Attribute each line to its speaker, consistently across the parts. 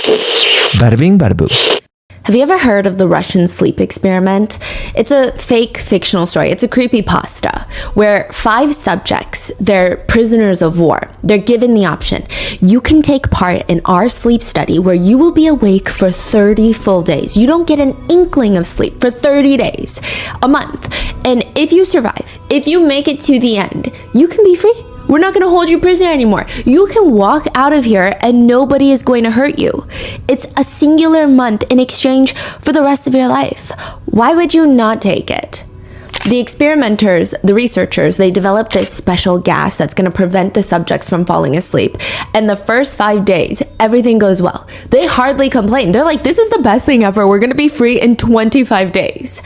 Speaker 1: Bada bing, bada boo.
Speaker 2: Have you ever heard of the Russian sleep experiment? It's a fake fictional story. It's a creepypasta where 5 subjects, they're prisoners of war. They're given the option. You can take part in our sleep study where you will be awake for 30 full days. You don't get an inkling of sleep for 30 days, a month. And if you survive, if you make it to the end, you can be free. We're not going to hold you prisoner anymore. You can walk out of here and nobody is going to hurt you. It's a singular month in exchange for the rest of your life. Why would you not take it? The experimenters, the researchers, they developed this special gas that's going to prevent the subjects from falling asleep. And the first 5 days, everything goes well. They hardly complain. They're like, this is the best thing ever. We're going to be free in 25 days.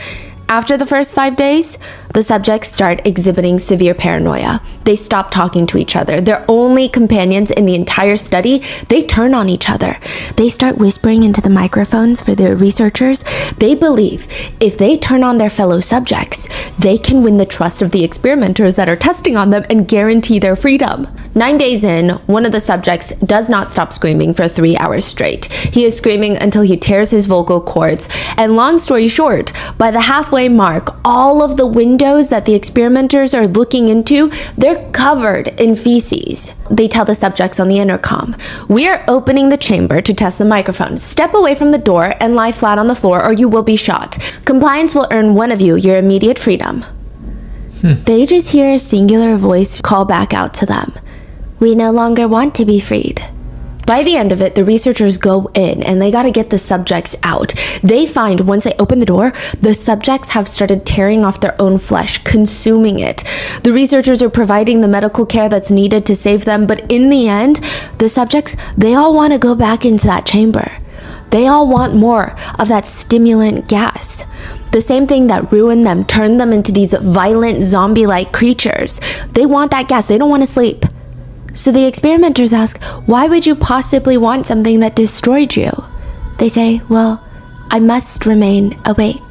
Speaker 2: After the first 5 days, the subjects start exhibiting severe paranoia. They stop talking to each other. Their only companions in the entire study, they turn on each other. They start whispering into the microphones for the researchers. They believe if they turn on their fellow subjects, they can win the trust of the experimenters that are testing on them and guarantee their freedom. 9 days in, one of the subjects does not stop screaming for 3 hours straight. He is screaming until he tears his vocal cords. And long story short, by the halfway mark, all of the windows that the experimenters are looking into, they're covered in feces. They tell the subjects on the intercom, "We are opening the chamber to test the microphone. Step away from the door and lie flat on the floor or you will be shot. Compliance will earn one of you your immediate freedom." They just hear a singular voice call back out to them, "We no longer want to be freed." By the end of it, the researchers go in and they got to get the subjects out. They find once they open the door, the subjects have started tearing off their own flesh, consuming it. The researchers are providing the medical care that's needed to save them, but in the end, the subjects, they all want to go back into that chamber. They all want more of that stimulant gas. The same thing that ruined them, turned them into these violent zombie-like creatures. They want that gas. They don't want to sleep. So the experimenters ask, why would you possibly want something that destroyed you? They say, well, I must remain awake.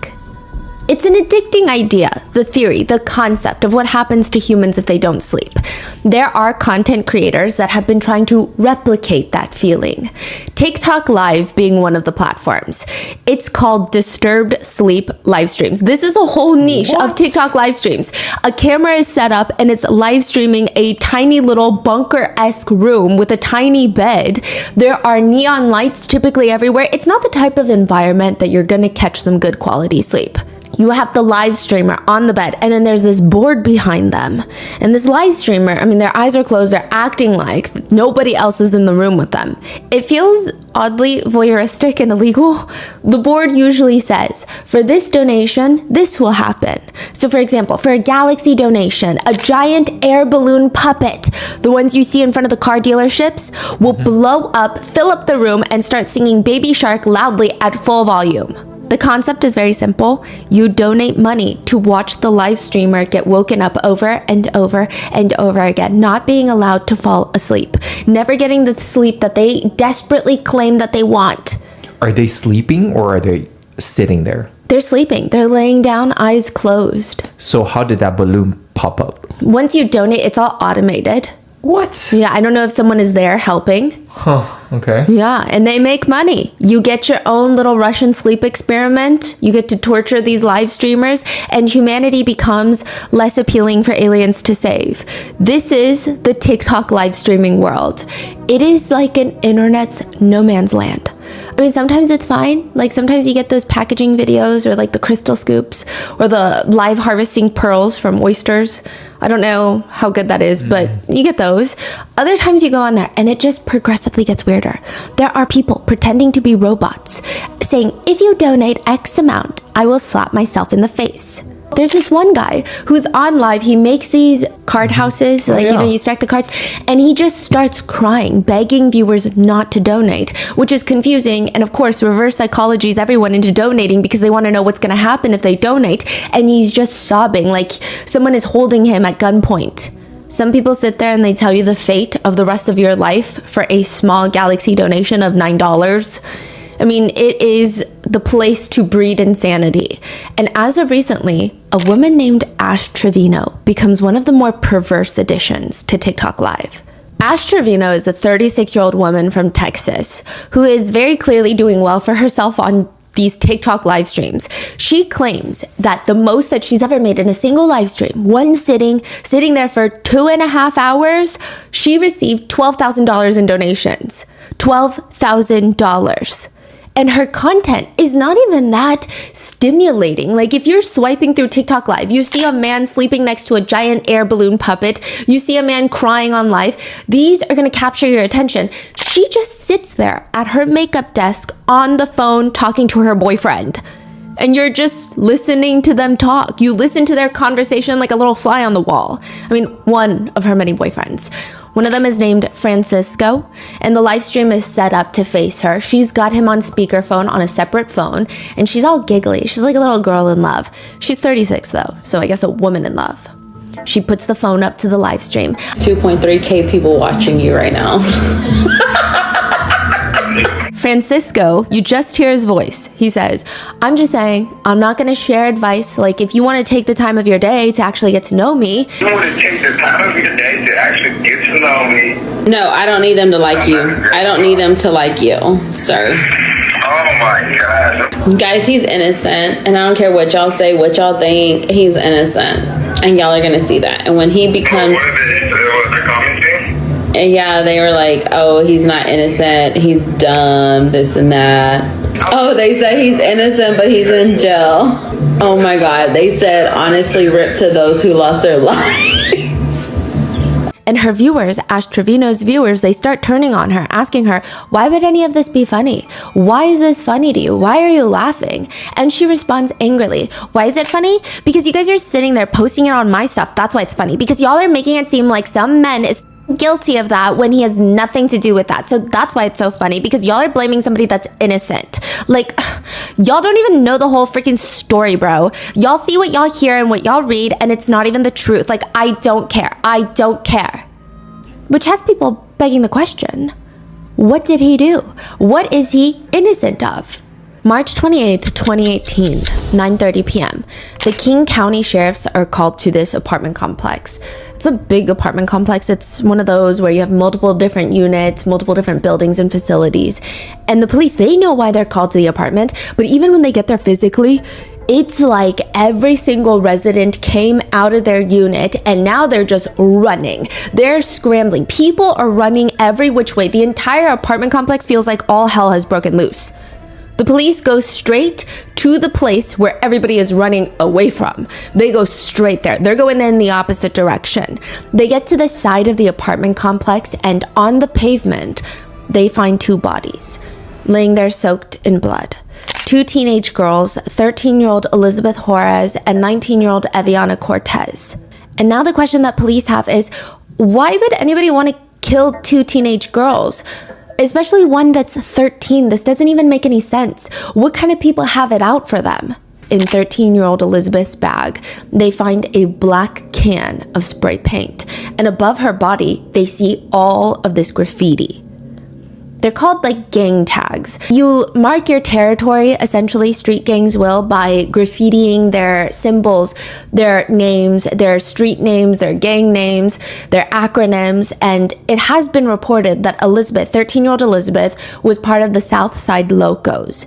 Speaker 2: It's an addicting idea, the theory, the concept of what happens to humans if they don't sleep. There are content creators that have been trying to replicate that feeling. TikTok Live being one of the platforms. It's called disturbed sleep live streams. This is a whole niche of TikTok live streams. A camera is set up and it's live streaming a tiny little bunker-esque room with a tiny bed. There are neon lights typically everywhere. It's not the type of environment that you're gonna catch some good quality sleep. You have the live streamer on the bed, and then there's this board behind them. And this live streamer, I mean, their eyes are closed, they're acting like nobody else is in the room with them. It feels oddly voyeuristic and illegal. The board usually says, for this donation, this will happen. So for example, for a Galaxy donation, a giant air balloon puppet, the ones you see in front of the car dealerships, will blow up, fill up the room, and start singing Baby Shark loudly at full volume. The concept is very simple. You donate money to watch the live streamer get woken up over and over and over again, not being allowed to fall asleep, never getting the sleep that they desperately claim that they want.
Speaker 1: Are they sleeping or are they sitting there?
Speaker 2: They're sleeping. They're laying down, eyes closed.
Speaker 1: So how did that balloon pop up?
Speaker 2: Once you donate, it's all automated.
Speaker 1: What?
Speaker 2: Yeah, I don't know if someone is there helping.
Speaker 1: Huh, okay.
Speaker 2: Yeah, and they make money. You get your own little Russian sleep experiment. You get to torture these live streamers, and humanity becomes less appealing for aliens to save. This is the TikTok live streaming world. It is like an internet's no man's land. I mean, sometimes it's fine. Like sometimes you get those packaging videos or like the crystal scoops or the live harvesting pearls from oysters. I don't know how good that is, but you get those. Other times you go on there and it just progressively gets weirder. There are people pretending to be robots saying, if you donate X amount, I will slap myself in the face. There's this one guy who's on live. He makes these card houses, like, you know, you stack the cards, and he just starts crying, begging viewers not to donate, which is confusing. And of course, reverse psychologies everyone into donating because they want to know what's going to happen if they donate. And he's just sobbing like someone is holding him at gunpoint. Some people sit there and they tell you the fate of the rest of your life for a small Galaxy donation of $9. I mean, it is the place to breed insanity. And as of recently, a woman named Ash Trevino becomes one of the more perverse additions to TikTok Live. Ash Trevino is a 36-year-old woman from Texas who is very clearly doing well for herself on these TikTok live streams. She claims that the most that she's ever made in a single live stream, one sitting there for 2.5 hours, she received $12,000 in donations. $12,000. And her content is not even that stimulating. Like if you're swiping through TikTok Live, you see a man sleeping next to a giant air balloon puppet, you see a man crying on live, these are gonna capture your attention. She just sits there at her makeup desk on the phone talking to her boyfriend. And you're just listening to them talk. You listen to their conversation like a little fly on the wall. I mean, one of her many boyfriends. One of them is named Francisco, and the live stream is set up to face her. She's got him on speakerphone on a separate phone, and she's all giggly. She's like a little girl in love. She's 36 though, so I guess a woman in love. She puts the phone up to the live stream.
Speaker 3: 2.3K people watching you right now.
Speaker 2: Francisco, you just hear his voice. He says, I'm just saying, I'm not going to share advice. Like, if you want to take the time of your day to actually get to know me.
Speaker 4: You want to take the time of your day to actually get to know me.
Speaker 3: No, I don't need them to like you. I don't need them to like you, sir.
Speaker 4: Oh my God.
Speaker 3: Guys, he's innocent, and I don't care what y'all say, what y'all think. He's innocent, and y'all are going to see that. And when he becomes...
Speaker 4: What are they commenting?
Speaker 3: And yeah, they were like, oh, he's not innocent, he's dumb, this and that. Oh, they said he's innocent, but he's in jail. Oh my God, they said, honestly, rip to those who lost their lives.
Speaker 2: And her viewers, Ash Trevino's viewers, they start turning on her, asking her, why would any of this be funny? Why is this funny to you? Why are you laughing? And she responds angrily, why is it funny? Because you guys are sitting there posting it on my stuff. That's why it's funny. Because y'all are making it seem like some man is guilty of that when he has nothing to do with that. So that's why it's so funny, because y'all are blaming somebody that's innocent. Like, y'all don't even know the whole freaking story, bro. Y'all see what y'all hear and what y'all read, and it's not even the truth. Like, I don't care. I don't care. Which has people begging the question, what did he do? What is he innocent of? March 28th, 2018, 9:30 p.m. The King County Sheriffs are called to this apartment complex. It's a big apartment complex. It's one of those where you have multiple different units, multiple different buildings and facilities. And the police, they know why they're called to the apartment, but even when they get there physically, it's like every single resident came out of their unit and now they're just running. They're scrambling. People are running every which way. The entire apartment complex feels like all hell has broken loose. The police go straight to the place where everybody is running away from. They go straight there. They're going in the opposite direction. They get to the side of the apartment complex, and on the pavement, they find two bodies laying there soaked in blood. Two teenage girls, 13-year-old Elizabeth Juarez and 19-year-old Eviana Cortez. And now the question that police have is, why would anybody want to kill two teenage girls? Especially one that's 13. This doesn't even make any sense. What kind of people have it out for them? In 13-year-old Elizabeth's bag, they find a black can of spray paint. And above her body, they see all of this graffiti. They're called like gang tags. You mark your territory, essentially, street gangs will, by graffitiing their symbols, their names, their street names, their gang names, their acronyms. And it has been reported that Elizabeth, 13-year-old Elizabeth, was part of the South Side Locos.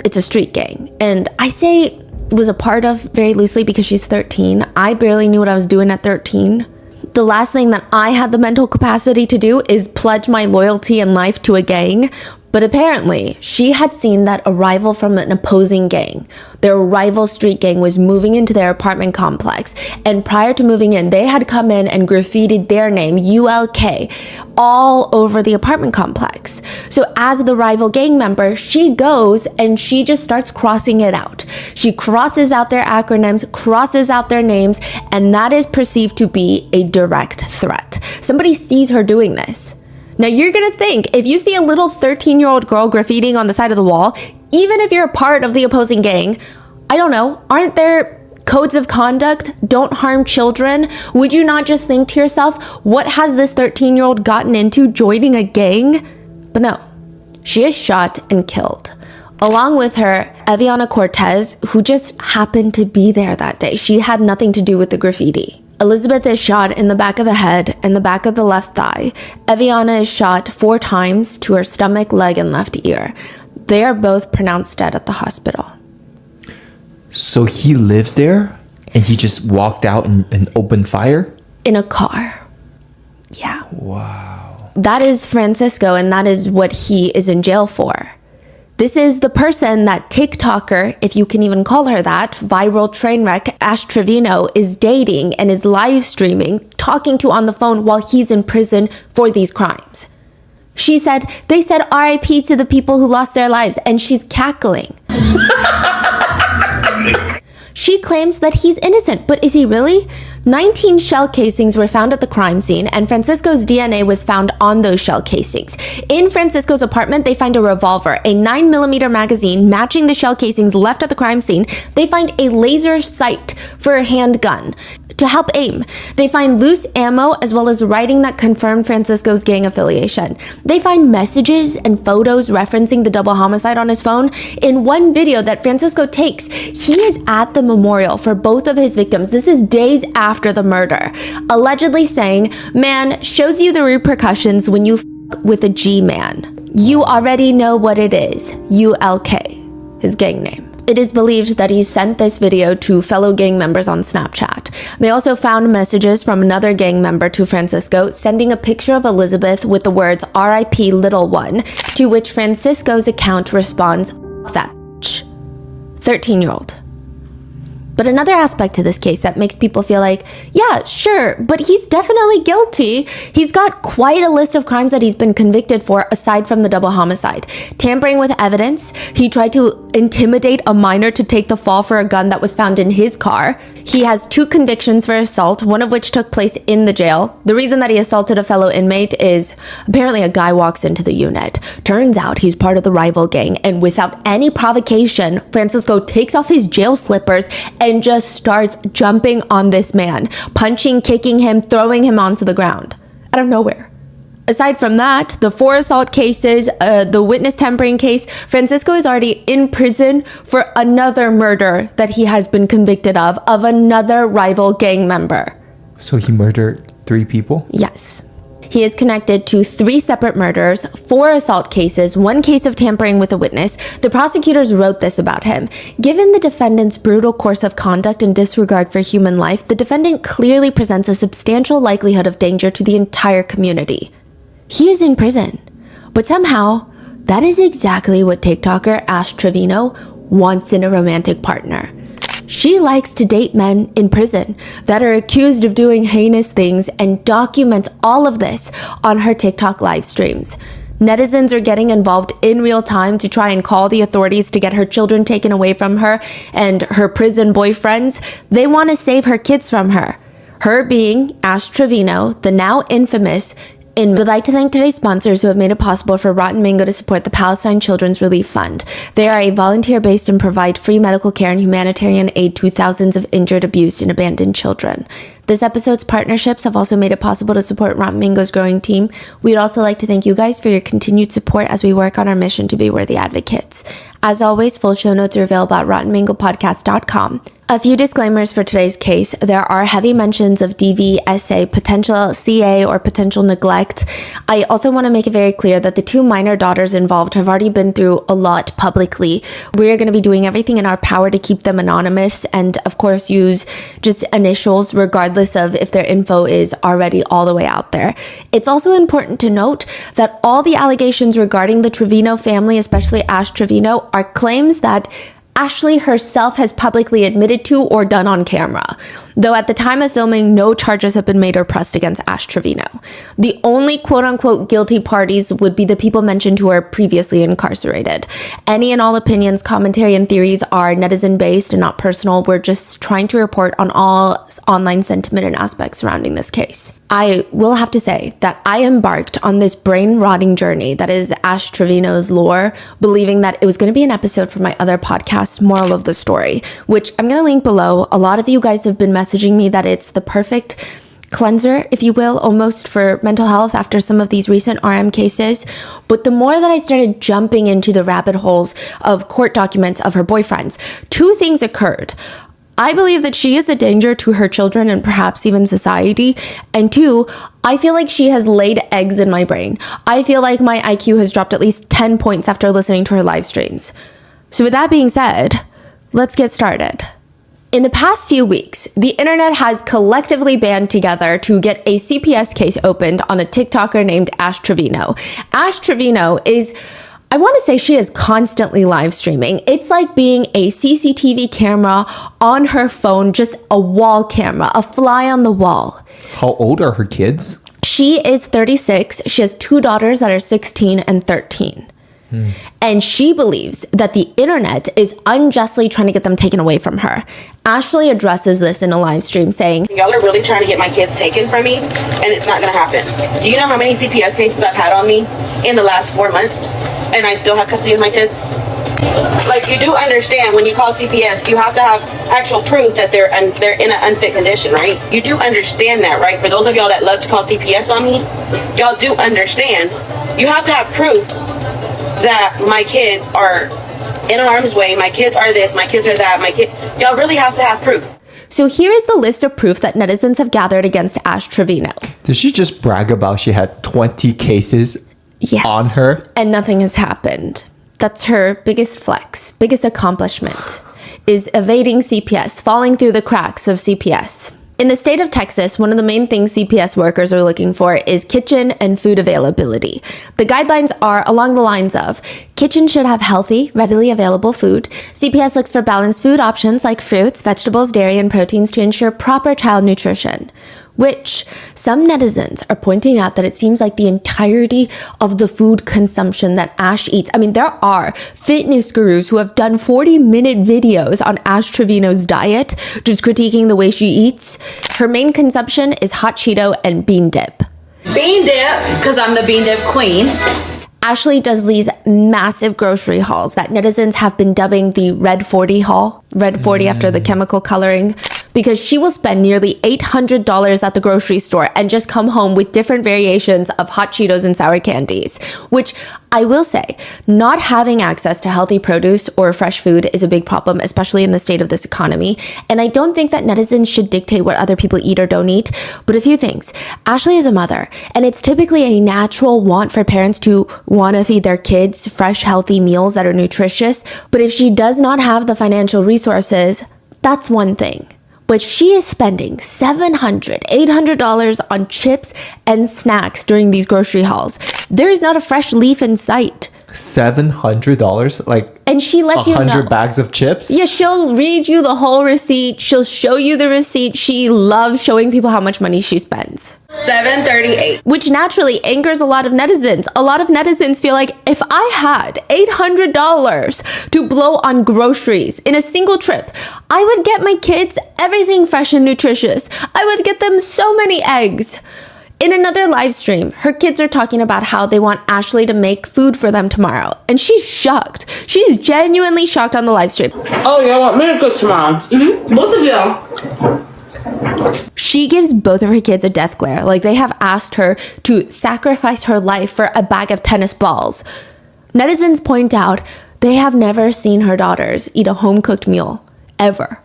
Speaker 2: It's a street gang. And I say was a part of very loosely because she's 13. I barely knew what I was doing at 13. The last thing that I had the mental capacity to do is pledge my loyalty and life to a gang. But apparently, she had seen that a rival from an opposing gang, their rival street gang, was moving into their apartment complex. And prior to moving in, they had come in and graffitied their name, ULK, all over the apartment complex. So as the rival gang member, she goes and she just starts crossing it out. She crosses out their acronyms, crosses out their names, and that is perceived to be a direct threat. Somebody sees her doing this. Now you're gonna think, if you see a little 13-year-old girl graffitiing on the side of the wall, even if you're a part of the opposing gang, I don't know, aren't there codes of conduct? Don't harm children. Would you not just think to yourself, what has this 13-year-old gotten into joining a gang? But no, she is shot and killed. Along with her, Eviana Cortez, who just happened to be there that day. She had nothing to do with the graffiti. Elizabeth is shot in the back of the head and the back of the left thigh. Eviana is shot 4 times to her stomach, leg, and left ear. They are both pronounced dead at the hospital.
Speaker 1: So he lives there and he just walked out and opened fire?
Speaker 2: In a car. Yeah.
Speaker 1: Wow.
Speaker 2: That is Francisco, and that is what he is in jail for. This is the person that TikToker, if you can even call her that, viral train wreck, Ash Trevino, is dating and is live streaming, talking to on the phone while he's in prison for these crimes. They said RIP to the people who lost their lives, and she's cackling. She claims that he's innocent, but is he really? 19 shell casings were found at the crime scene, and Francisco's DNA was found on those shell casings. In Francisco's apartment, they find a revolver, a 9mm magazine matching the shell casings left at the crime scene. They find a laser sight for a handgun to help aim. They find loose ammo as well as writing that confirmed Francisco's gang affiliation. They find messages and photos referencing the double homicide on his phone. In one video that Francisco takes, he is at the memorial for both of his victims. This is days after the murder, allegedly saying, "Man, shows you the repercussions when you f with a G-man. You already know what it is." ULK, his gang name. It is believed that he sent this video to fellow gang members on Snapchat. They also found messages from another gang member to Francisco, sending a picture of Elizabeth with the words "RIP little one," to which Francisco's account responds, "That bitch." 13-year-old. But another aspect to this case that makes people feel like, yeah, sure, but he's definitely guilty. He's got quite a list of crimes that he's been convicted for aside from the double homicide. Tampering with evidence, he tried to intimidate a minor to take the fall for a gun that was found in his car. He has 2 convictions for assault, one of which took place in the jail. The reason that he assaulted a fellow inmate is apparently a guy walks into the unit. Turns out he's part of the rival gang, and without any provocation, Francisco takes off his jail slippers and just starts jumping on this man, punching, kicking him, throwing him onto the ground out of nowhere. Aside from that, the 4 assault cases, the witness tampering case, Francisco is already in prison for another murder that he has been convicted of another rival gang member.
Speaker 1: So he murdered 3 people?
Speaker 2: Yes. He is connected to 3 separate murders, 4 assault cases, 1 case of tampering with a witness. The prosecutors wrote this about him. Given the defendant's brutal course of conduct and disregard for human life, the defendant clearly presents a substantial likelihood of danger to the entire community. He is in prison, but somehow that is exactly what TikToker Ash Trevino wants in a romantic partner. She likes to date men in prison that are accused of doing heinous things and documents all of this on her TikTok live streams. Netizens are getting involved in real time to try and call the authorities to get her children taken away from her and her prison boyfriends. They want to save her kids from her. Her being Ash Trevino, the now infamous. And would like to thank today's sponsors who have made it possible for Rotten Mango to support the Palestine Children's Relief Fund. They are a volunteer-based and provide free medical care and humanitarian aid to thousands of injured, abused, and abandoned children. This episode's partnerships have also made it possible to support Rotten Mango's growing team. We'd also like to thank you guys for your continued support as we work on our mission to be worthy advocates. As always, full show notes are available at RottenMangoPodcast.com. A few disclaimers for today's case. There are heavy mentions of DV, SA, potential CA, or potential neglect. I also want to make it very clear that the 2 minor daughters involved have already been through a lot publicly. We are going to be doing everything in our power to keep them anonymous and, of course, use just initials regardless of if their info is already all the way out there. It's also important to note that all the allegations regarding the Trevino family, especially Ash Trevino, are claims that Ashley herself has publicly admitted to or done on camera, though at the time of filming, no charges have been made or pressed against Ash Trevino. The only quote-unquote guilty parties would be the people mentioned who are previously incarcerated. Any and all opinions, commentary, and theories are netizen-based and not personal. We're just trying to report on all online sentiment and aspects surrounding this case. I will have to say that I embarked on this brain-rotting journey that is Ash Trevino's lore, believing that it was going to be an episode for my other podcast, Moral of the Story, which I'm going to link below. A lot of you guys have been messaging me that it's the perfect cleanser, if you will, almost for mental health after some of these recent RM cases. But the more that I started jumping into the rabbit holes of court documents of her boyfriends, 2 things occurred. I believe that she is a danger to her children and perhaps even society. And two, I feel like she has laid eggs in my brain. I feel like my IQ has dropped at least 10 points after listening to her live streams. So with that being said, let's get started. In the past few weeks, the internet has collectively band together to get a CPS case opened on a TikToker named Ash Trevino. Ash Trevino is, I want to say she is constantly live streaming. It's like being a CCTV camera on her phone, just a wall camera, a fly on the wall.
Speaker 1: How old are her kids?
Speaker 2: She is 36. She has two daughters that are 16 and 13. And she believes that the internet is unjustly trying to get them taken away from her. Ashley addresses this in a live stream saying,
Speaker 5: Y'all are really trying to get my kids taken from me, and it's not gonna happen. Do you know how many CPS cases I've had on me in the last 4 months, and I still have custody of my kids? Like, you do understand when you call CPS, you have to have actual proof that they're in an unfit condition, right? You do understand that, right? For those of y'all that love to call CPS on me, y'all do understand. You have to have proof that my kids are in harm's way, my kids are this, my kids are that, y'all really have to have proof.
Speaker 2: So here is the list of proof that netizens have gathered against Ash Trevino.
Speaker 1: Did she just brag about she had 20 cases on her?
Speaker 2: And nothing has happened. That's her biggest flex, biggest accomplishment, is evading CPS, falling through the cracks of CPS. In the state of Texas, one of the main things CPS workers are looking for is kitchen and food availability. The guidelines are along the lines of kitchen should have healthy, readily available food. CPS looks for balanced food options like fruits, vegetables, dairy, and proteins to ensure proper child nutrition. Which some netizens are pointing out that it seems like the entirety of the food consumption that Ash eats. I mean, there are fitness gurus who have done 40-minute videos on Ash Trevino's diet, just critiquing the way she eats. Her main consumption is hot Cheeto and bean dip.
Speaker 3: Bean dip, because I'm the bean dip queen.
Speaker 2: Ashley does these massive grocery hauls that netizens have been dubbing the Red 40 haul. Red 40 after the chemical coloring. Because she will spend nearly $800 at the grocery store and just come home with different variations of hot Cheetos and sour candies. Which I will say, not having access to healthy produce or fresh food is a big problem, especially in the state of this economy. And I don't think that netizens should dictate what other people eat or don't eat. But a few things. Ashley is a mother, and it's typically a natural want for parents to want to feed their kids fresh, healthy meals that are nutritious. But if she does not have the financial resources, that's one thing. But she is spending $700, $800 on chips and snacks during these grocery hauls. There is not a fresh leaf in sight.
Speaker 1: $700? Like,
Speaker 2: and she lets you know.
Speaker 1: 100 bags of chips?
Speaker 2: Yeah, she'll read you the whole receipt. She'll show you the receipt. She loves showing people how much money she spends.
Speaker 3: $738.
Speaker 2: Which naturally angers a lot of netizens. A lot of netizens feel like if I had $800 to blow on groceries in a single trip, I would get my kids everything fresh and nutritious. I would get them so many eggs. In another live stream, her kids are talking about how they want Ashley to make food for them tomorrow. And she's shocked. She's genuinely shocked on the live stream.
Speaker 3: Oh, you want me to cook tomorrow?
Speaker 5: Both of y'all.
Speaker 2: She gives both of her kids a death glare. Like they have asked her to sacrifice her life for a bag of tennis balls. Netizens point out they have never seen her daughters eat a home-cooked meal, ever.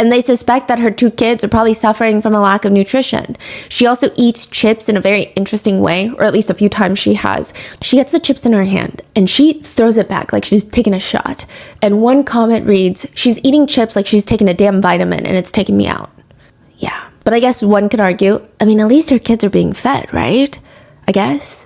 Speaker 2: And they suspect that her two kids are probably suffering from a lack of nutrition. She also eats chips in a very interesting way, or at least a few times she has. She gets the chips in her hand and she throws it back like she's taking a shot. And one comment reads, she's eating chips like she's taking a damn vitamin and it's taking me out. Yeah, but I guess one could argue, I mean, at least her kids are being fed, right? I guess.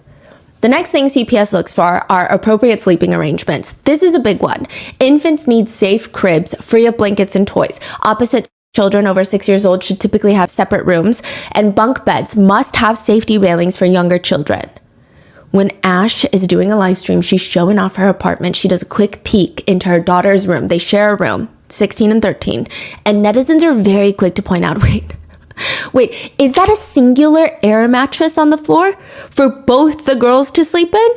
Speaker 2: The next thing CPS looks for are appropriate sleeping arrangements. This is a big one. Infants need safe cribs, free of blankets and toys. Opposite children over 6 years old should typically have separate rooms, and bunk beds must have safety railings for younger children. When Ash is doing a live stream, she's showing off her apartment. She does a quick peek into her daughter's room. They share a room, 16 and 13, and netizens are very quick to point out, Wait, is that a singular air mattress on the floor for both the girls to sleep in?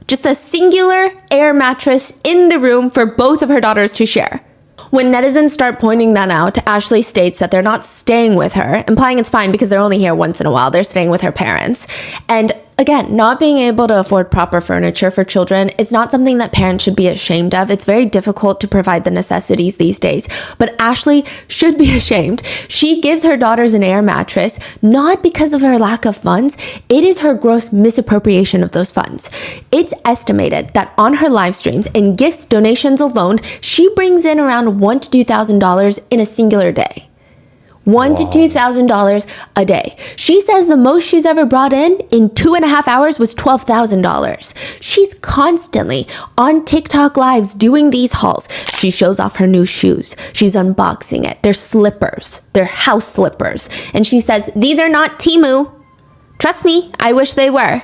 Speaker 2: Just a singular air mattress in the room for both of her daughters to share. When netizens start pointing that out, Ashley states that they're not staying with her, implying it's fine because they're only here once in a while. They're staying with her parents. And Again, not being able to afford proper furniture for children is not something that parents should be ashamed of. It's very difficult to provide the necessities these days. But Ashley should be ashamed. She gives her daughters an air mattress, not because of her lack of funds. It is her gross misappropriation of those funds. It's estimated that on her live streams and gifts donations alone, she brings in around $1,000 to $2,000 in a singular day. $1,000 to $2,000 a day. She says the most she's ever brought in 2.5 hours was $12,000. She's constantly on TikTok lives doing these hauls. She shows off her new shoes. She's unboxing it. They're slippers. They're house slippers. And she says, these are not Temu. Trust me, I wish they were.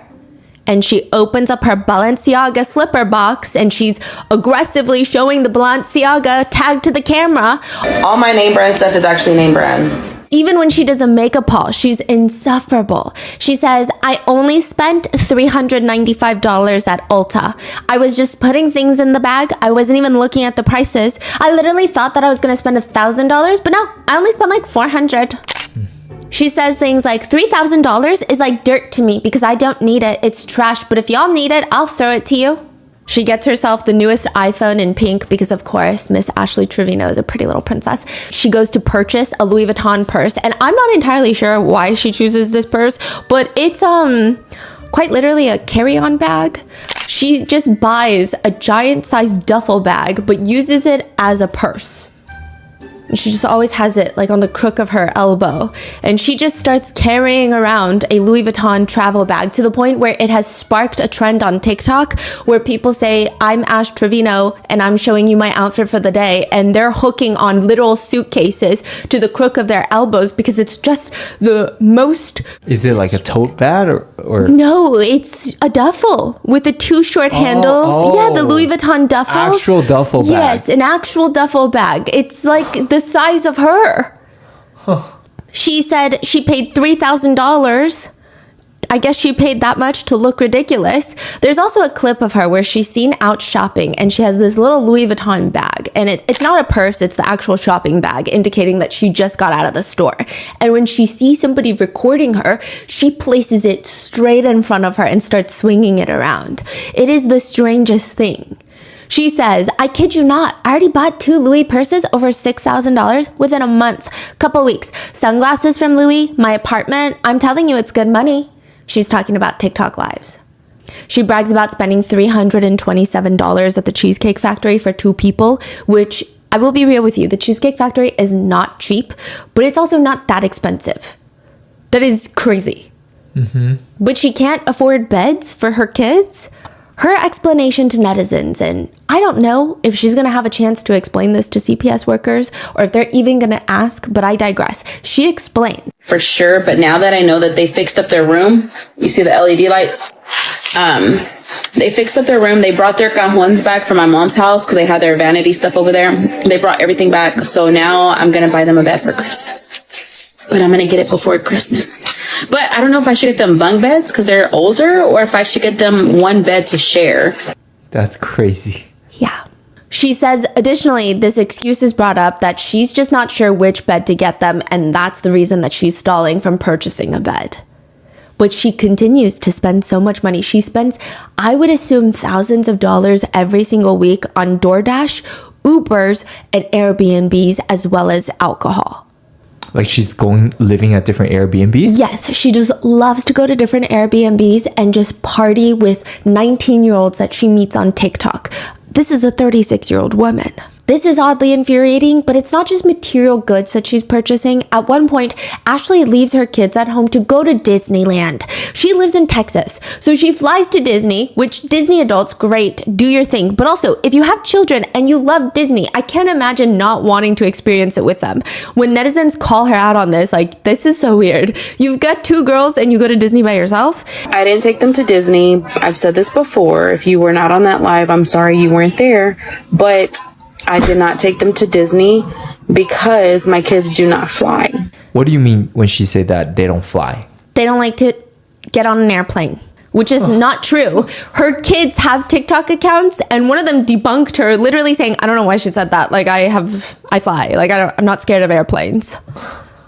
Speaker 2: And she opens up her Balenciaga slipper box and she's aggressively showing the Balenciaga tag to the camera.
Speaker 5: All my name brand stuff is actually name brand.
Speaker 2: Even when she does a makeup haul, she's insufferable. She says, I only spent $395 at Ulta. I was just putting things in the bag. I wasn't even looking at the prices. I literally thought that I was gonna spend $1,000, but no, I only spent like $400. She says things like, $3,000 is like dirt to me because I don't need it. It's trash, but if y'all need it, I'll throw it to you. She gets herself the newest iPhone in pink because, of course, Miss Ashley Trevino is a pretty little princess. She goes to purchase a Louis Vuitton purse, and I'm not entirely sure why she chooses this purse, but it's quite literally a carry-on bag. She just buys a giant-sized duffel bag, but uses it as a purse. And she just always has it like on the crook of her elbow. And she just starts carrying around a Louis Vuitton travel bag to the point where it has sparked a trend on TikTok where people say, I'm Ash Trevino and I'm showing you my outfit for the day. And they're hooking on literal suitcases to the crook of their elbows because it's just the most...
Speaker 1: Is it like a tote bag or?
Speaker 2: No, it's a duffel with the two short handles. Yeah, the Louis Vuitton duffel.
Speaker 1: Actual duffel bag.
Speaker 2: Yes, an actual duffel bag. It's like the size of her. She said she paid $3,000. I guess she paid that much to look ridiculous. There's also a clip of her where she's seen out shopping and she has this little Louis Vuitton bag. And it's not a purse, it's the actual shopping bag, indicating that she just got out of the store. And when she sees somebody recording her, she places it straight in front of her and starts swinging it around. It is the strangest thing. She says, I kid you not, I already bought 2 Louis purses over $6,000 within a month, couple weeks. Sunglasses from Louis, my apartment. I'm telling you, it's good money. She's talking about TikTok lives. She brags about spending $327 at the Cheesecake Factory for 2 people, which I will be real with you. The Cheesecake Factory is not cheap, but it's also not that expensive. That is crazy. But she can't afford beds for her kids? Her explanation to netizens, and I don't know if she's going to have a chance to explain this to CPS workers or if they're even going to ask, but I digress. She explained.
Speaker 5: For sure, but now that I know that they fixed up their room, you see the LED lights? They fixed up their room. They brought their cajones back from my mom's house because they had their vanity stuff over there. They brought everything back. So now I'm going to buy them a bed for Christmas. But I'm going to get it before Christmas. But I don't know if I should get them bunk beds because they're older or if I should get them one bed to share.
Speaker 1: That's crazy.
Speaker 2: Yeah. She says, additionally, this excuse is brought up that she's just not sure which bed to get them, and that's the reason that she's stalling from purchasing a bed. But she continues to spend so much money. She spends, I would assume, thousands of dollars every single week on DoorDash, Ubers, and Airbnbs, as well as alcohol.
Speaker 1: Like she's living at different Airbnbs?
Speaker 2: Yes, she just loves to go to different Airbnbs and just party with 19-year-olds that she meets on TikTok. This is a 36-year-old woman. This is oddly infuriating, but it's not just material goods that she's purchasing. At one point, Ashley leaves her kids at home to go to Disneyland. She lives in Texas, so she flies to Disney, which Disney adults, great, do your thing. But also, if you have children and you love Disney, I can't imagine not wanting to experience it with them. When netizens call her out on this, like, this is so weird. You've got 2 girls and you go to Disney by yourself?
Speaker 5: I didn't take them to Disney. I've said this before. If you were not on that live, I'm sorry you weren't there. But I did not take them to Disney because my kids do not fly.
Speaker 1: What do you mean when she said that they don't fly?
Speaker 2: They don't like to get on an airplane, which is not true. Her kids have TikTok accounts, and one of them debunked her, literally saying, I don't know why she said that. Like, I fly. Like, I'm not scared of airplanes.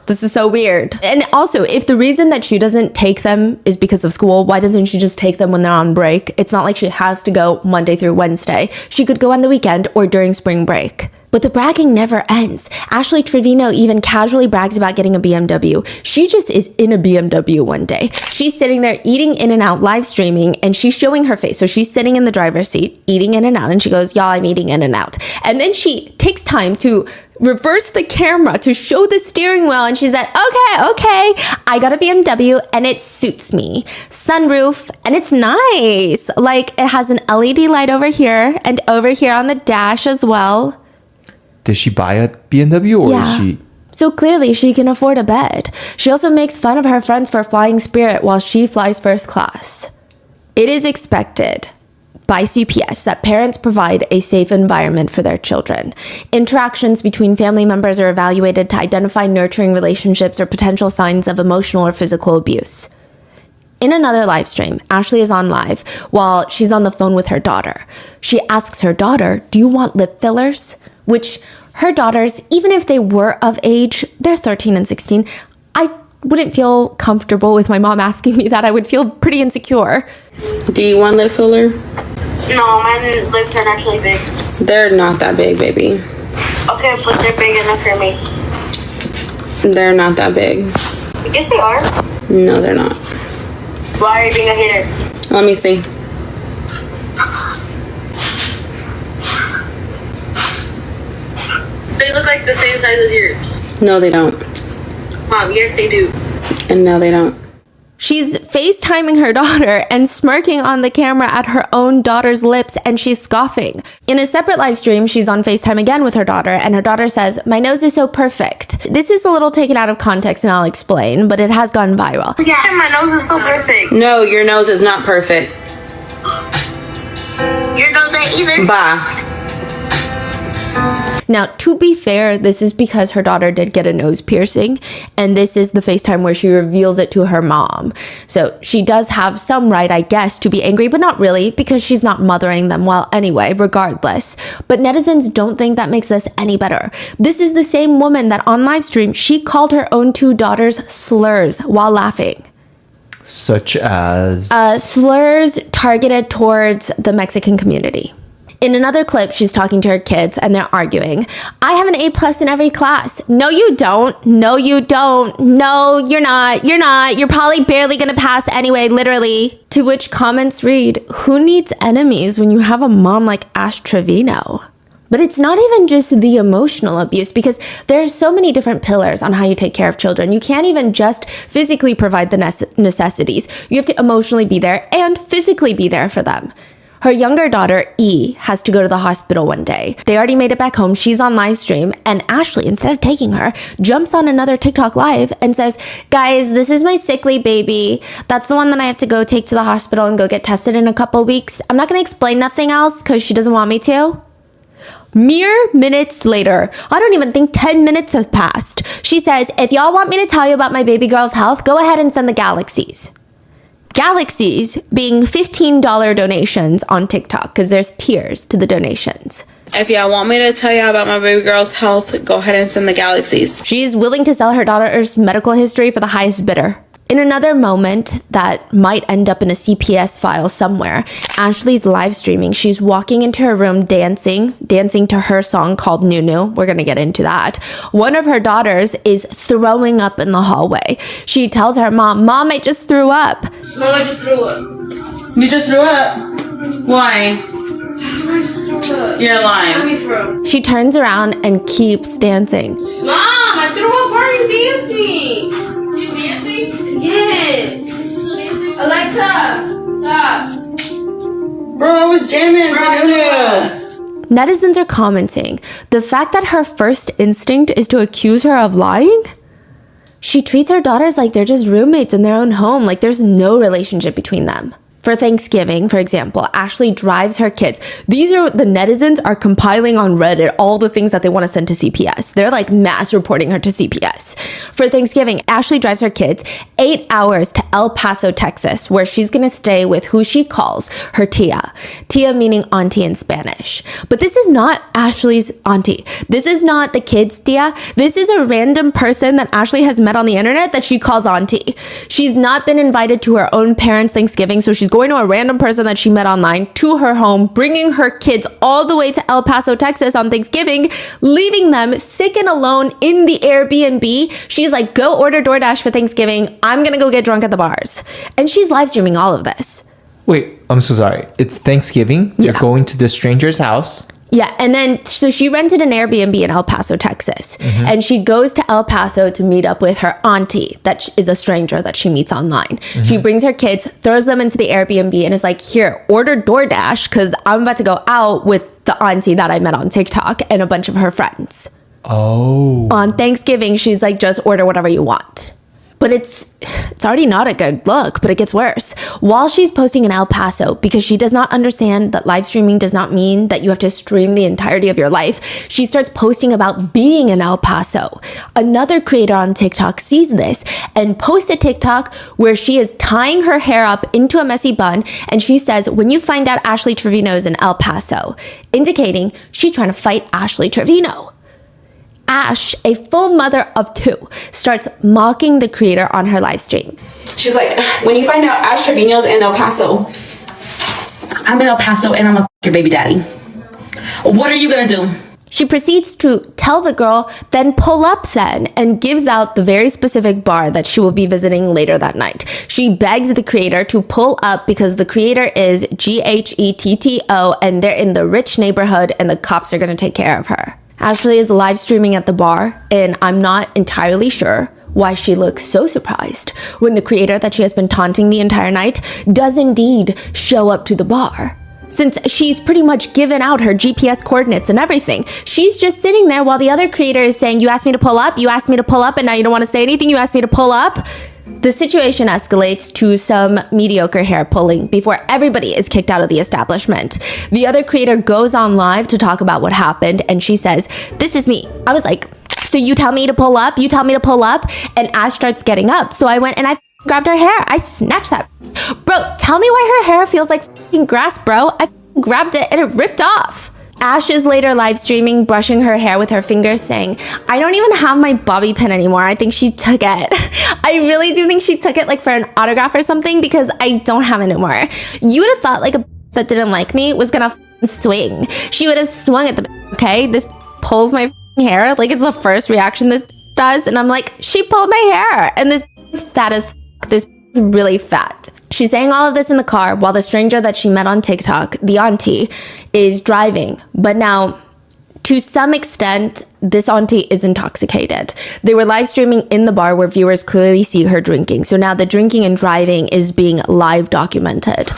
Speaker 2: This is so weird. And also, if the reason that she doesn't take them is because of school, why doesn't she just take them when they're on break? It's not like she has to go Monday through Wednesday. She could go on the weekend or during spring break. But the bragging never ends. Ashley Trevino even casually brags about getting a BMW. She just is in a BMW one day. She's sitting there eating In-N-Out live streaming and she's showing her face. So she's sitting in the driver's seat eating In-N-Out and she goes, y'all, I'm eating In-N-Out. And then she takes time to reverse the camera to show the steering wheel and she said, okay, I got a BMW and it suits me. Sunroof and it's nice. Like it has an LED light over here and over here on the dash as well.
Speaker 1: Did she buy a BMW or is she?
Speaker 2: So clearly she can afford a bed. She also makes fun of her friends for flying Spirit while she flies first class. It is expected by CPS that parents provide a safe environment for their children. Interactions between family members are evaluated to identify nurturing relationships or potential signs of emotional or physical abuse. In another live stream, Ashley is on live while she's on the phone with her daughter. She asks her daughter, do you want lip fillers? Which her daughters, even if they were of age, they're 13 and 16. I wouldn't feel comfortable with my mom asking me that. I would feel pretty insecure.
Speaker 3: Do you want lip filler?
Speaker 5: No, my lips are naturally big.
Speaker 3: They're not that big, baby.
Speaker 5: Okay, but they're big enough for me.
Speaker 3: They're not that big.
Speaker 5: Yes, they are.
Speaker 3: No, they're not.
Speaker 5: Why are you being a hater?
Speaker 3: Let me see.
Speaker 5: They look like the same size as yours.
Speaker 3: No, they don't.
Speaker 5: Mom, yes, they do.
Speaker 3: And no, they don't.
Speaker 2: She's FaceTiming her daughter and smirking on the camera at her own daughter's lips, and she's scoffing. In a separate live stream, she's on FaceTime again with her daughter, and her daughter says, my nose is so perfect. This is a little taken out of context, and I'll explain, but it has gone viral.
Speaker 5: Yeah, my nose is so perfect.
Speaker 3: No, your nose is not perfect.
Speaker 5: Your nose ain't either.
Speaker 3: Bye.
Speaker 2: Now, to be fair, this is because her daughter did get a nose piercing, and this is the FaceTime where she reveals it to her mom. So she does have some right, I guess, to be angry, but not really, because she's not mothering them well anyway, regardless. But netizens don't think that makes this any better. This is the same woman that on live stream, she called her own two daughters slurs while laughing.
Speaker 1: Such as?
Speaker 2: Slurs targeted towards the Mexican community. In another clip, she's talking to her kids and they're arguing. I have an A+ in every class. No, you don't. No, you don't. No, you're not. You're not. You're probably barely gonna pass anyway, literally. To which comments read, who needs enemies when you have a mom like Ash Trevino? But it's not even just the emotional abuse, because there are so many different pillars on how you take care of children. You can't even just physically provide the necessities. You have to emotionally be there and physically be there for them. Her younger daughter, E, has to go to the hospital one day. They already made it back home. She's on live stream, and Ashley, instead of taking her, jumps on another TikTok live and says, guys, this is my sickly baby. That's the one that I have to go take to the hospital and go get tested in a couple weeks. I'm not going to explain nothing else because she doesn't want me to. Mere minutes later, I don't even think 10 minutes have passed. She says, if y'all want me to tell you about my baby girl's health, go ahead and send the galaxies. Galaxies being $15 donations on TikTok, because there's tiers to the donations.
Speaker 3: If y'all want me to tell y'all about my baby girl's health, go ahead and send the galaxies.
Speaker 2: She's willing to sell her daughter's medical history for the highest bidder. In another moment that might end up in a CPS file somewhere, Ashley's live streaming. She's walking into her room dancing to her song called Nunu. We're gonna get into that. One of her daughters is throwing up in the hallway. She tells her mom, I just threw up.
Speaker 5: Mom, I just threw up.
Speaker 3: You just threw up? Why?
Speaker 5: I just threw up.
Speaker 3: You're
Speaker 5: Let
Speaker 3: lying.
Speaker 5: me throw.
Speaker 2: She turns around and keeps dancing.
Speaker 5: Mom, I threw up. Why are you dancing? She's dancing? Yes. Alexa, stop.
Speaker 3: Bro, I was jamming to Nunu.
Speaker 2: Netizens are commenting, the fact that her first instinct is to accuse her of lying? She treats her daughters like they're just roommates in their own home, like there's no relationship between them. For Thanksgiving, for example, Ashley drives her kids. These are the netizens are compiling on Reddit all the things that they want to send to CPS. They're like mass reporting her to CPS. For Thanksgiving, Ashley drives her kids 8 hours to El Paso, Texas, where she's going to stay with who she calls her tia. Tia meaning auntie in Spanish. But this is not Ashley's auntie. This is not the kids' tia. This is a random person that Ashley has met on the internet that she calls auntie. She's not been invited to her own parents' Thanksgiving, so she's going to a random person that she met online to her home, bringing her kids all the way to El Paso, Texas on Thanksgiving, leaving them sick and alone in the Airbnb. She's like, go order DoorDash for Thanksgiving. I'm gonna go get drunk at the bars. And she's live streaming all of this.
Speaker 1: Wait, I'm so sorry. It's Thanksgiving. You're
Speaker 2: Yeah.
Speaker 1: going to the stranger's house.
Speaker 2: Yeah, and then so she rented an Airbnb in El Paso, Texas, and she goes to El Paso to meet up with her auntie that is a stranger that she meets online. She brings her kids, throws them into the Airbnb, and is like, here, order DoorDash because I'm about to go out with the auntie that I met on TikTok and a bunch of her friends.
Speaker 1: Oh.
Speaker 2: On Thanksgiving, she's like, just order whatever you want. But it's already not a good look, but it gets worse. While she's posting in El Paso, because she does not understand that live streaming does not mean that you have to stream the entirety of your life, she starts posting about being in El Paso. Another creator on TikTok sees this and posts a TikTok where she is tying her hair up into a messy bun, and she says, when you find out Ashley Trevino is in El Paso, indicating she's trying to fight Ashley Trevino. Ash, a full mother of 2, starts mocking the creator on her live stream.
Speaker 5: She's like, when you find out Ash Trevino's in El Paso, I'm in El Paso and I'm gonna your baby daddy. What are you gonna do?
Speaker 2: She proceeds to tell the girl, then pull up then, and gives out the very specific bar that she will be visiting later that night. She begs the creator to pull up because the creator is GHETTO and they're in the rich neighborhood and the cops are gonna take care of her. Ashley is live streaming at the bar, and I'm not entirely sure why she looks so surprised when the creator that she has been taunting the entire night does indeed show up to the bar. Since she's pretty much given out her GPS coordinates and everything, she's just sitting there while the other creator is saying, you asked me to pull up, you asked me to pull up, and now you don't want to say anything, you asked me to pull up. The situation escalates to some mediocre hair pulling before everybody is kicked out of the establishment. The other creator goes on live to talk about what happened, and she says, this is me. I was like, so you tell me to pull up? You tell me to pull up? And Ash starts getting up. So I went and I grabbed her hair. I snatched that. Bro, tell me why her hair feels like grass, bro. I grabbed it and it ripped off. Ash is later live streaming, brushing her hair with her fingers, saying, I don't even have my bobby pin anymore. I think she took it. I really do think she took it like for an autograph or something because I don't have it anymore. You would have thought like a that didn't like me was gonna swing. She would have swung at the okay? This pulls my hair. Like it's the first reaction this does. And I'm like, she pulled my hair. And this is fat as this is really fat. She's saying all of this in the car while the stranger that she met on TikTok, the auntie, is driving. But now, to some extent, this auntie is intoxicated. They were live streaming in the bar where viewers clearly see her drinking. So now the drinking and driving is being live documented.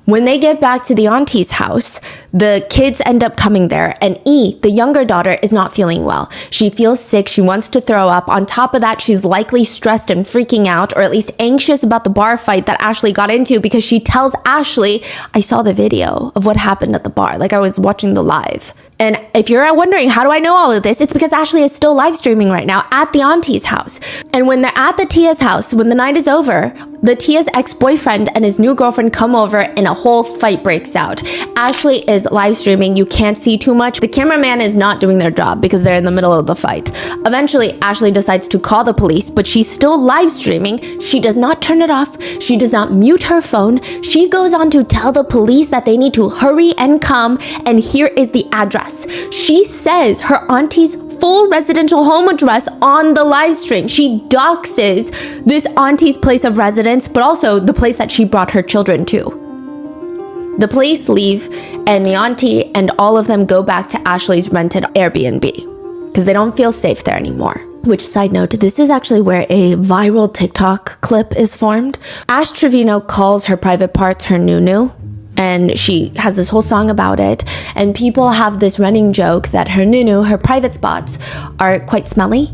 Speaker 2: When they get back to the auntie's house, the kids end up coming there, and E, the younger daughter, is not feeling well. She feels sick, she wants to throw up. On top of that, she's likely stressed and freaking out, or at least anxious about the bar fight that Ashley got into because she tells Ashley, I saw the video of what happened at the bar, like I was watching the live. And if you're wondering, how do I know all of this? It's because Ashley is still live streaming right now at the auntie's house. And when they're at the Tia's house, when the night is over, the Tia's ex-boyfriend and his new girlfriend come over and a whole fight breaks out. Ashley is live streaming. You can't see too much. The cameraman is not doing their job because they're in the middle of the fight. Eventually, Ashley decides to call the police, but she's still live streaming. She does not turn it off. She does not mute her phone. She goes on to tell the police that they need to hurry and come, and here is the address. She says her auntie's full residential home address on the live stream. She doxes this auntie's place of residence, but also the place that she brought her children to. The police leave, and the auntie and all of them go back to Ashley's rented Airbnb because they don't feel safe there anymore. Which, side note, this is actually where a viral TikTok clip is formed. Ash Trevino calls her private parts her nunu. And she has this whole song about it. And people have this running joke that her nunu, her private spots, are quite smelly.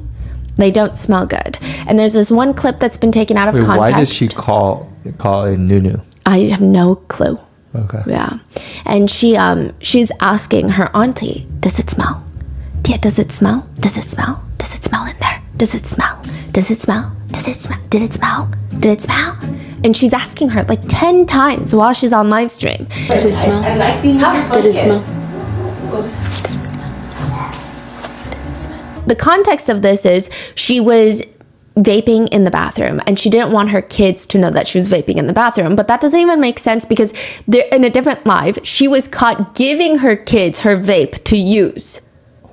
Speaker 2: They don't smell good. And there's this one clip that's been taken out of context.
Speaker 1: Why does she call it Nunu?
Speaker 2: I have no clue.
Speaker 1: Okay.
Speaker 2: Yeah. And she's asking her auntie, does it smell? Yeah, does it smell? Does it smell? Does it smell in there? Does it smell? Does it smell? Does it smell? Did it smell? Did it smell? And she's asking her like 10 times while she's on live stream.
Speaker 5: Did it smell? Did it smell?
Speaker 2: The context of this is she was vaping in the bathroom and she didn't want her kids to know that she was vaping in the bathroom. But that doesn't even make sense because they're in a different live. She was caught giving her kids her vape to use.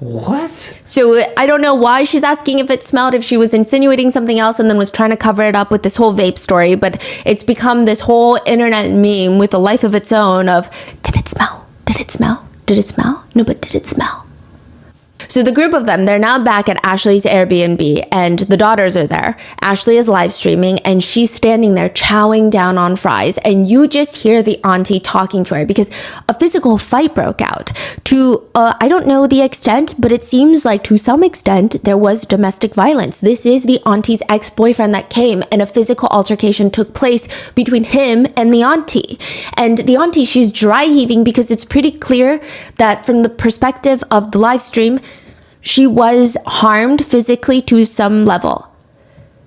Speaker 1: What?
Speaker 2: So I don't know why she's asking if it smelled, if she was insinuating something else and then was trying to cover it up with this whole vape story. But it's become this whole internet meme with a life of its own of, did it smell? Did it smell? Did it smell? No, but did it smell? So the group of them, they're now back at Ashley's Airbnb and the daughters are there. Ashley is live streaming and she's standing there chowing down on fries. And you just hear the auntie talking to her because a physical fight broke out to, I don't know the extent, but it seems like to some extent there was domestic violence. This is the auntie's ex-boyfriend that came and a physical altercation took place between him and the auntie. And the auntie, she's dry heaving because it's pretty clear that from the perspective of the live stream, she was harmed physically to some level.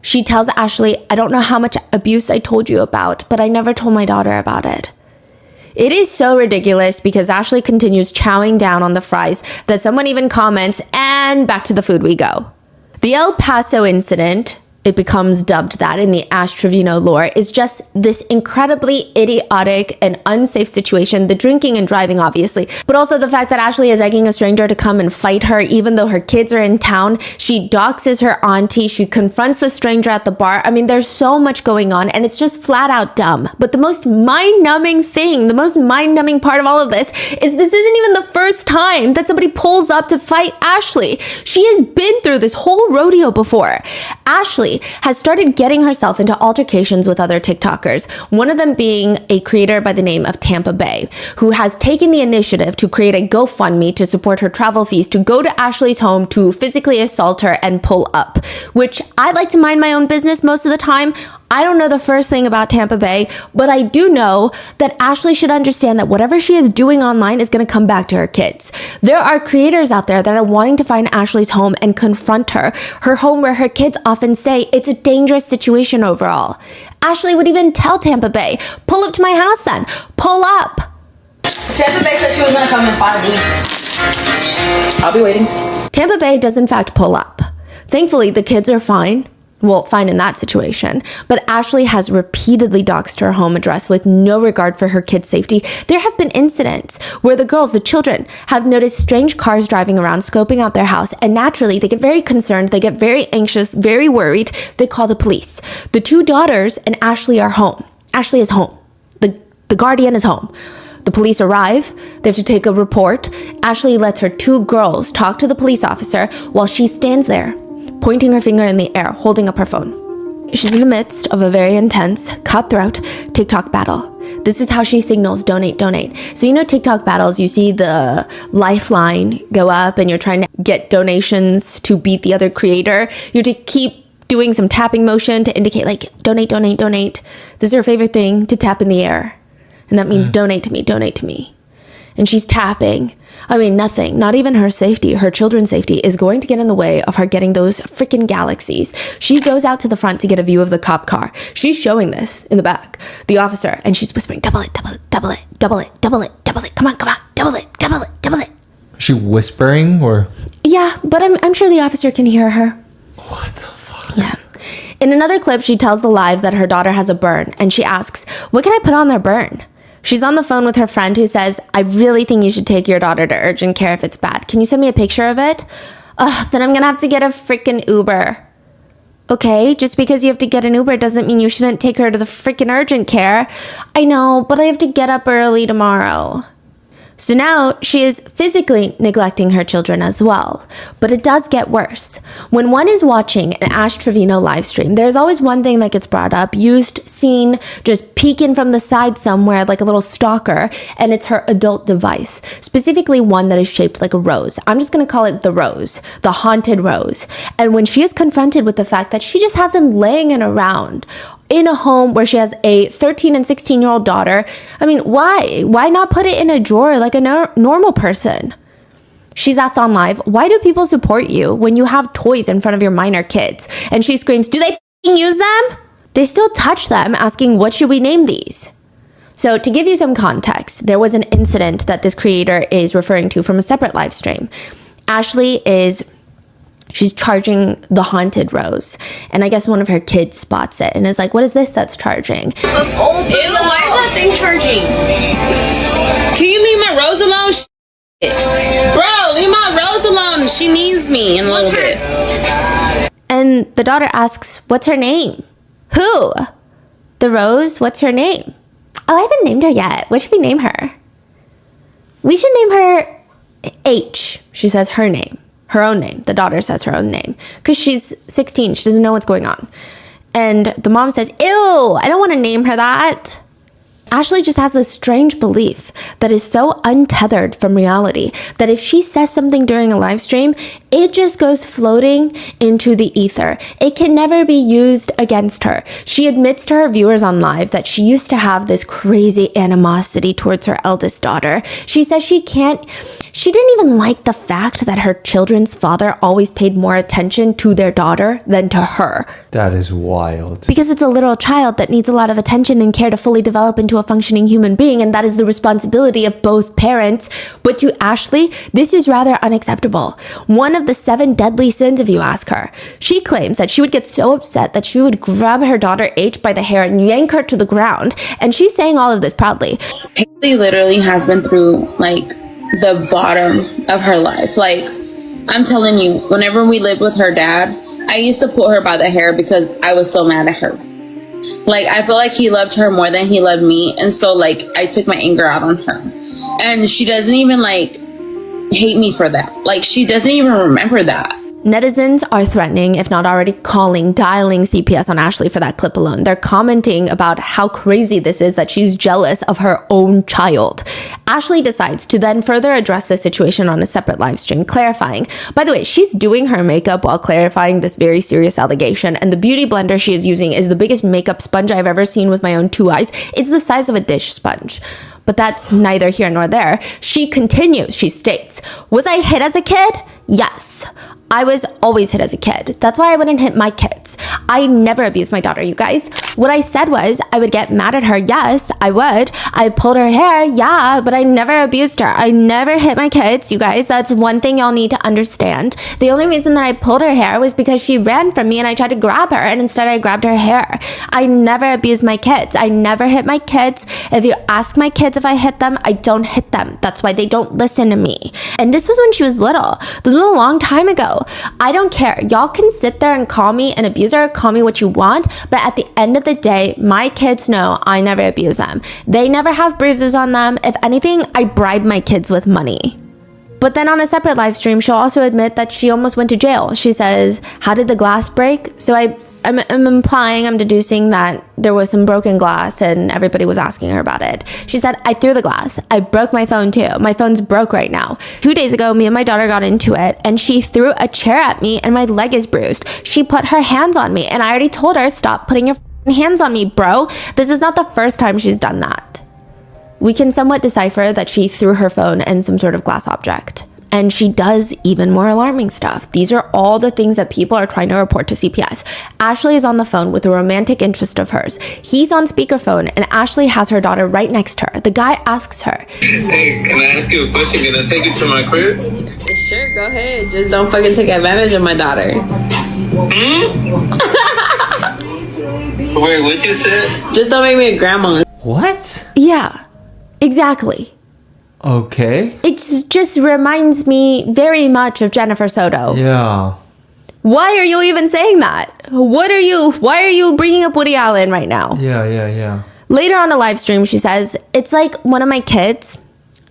Speaker 2: She tells Ashley, I don't know how much abuse I told you about, but I never told my daughter about it. It is so ridiculous because Ashley continues chowing down on the fries that someone even comments, and back to the food we go. The El Paso incident, it becomes dubbed that in the Ash Trevino lore, is just this incredibly idiotic and unsafe situation. The drinking and driving, obviously, but also the fact that Ashley is egging a stranger to come and fight her, even though her kids are in town. She doxes her auntie. She confronts the stranger at the bar. I mean, there's so much going on and it's just flat out dumb. But the most mind-numbing thing, the most mind-numbing part of all of this is this isn't even the first time that somebody pulls up to fight Ashley. She has been through this whole rodeo before. Ashley has started getting herself into altercations with other TikTokers, one of them being a creator by the name of Tampa Bay, who has taken the initiative to create a GoFundMe to support her travel fees to go to Ashley's home to physically assault her and pull up, which I like to mind my own business most of the time. I don't know the first thing about Tampa Bay, but I do know that Ashley should understand that whatever she is doing online is going to come back to her kids. There are creators out there that are wanting to find Ashley's home and confront her home where her kids often stay. It's a dangerous situation overall. Ashley would even tell Tampa Bay, pull up to my house then, pull up.
Speaker 5: Tampa Bay said she was gonna come in 5 weeks. I'll be waiting.
Speaker 2: Tampa Bay does in fact pull up. Thankfully, the kids are fine. Well, fine in that situation, but Ashley has repeatedly doxed her home address with no regard for her kids' safety. There have been incidents where the children, have noticed strange cars driving around, scoping out their house, and naturally they get very concerned, they get very anxious, very worried, they call the police. The two daughters and Ashley are home. Ashley is home. The guardian is home. The police arrive, they have to take a report. Ashley lets her two girls talk to the police officer while she stands there, pointing her finger in the air, holding up her phone. She's in the midst of a very intense, cutthroat TikTok battle. This is how she signals donate, donate. So you know TikTok battles, you see the lifeline go up and you're trying to get donations to beat the other creator. You have to keep doing some tapping motion to indicate like donate, donate, donate. This is her favorite thing, to tap in the air. And that means donate to me, donate to me. And she's tapping. I mean, nothing, not even her safety, her children's safety is going to get in the way of her getting those freaking galaxies. She goes out to the front to get a view of the cop car. She's showing this in the back, the officer, and she's whispering, double it, double it, double it, double it, double it, double it, come on, double it, double it, double it.
Speaker 1: Is she whispering or?
Speaker 2: Yeah, but I'm sure the officer can hear her.
Speaker 1: What the fuck?
Speaker 2: Yeah. In another clip, she tells the live that her daughter has a burn, and she asks, what can I put on their burn? She's on the phone with her friend who says, I really think you should take your daughter to urgent care if it's bad. Can you send me a picture of it? Then I'm gonna have to get a freaking Uber. Okay, just because you have to get an Uber doesn't mean you shouldn't take her to the freaking urgent care. I know, but I have to get up early tomorrow. So now she is physically neglecting her children as well. But it does get worse. When one is watching an Ash Trevino live stream, there's always one thing that gets brought up, used, seen, just peeking from the side somewhere like a little stalker, and it's her adult device, specifically one that is shaped like a rose. I'm just gonna call it the rose, the haunted rose. And when she is confronted with the fact that she just has him laying around in a home where she has a 13 and 16-year-old daughter. I mean, why? Why not put it in a drawer like a normal person? She's asked on live, why do people support you when you have toys in front of your minor kids? And she screams, do they f***ing use them? They still touch them, asking, what should we name these? So to give you some context, there was an incident that this creator is referring to from a separate live stream. She's charging the haunted rose. And I guess one of her kids spots it and is like, what is this that's charging?
Speaker 6: Ew, why is that thing charging?
Speaker 5: Can you leave my rose alone? Bro, leave my rose alone. She needs me in a little bit.
Speaker 2: And the daughter asks, what's her name? Who? The rose, what's her name? Oh, I haven't named her yet. What should we name her? We should name her H. She says her name. Her own name. The daughter says her own name. Because she's 16. She doesn't know what's going on. And the mom says, ew, I don't want to name her that. Ashley just has this strange belief that is so untethered from reality that if she says something during a live stream, it just goes floating into the ether. It can never be used against her. She admits to her viewers on live that she used to have this crazy animosity towards her eldest daughter. She says she didn't even like the fact that her children's father always paid more attention to their daughter than to her.
Speaker 1: That is wild.
Speaker 2: Because it's a little child that needs a lot of attention and care to fully develop into a functioning human being, and that is the responsibility of both parents. But to Ashley, this is rather unacceptable. One of the 7 deadly sins, if you ask her. She claims that she would get so upset that she would grab her daughter H by the hair and yank her to the ground. And she's saying all of this proudly.
Speaker 3: Haley literally has been through like the bottom of her life. Like, I'm telling you, whenever we lived with her dad, I used to pull her by the hair because I was so mad at her. Like, I feel like he loved her more than he loved me. And so, like, I took my anger out on her. And she doesn't even, like, hate me for that. Like, she doesn't even remember that.
Speaker 2: Netizens are threatening, if not already dialing CPS on Ashley for that clip alone. They're commenting about how crazy this is that she's jealous of her own child. Ashley decides to then further address the situation on a separate live stream, clarifying. By the way, she's doing her makeup while clarifying this very serious allegation, and the beauty blender she is using is the biggest makeup sponge I've ever seen with my own 2 eyes. It's the size of a dish sponge. But that's neither here nor there. She continues, she states, was I hit as a kid? Yes. I was always hit as a kid. That's why I wouldn't hit my kids. I never abused my daughter, you guys. What I said was I would get mad at her. Yes, I would. I pulled her hair. Yeah, but I never abused her. I never hit my kids, you guys. That's one thing y'all need to understand. The only reason that I pulled her hair was because she ran from me and I tried to grab her, and instead I grabbed her hair. I never abused my kids. I never hit my kids. If you ask my kids if I hit them, I don't hit them. That's why they don't listen to me. And this was when she was little. This was a long time ago. I don't care. Y'all can sit there and call me an abuser, call me what you want, but at the end of the day, my kids know I never abuse them. They never have bruises on them. If anything, I bribe my kids with money. But then on a separate live stream, she'll also admit that she almost went to jail. She says, how did the glass break? So I'm implying, I'm deducing that there was some broken glass and everybody was asking her about it. She said, I threw the glass. I broke my phone too. My phone's broke right now. 2 days ago, me and my daughter got into it and she threw a chair at me and my leg is bruised. She put her hands on me and I already told her, stop putting your hands on me, bro. This is not the first time she's done that. We can somewhat decipher that she threw her phone and some sort of glass object. And she does even more alarming stuff. These are all the things that people are trying to report to CPS. Ashley is on the phone with a romantic interest of hers. He's on speakerphone and Ashley has her daughter right next to her. The guy asks her,
Speaker 7: hey, can I ask you a question? Can I take you to my crib?
Speaker 3: Sure, go ahead. Just don't fucking take advantage of my daughter.
Speaker 7: Wait, what you said?
Speaker 3: Just don't make me a grandma.
Speaker 1: What?
Speaker 2: yeah, exactly.
Speaker 1: Okay.
Speaker 2: It just reminds me very much of Jennifer Soto.
Speaker 1: Yeah.
Speaker 2: Why are you even saying that? Why are you bringing up Woody Allen right now?
Speaker 1: Yeah.
Speaker 2: Later on a live stream, she says, it's like one of my kids.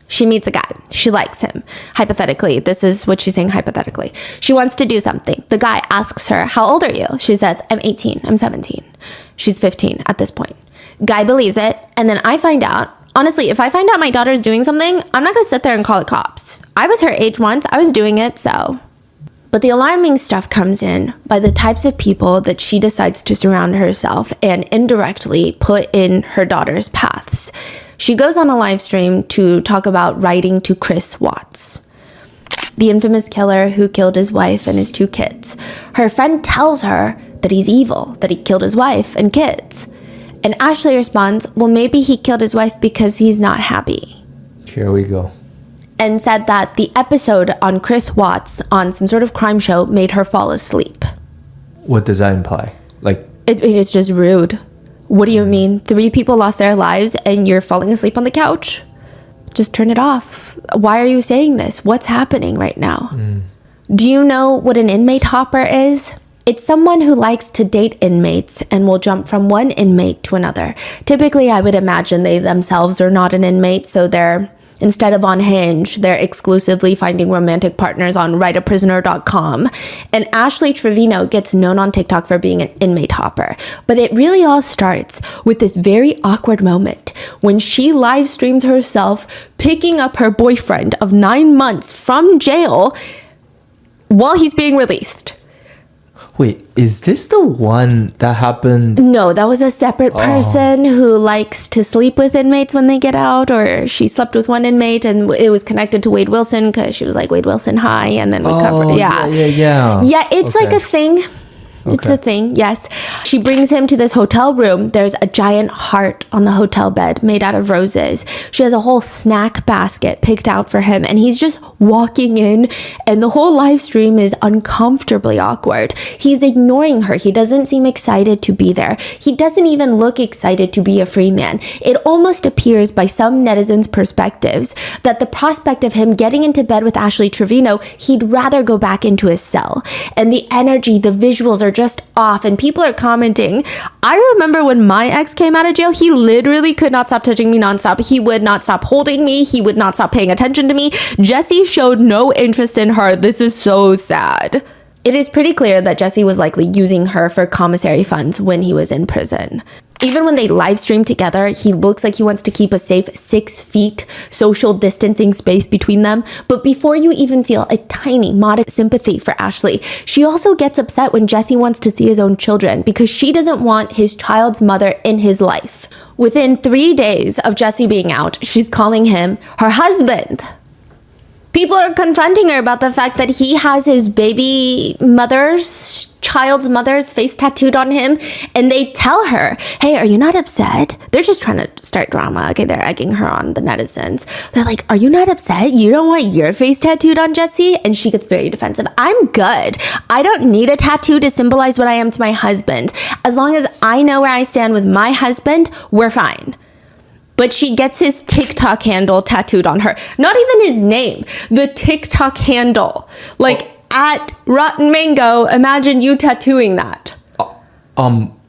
Speaker 2: She meets a guy. She likes him. Hypothetically, this is what she's saying hypothetically. She wants to do something. The guy asks her, how old are you? She says, I'm 18. I'm 17. She's 15 at this point. Guy believes it. And then I find out, honestly, if I find out my daughter's doing something, I'm not going to sit there and call the cops. I was her age once. I was doing it, so. But the alarming stuff comes in by the types of people that she decides to surround herself and indirectly put in her daughter's paths. She goes on a live stream to talk about writing to Chris Watts, the infamous killer who killed his wife and his 2 kids. Her friend tells her that he's evil, that he killed his wife and kids. And Ashley responds, well, maybe he killed his wife because he's not happy.
Speaker 1: Here we go.
Speaker 2: And said that the episode on Chris Watts on some sort of crime show made her fall asleep.
Speaker 1: What does that imply? Like,
Speaker 2: It is just rude. What do you mean? 3 people lost their lives and you're falling asleep on the couch? Just turn it off. Why are you saying this? What's happening right now? Do you know what an inmate hopper is? It's someone who likes to date inmates and will jump from one inmate to another. Typically, I would imagine they themselves are not an inmate, so they're, instead of on Hinge, they're exclusively finding romantic partners on writeaprisoner.com. And Ashley Trevino gets known on TikTok for being an inmate hopper. But it really all starts with this very awkward moment when she live streams herself picking up her boyfriend of 9 months from jail while he's being released.
Speaker 1: wait, is this the one that happened?
Speaker 2: No, that was a separate person who likes to sleep with inmates when they get out, or she slept with one inmate and it was connected to Wade Wilson because she was like, Wade Wilson, hi, and then we covered. Yeah, it's like a thing. It's a thing, yes. She brings him to this hotel room. There's a giant heart on the hotel bed made out of roses. She has a whole snack basket picked out for him, and he's just walking in, and the whole live stream is uncomfortably awkward. He's ignoring her. He doesn't seem excited to be there. He doesn't even look excited to be a free man. It almost appears by some netizens' perspectives that the prospect of him getting into bed with Ashley Trevino, he'd rather go back into his cell. And the energy, the visuals are just off, and people are commenting. I remember when my ex came out of jail, he literally could not stop touching me nonstop. He would not stop holding me. He would not stop paying attention to me. Jesse showed no interest in her. This is so sad. It is pretty clear that Jesse was likely using her for commissary funds when he was in prison. Even when they live stream together, he looks like he wants to keep a safe 6 feet social distancing space between them. But before you even feel a tiny, modest sympathy for Ashley, she also gets upset when Jesse wants to see his own children because she doesn't want his child's mother in his life. Within 3 days of Jesse being out, she's calling him her husband. People are confronting her about the fact that he has his child's mother's face tattooed on him, and they tell her, hey, are you not upset? They're just trying to start drama. Okay, they're egging her on, the netizens. They're like, are you not upset? You don't want your face tattooed on Jesse? And she gets very defensive. I'm good. I don't need a tattoo to symbolize what I am to my husband. As long as I know where I stand with my husband, we're fine. But she gets his TikTok handle tattooed on her. Not even his name, the TikTok handle. Like, at Rotten Mango, imagine you tattooing that.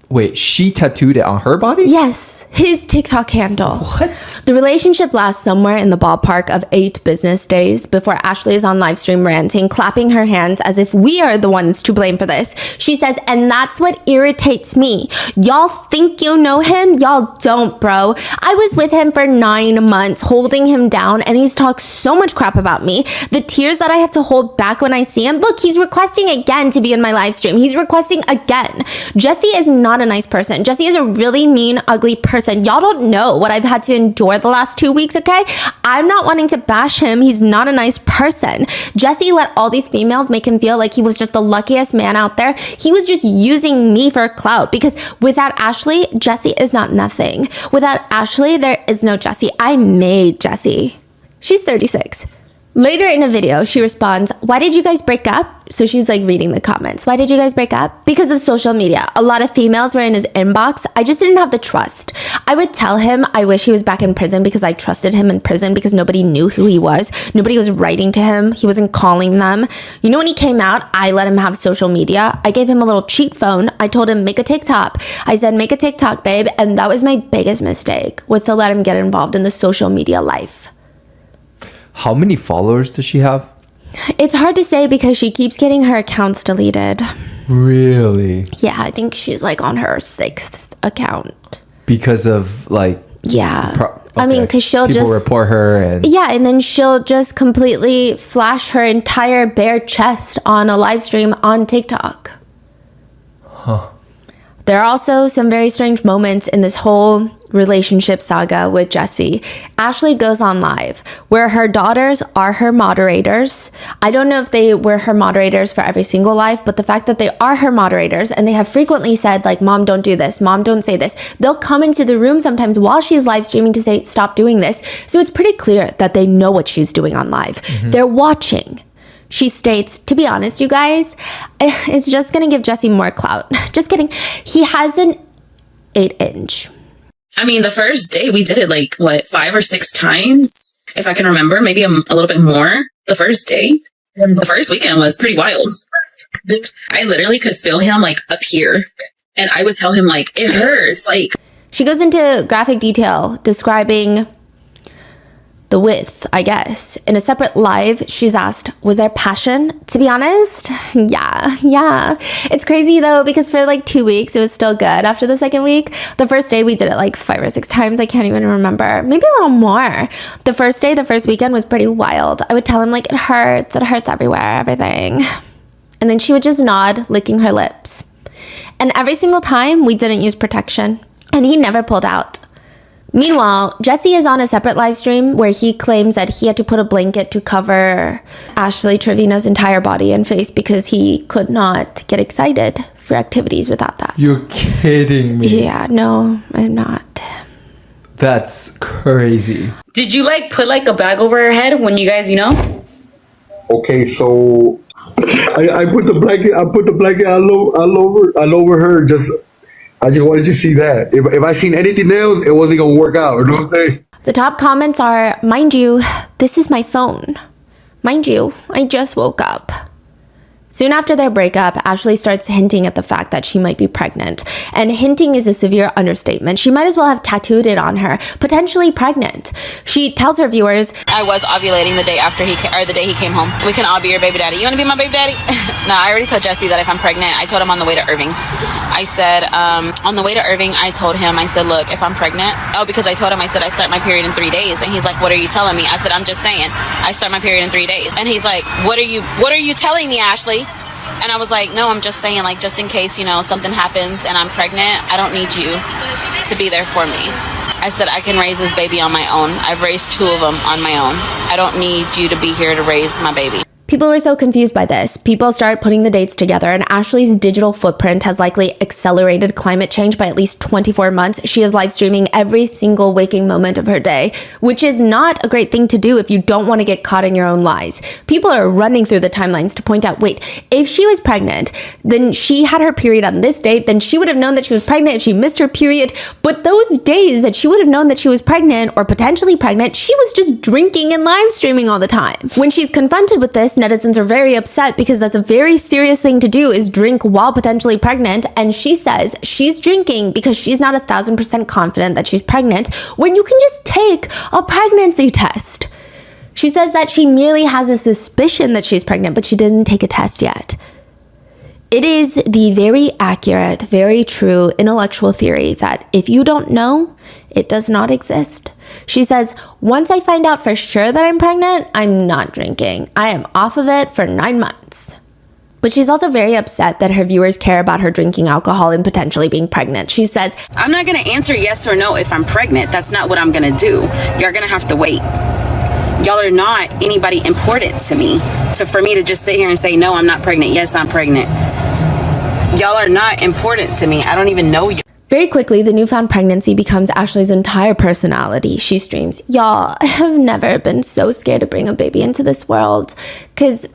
Speaker 1: Wait, she tattooed it on her body?
Speaker 2: Yes, his TikTok handle.
Speaker 1: What?
Speaker 2: The relationship lasts somewhere in the ballpark of 8 business days before Ashley is on live stream ranting, clapping her hands as if we are the ones to blame for this. She says, and that's what irritates me. Y'all think you know him? Y'all don't, bro. I was with him for 9 months, holding him down, and he's talked so much crap about me. The tears that I have to hold back when I see him. Look, he's requesting again to be in my live stream. He's requesting again. Jesse is not a nice person. Jesse is a really mean, ugly person. Y'all don't know what I've had to endure the last 2 weeks, okay? I'm not wanting to bash him. He's not a nice person. Jesse let all these females make him feel like he was just the luckiest man out there. He was just using me for clout because without Ashley, Jesse is not nothing. Without Ashley, there is no Jesse. I made Jesse. She's 36. Later in a video, she responds, why did you guys break up? So she's like reading the comments. Why did you guys break up? Because of social media. A lot of females were in his inbox. I just didn't have the trust. I would tell him I wish he was back in prison because I trusted him in prison because nobody knew who he was. Nobody was writing to him. He wasn't calling them. You know, when he came out, I let him have social media. I gave him a little cheat phone. I told him, make a TikTok. I said, make a TikTok, babe. And that was my biggest mistake, was to let him get involved in the social media life.
Speaker 1: How many followers does she have?
Speaker 2: It's hard to say because she keeps getting her accounts deleted.
Speaker 1: Really?
Speaker 2: Yeah, I think she's like on her 6th account.
Speaker 1: Because of like...
Speaker 2: Yeah. I mean, because she'll
Speaker 1: People
Speaker 2: just
Speaker 1: report her and
Speaker 2: yeah, and then she'll just completely flash her entire bare chest on a live stream on TikTok. There are also some very strange moments in this whole relationship saga with Jessie. Ashley goes on live where her daughters are her moderators. I don't know if they were her moderators for every single live, but the fact that they are her moderators and they have frequently said like, Mom, don't do this. Mom, don't say this. They'll come into the room sometimes while she's live streaming to say, stop doing this. So it's pretty clear that they know what she's doing on live. They're watching. She states, to be honest, you guys, it's just going to give Jessie more clout. Just kidding. He has an 8-inch.
Speaker 8: I mean, the first day we did it like, 5 or 6 times, if I can remember, maybe a little bit more. The first day, the first weekend was pretty wild. I literally could feel him like up here, and I would tell him like, it hurts. Like,
Speaker 2: She goes into graphic detail describing the width, I guess. In a separate live, she's asked, was there passion? To be honest, yeah. It's crazy though, because for like 2 weeks, it was still good after the second week. The first day, we did it like 5 or 6 times. I can't even remember. Maybe a little more. The first day, the first weekend was pretty wild. I would tell him like, it hurts everywhere, everything. And then she would just nod, licking her lips. And every single time, we didn't use protection. And he never pulled out. Meanwhile, Jessie is on a separate live stream where he claims that he had to put a blanket to cover Ashley Trevino's entire body and face because he could not get excited for activities without that.
Speaker 1: you're kidding me.
Speaker 2: Yeah, no, I'm not.
Speaker 1: That's crazy.
Speaker 6: Did you like put like a bag over her head when you guys,
Speaker 9: Okay, so I put the blanket all over her. I just wanted to see that. If I seen anything else, it wasn't gonna work out. You know what I'm saying?
Speaker 2: The top comments are, mind you, this is my phone. Mind you, I just woke up. Soon after their breakup, Ashley starts hinting at the fact that she might be pregnant. And hinting is a severe understatement. She might as well have tattooed it on her, potentially pregnant. She tells her viewers,
Speaker 5: I was ovulating the day after the day he came home. We can all be your baby daddy. You want to be my baby daddy? No, I already told Jesse that if I'm pregnant, I told him on the way to Irving. I said, on the way to Irving, I told him, I said, look, if I'm pregnant, because I told him, I said, I start my period in 3 days. And he's like, what are you telling me? I said, I'm just saying, I start my period in 3 days. And he's like, what are you telling me, Ashley? And I was like, no, I'm just saying, like, just in case, something happens and I'm pregnant, I don't need you to be there for me. I said, I can raise this baby on my own. I've raised 2 of them on my own. I don't need you to be here to raise my baby.
Speaker 2: people were so confused by this. People start putting the dates together, and Ashley's digital footprint has likely accelerated climate change by at least 24 months. She is live streaming every single waking moment of her day, which is not a great thing to do if you don't want to get caught in your own lies. People are running through the timelines to point out, wait, if she was pregnant, then she had her period on this date, then she would have known that she was pregnant if she missed her period. But those days that she would have known that she was pregnant or potentially pregnant, she was just drinking and live streaming all the time. When she's confronted with this, netizens are very upset because that's a very serious thing to do, is drink while potentially pregnant. And she says she's drinking because she's not 1,000% confident that she's pregnant, when you can just take a pregnancy test. She says that she merely has a suspicion that she's pregnant, but she didn't take a test yet. It is the very accurate, very true intellectual theory that if you don't know, it does not exist. She says, once I find out for sure that I'm pregnant, I'm not drinking. I am off of it for 9 months. But she's also very upset that her viewers care about her drinking alcohol and potentially being pregnant. She says,
Speaker 5: I'm not going to answer yes or no if I'm pregnant. That's not what I'm going to do. You're going to have to wait. Y'all are not anybody important to me. So for me to just sit here and say, no, I'm not pregnant. Yes, I'm pregnant. Y'all are not important to me. I don't even know you.
Speaker 2: Very quickly, the newfound pregnancy becomes Ashley's entire personality. She streams, y'all, I have never been so scared to bring a baby into this world. Because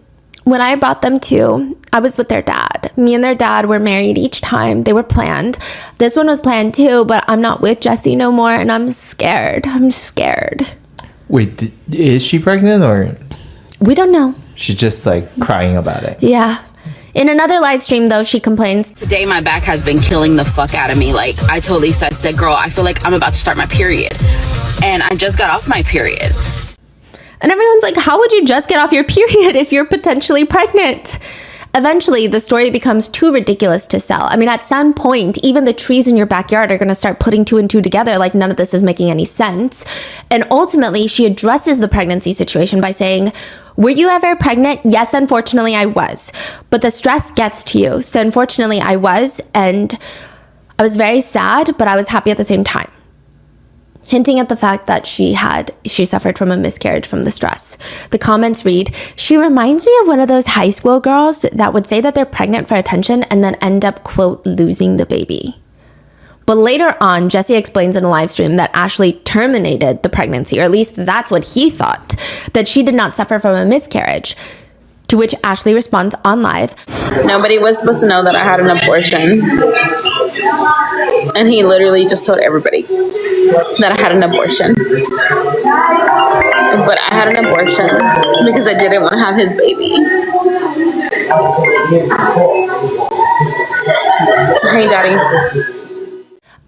Speaker 2: when I brought them to, I was with their dad. Me and their dad were married each time. They were planned. This one was planned too, but I'm not with Jessie no more, and I'm scared. I'm scared.
Speaker 1: Wait, is she pregnant or?
Speaker 2: We don't know.
Speaker 1: She's just like crying about it.
Speaker 2: Yeah. In another live stream, though, she complains,
Speaker 5: Today, my back has been killing the fuck out of me. Like, I told Lisa, I said, girl, I feel like I'm about to start my period. And I just got off my period.
Speaker 2: and everyone's like, how would you just get off your period if you're potentially pregnant? Eventually, the story becomes too ridiculous to sell. I mean, at some point, even the trees in your backyard are going to start putting 2 and 2 together, like none of this is making any sense. And ultimately, she addresses the pregnancy situation by saying, "Were you ever pregnant? Yes, unfortunately, I was. But the stress gets to you. So unfortunately, I was. And I was very sad, but I was happy at the same time." Hinting at the fact that she suffered from a miscarriage from the stress. The comments read, "She reminds me of one of those high school girls that would say that they're pregnant for attention and then end up, quote, losing the baby." But later on, Jesse explains in a live stream that Ashley terminated the pregnancy, or at least that's what he thought, that she did not suffer from a miscarriage. To which Ashley responds on live,
Speaker 3: Nobody was supposed to know that I had an abortion. And he literally just told everybody that I had an abortion. But I had an abortion because I didn't want to have his baby. Hey, Daddy.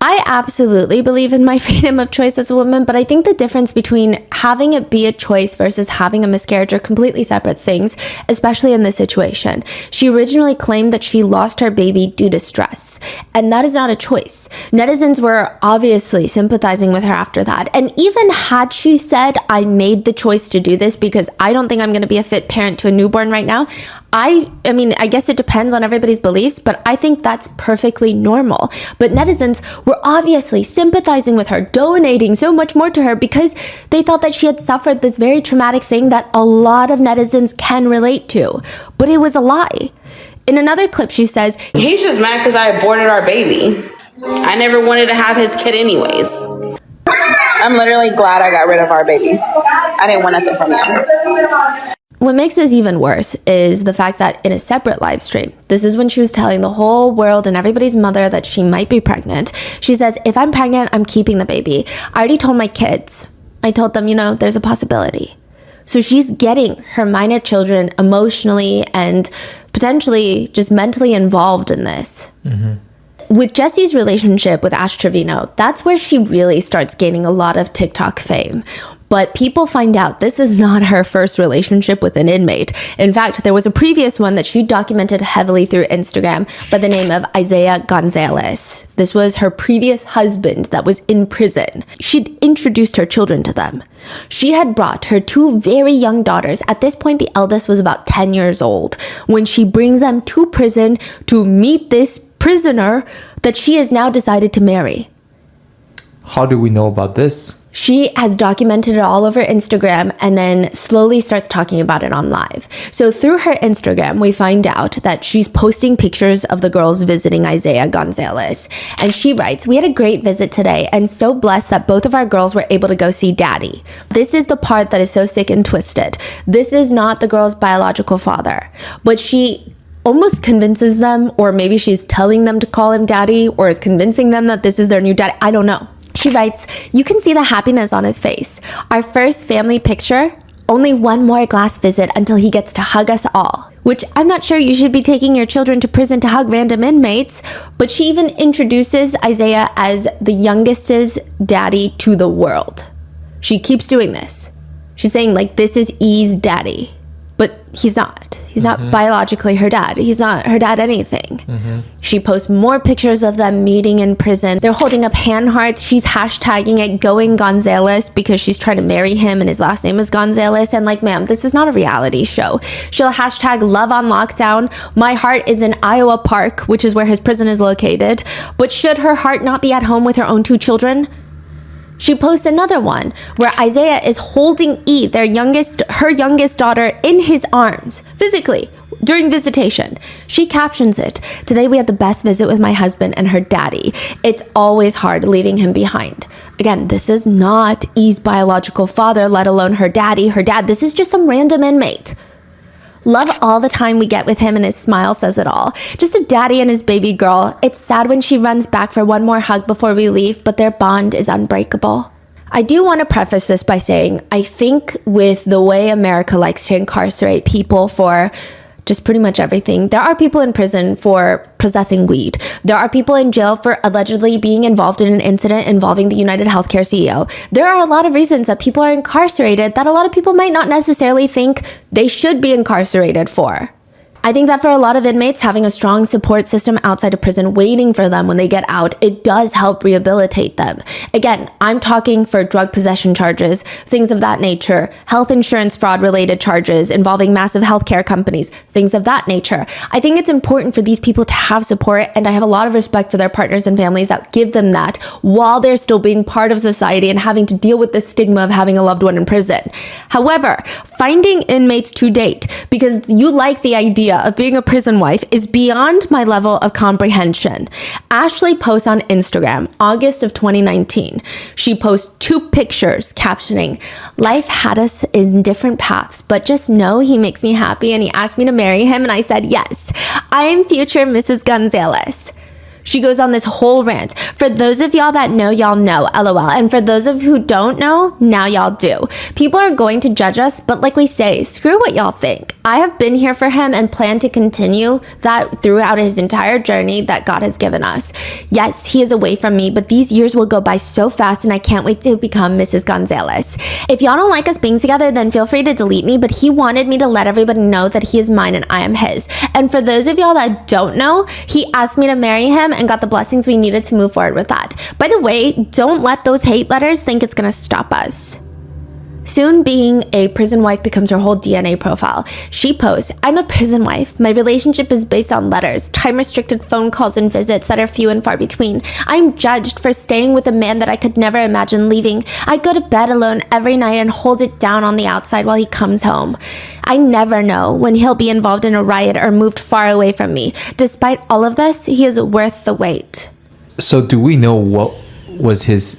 Speaker 2: I absolutely believe in my freedom of choice as a woman, but I think the difference between having it be a choice versus having a miscarriage are completely separate things, especially in this situation. She originally claimed that she lost her baby due to stress, and that is not a choice. Netizens were obviously sympathizing with her after that, and even had she said, "I made the choice to do this because I don't think I'm going to be a fit parent to a newborn right now," I mean, I guess it depends on everybody's beliefs, but I think that's perfectly normal. But netizens were obviously sympathizing with her, donating so much more to her because they thought that she had suffered this very traumatic thing that a lot of netizens can relate to. But it was a lie. In another clip, she says,
Speaker 5: He's just mad because I aborted our baby. I never wanted to have his kid anyways.
Speaker 3: I'm literally glad I got rid of our baby. I didn't want nothing from you.
Speaker 2: What makes this even worse is the fact that in a separate live stream, this is when she was telling the whole world and everybody's mother that she might be pregnant. She says, "If I'm pregnant, I'm keeping the baby. I already told my kids. I told them, there's a possibility." So she's getting her minor children emotionally and potentially just mentally involved in this. With Jesse's relationship with Ash Trevino, that's where she really starts gaining a lot of TikTok fame. But people find out this is not her first relationship with an inmate. In fact, there was a previous one that she documented heavily through Instagram by the name of Isaiah Gonzalez. This was her previous husband that was in prison. She'd introduced her children to them. She had brought her 2 very young daughters. At this point, the eldest was about 10 years old, when she brings them to prison to meet this prisoner that she has now decided to marry.
Speaker 1: How do we know about this?
Speaker 2: She has documented it all over Instagram and then slowly starts talking about it on live. So through her Instagram, we find out that she's posting pictures of the girls visiting Isaiah Gonzalez. And she writes, "We had a great visit today and so blessed that both of our girls were able to go see daddy. This is the part that is so sick and twisted. This is not the girl's biological father." But she almost convinces them, or maybe she's telling them to call him daddy, or is convincing them that this is their new daddy. I don't know. She writes, "You can see the happiness on his face. Our first family picture, only one more glass visit until he gets to hug us all." Which I'm not sure you should be taking your children to prison to hug random inmates, but she even introduces Isaiah as the youngest's daddy to the world. She keeps doing this. She's saying this is E's daddy, but he's not. He's not biologically her dad. He's not her dad anything. She posts more pictures of them meeting in prison. They're holding up hand hearts. She's hashtagging it Going Gonzalez because she's trying to marry him and his last name is Gonzalez. And ma'am, this is not a reality show. She'll hashtag Love on Lockdown. My heart is in Iowa Park, which is where his prison is located. But should her heart not be at home with her own 2 children? She posts another one where Isaiah is holding E, her youngest daughter, in his arms, physically, during visitation. She captions it, "Today we had the best visit with my husband and her daddy. It's always hard leaving him behind." Again, this is not E's biological father, let alone her daddy, her dad. This is just some random inmate. Love all the time we get with him, and his smile says it all. Just a daddy and his baby girl. It's sad when she runs back for one more hug before we leave, but their bond is unbreakable. I do want to preface this by saying, I think with the way America likes to incarcerate people for just pretty much everything, there are people in prison for possessing weed. There are people in jail for allegedly being involved in an incident involving the United Healthcare CEO. There are a lot of reasons that people are incarcerated that a lot of people might not necessarily think they should be incarcerated for. I think that for a lot of inmates, having a strong support system outside of prison waiting for them when they get out, it does help rehabilitate them. Again, I'm talking for drug possession charges, things of that nature, health insurance fraud related charges involving massive healthcare companies, things of that nature. I think it's important for these people to have support, and I have a lot of respect for their partners and families that give them that while they're still being part of society and having to deal with the stigma of having a loved one in prison. However, finding inmates to date because you like the idea of being a prison wife is beyond my level of comprehension. Ashley posts on Instagram, August of 2019. She posts 2 pictures captioning, "Life had us in different paths, but just know he makes me happy and he asked me to marry him and I said yes. I am future Mrs. Gonzalez." She goes on this whole rant. For those of y'all that know, y'all know, LOL. And for those of who don't know, now y'all do. People are going to judge us, but like we say, screw what y'all think. I have been here for him and plan to continue that throughout his entire journey that God has given us. Yes, he is away from me, but these years will go by so fast and I can't wait to become Mrs. Gonzalez. If y'all don't like us being together, then feel free to delete me, but he wanted me to let everybody know that he is mine and I am his. And for those of y'all that don't know, he asked me to marry him and got the blessings we needed to move forward with that. By the way, don't let those hate letters think it's gonna stop us. Soon, being a prison wife becomes her whole DNA profile. She posts, "I'm a prison wife. My relationship is based on letters, time-restricted phone calls and visits that are few and far between. I'm judged for staying with a man that I could never imagine leaving. I go to bed alone every night and hold it down on the outside while he comes home. I never know when he'll be involved in a riot or moved far away from me. Despite all of this, he is worth the wait."
Speaker 1: So do we know what was his...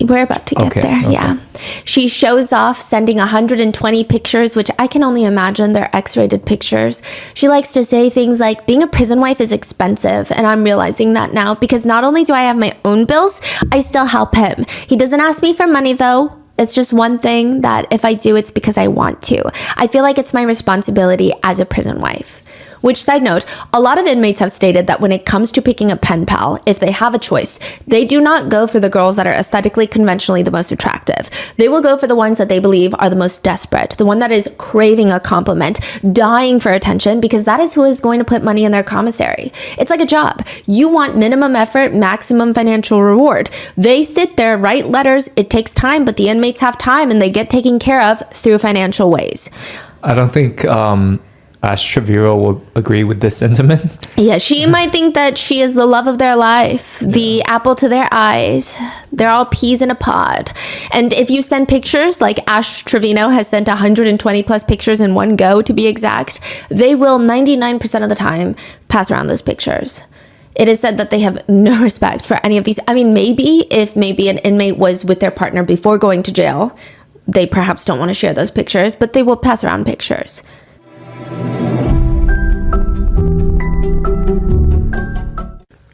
Speaker 2: We're about to get there, yeah. She shows off sending 120 pictures, which I can only imagine they're X-rated pictures. She likes to say things like, being a prison wife is expensive, and I'm realizing that now because not only do I have my own bills, I still help him. He doesn't ask me for money though. It's just one thing that if I do, it's because I want to. I feel like it's my responsibility as a prison wife. Which, side note, a lot of inmates have stated that when it comes to picking a pen pal, if they have a choice, they do not go for the girls that are aesthetically conventionally the most attractive. They will go for the ones that they believe are the most desperate, the one that is craving a compliment, dying for attention, because that is who is going to put money in their commissary. It's like a job. You want minimum effort, maximum financial reward. They sit there, write letters, it takes time, but the inmates have time and they get taken care of through financial ways.
Speaker 1: I don't think Ash Treviro will agree with this sentiment.
Speaker 2: Yeah, she might think that she is the love of their life, the apple to their eyes. They're all peas in a pod. And if you send pictures, like Ash Trevino has sent 120 plus pictures in one go to be exact, they will 99% of the time pass around those pictures. It is said that they have no respect for any of these. I mean, maybe if an inmate was with their partner before going to jail, they perhaps don't want to share those pictures, but they will pass around pictures.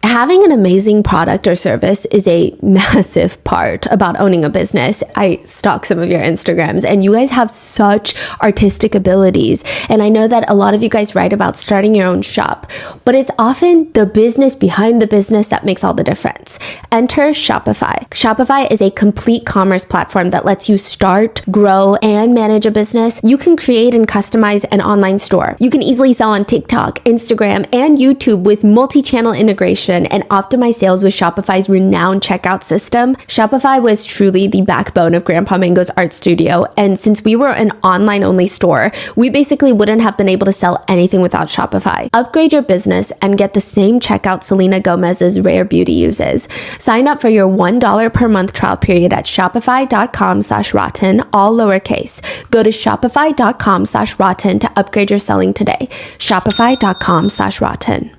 Speaker 2: Having an amazing product or service is a massive part about owning a business. I stalk some of your Instagrams and you guys have such artistic abilities. And I know that a lot of you guys write about starting your own shop, but it's often the business behind the business that makes all the difference. Enter Shopify. Shopify is a complete commerce platform that lets you start, grow, and manage a business. You can create and customize an online store. You can easily sell on TikTok, Instagram, and YouTube with multi-channel integration and optimize sales with Shopify's renowned checkout system. Shopify was truly the backbone of Grandpa Mango's art studio, and since we were an online-only store, we basically wouldn't have been able to sell anything without Shopify. Upgrade your business and get the same checkout Selena Gomez's Rare Beauty uses. Sign up for your $1 per month trial period at shopify.com/rotten, all lowercase. Go to shopify.com/rotten to upgrade your selling today. Shopify.com/rotten.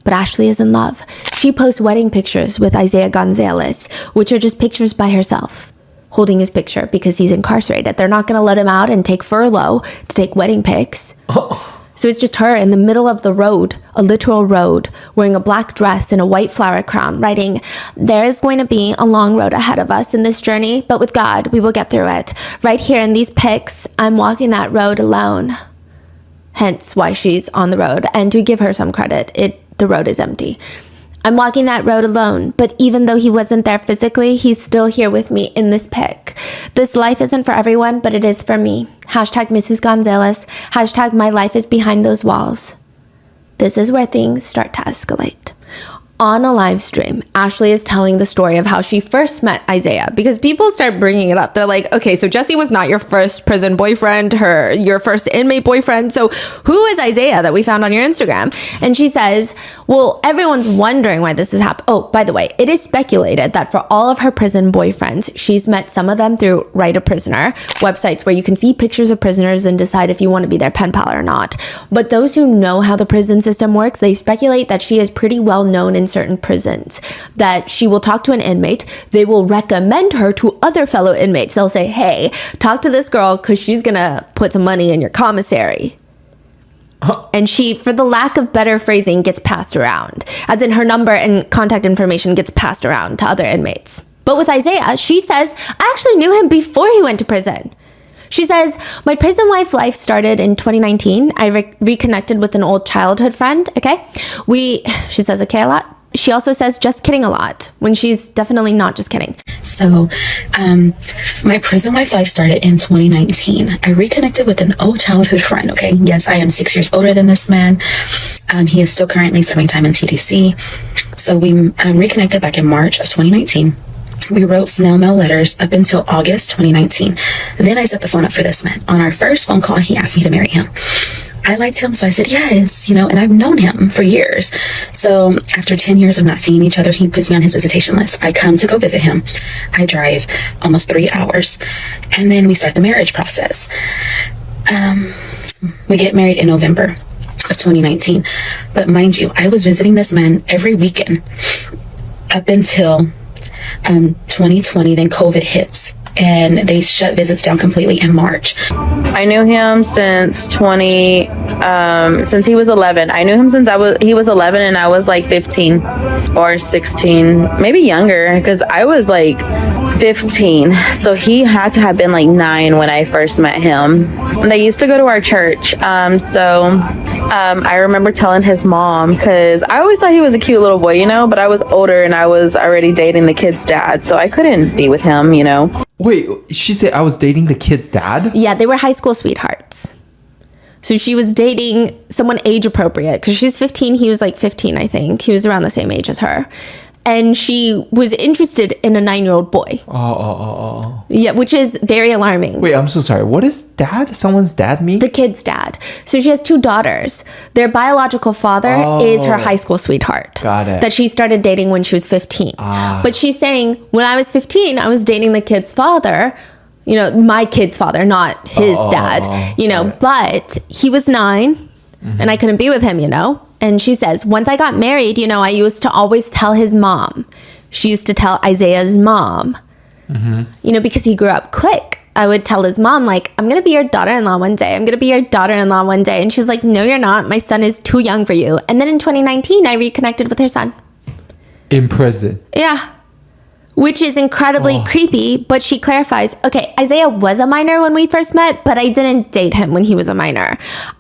Speaker 2: But Ashley is in love. She posts wedding pictures with Isaiah Gonzalez, which are just pictures by herself, holding his picture because he's incarcerated. They're not going to let him out and take furlough to take wedding pics. So it's just her in the middle of the road, a literal road, wearing a black dress and a white flower crown, writing, "There is going to be a long road ahead of us in this journey, but with God, we will get through it. Right here in these pics, I'm walking that road alone." Hence why she's on the road. And to give her some credit, the road is empty. "I'm walking that road alone, but even though he wasn't there physically, he's still here with me in this pic. This life isn't for everyone, but it is for me. Hashtag Mrs. Gonzalez. Hashtag my life is behind those walls. This is where things start to escalate. On a live stream, Ashley is telling the story of how she first met Isaiah, because people start bringing it up. They're like, okay, so Jesse was not your first prison boyfriend, your first inmate boyfriend. So who is Isaiah that we found on your Instagram? And she says, well, everyone's wondering why this has happened. Oh, by the way, it is speculated that for all of her prison boyfriends, she's met some of them through Write a Prisoner, websites where you can see pictures of prisoners and decide if you want to be their pen pal or not. But those who know how the prison system works, they speculate that she is pretty well known in certain prisons, that she will talk to an inmate, they will recommend her to other fellow inmates. They'll say, hey, talk to this girl because she's gonna put some money in your commissary. And she, for the lack of better phrasing, gets passed around, as in her number and contact information gets passed around to other inmates. But with Isaiah, she says, I actually knew him before he went to prison. She says, my prison life started in 2019. I reconnected with an old childhood friend, okay? She says okay a lot. She also says just kidding a lot, when she's definitely not just kidding.
Speaker 8: So, my prison life started in 2019. I reconnected with an old childhood friend, okay? Yes, I am 6 years older than this man. He is still currently serving time in TDC. So we reconnected back in March of 2019. We wrote snail mail letters up until August 2019. Then I set the phone up for this man. On our first phone call, he asked me to marry him. I liked him, so I said yes, and I've known him for years. So after 10 years of not seeing each other, he puts me on his visitation list. I come to go visit him. I drive almost 3 hours, and then we start the marriage process. We get married in November of 2019. But mind you, I was visiting this man every weekend up until 2020, then COVID hits. And they shut visits down completely in March.
Speaker 3: I knew him since since he was 11. I knew him since he was 11 and I was like 15 or 16, maybe younger, because I was like 15. So he had to have been like 9 when I first met him. And they used to go to our church. I remember telling his mom, because I always thought he was a cute little boy, but I was older and I was already dating the kid's dad, so I couldn't be with him,
Speaker 1: Wait, she said I was dating the kid's dad?
Speaker 2: Yeah, they were high school sweethearts. So she was dating someone age appropriate, because she's 15, he was like 15, I think. He was around the same age as her. And she was interested in a 9-year-old boy. Oh. Yeah, which is very alarming.
Speaker 1: Wait, I'm so sorry. What is dad? Someone's dad mean?
Speaker 2: The kid's dad. So she has 2 daughters. Their biological father is her high school sweetheart.
Speaker 1: Got it.
Speaker 2: That she started dating when she was 15. But she's saying, when I was 15, I was dating the kid's father. My kid's father, not his dad. But he was 9, and I couldn't be with him, And she says, once I got married, I used to always tell his mom. She used to tell Isaiah's mom, because he grew up quick. I would tell his mom, like, I'm going to be your daughter-in-law one day. I'm going to be your daughter-in-law one day. And she's like, no, you're not. My son is too young for you. And then in 2019, I reconnected with her son.
Speaker 1: In prison?
Speaker 2: Yeah. Which is incredibly creepy, but she clarifies, okay, Isaiah was a minor when we first met, but I didn't date him when he was a minor.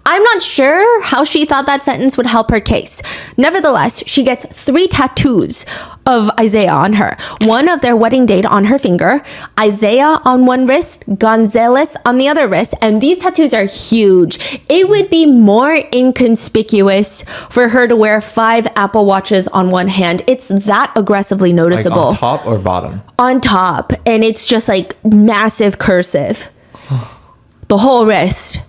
Speaker 2: I'm not sure how she thought that sentence would help her case. Nevertheless, she gets 3 tattoos of Isaiah on her. One of their wedding date on her finger, Isaiah on one wrist, Gonzalez on the other wrist, and these tattoos are huge. It would be more inconspicuous for her to wear 5 Apple Watches on one hand. It's that aggressively noticeable.
Speaker 1: Like on top or bottom? On
Speaker 2: top, and it's just like massive cursive. The whole wrist.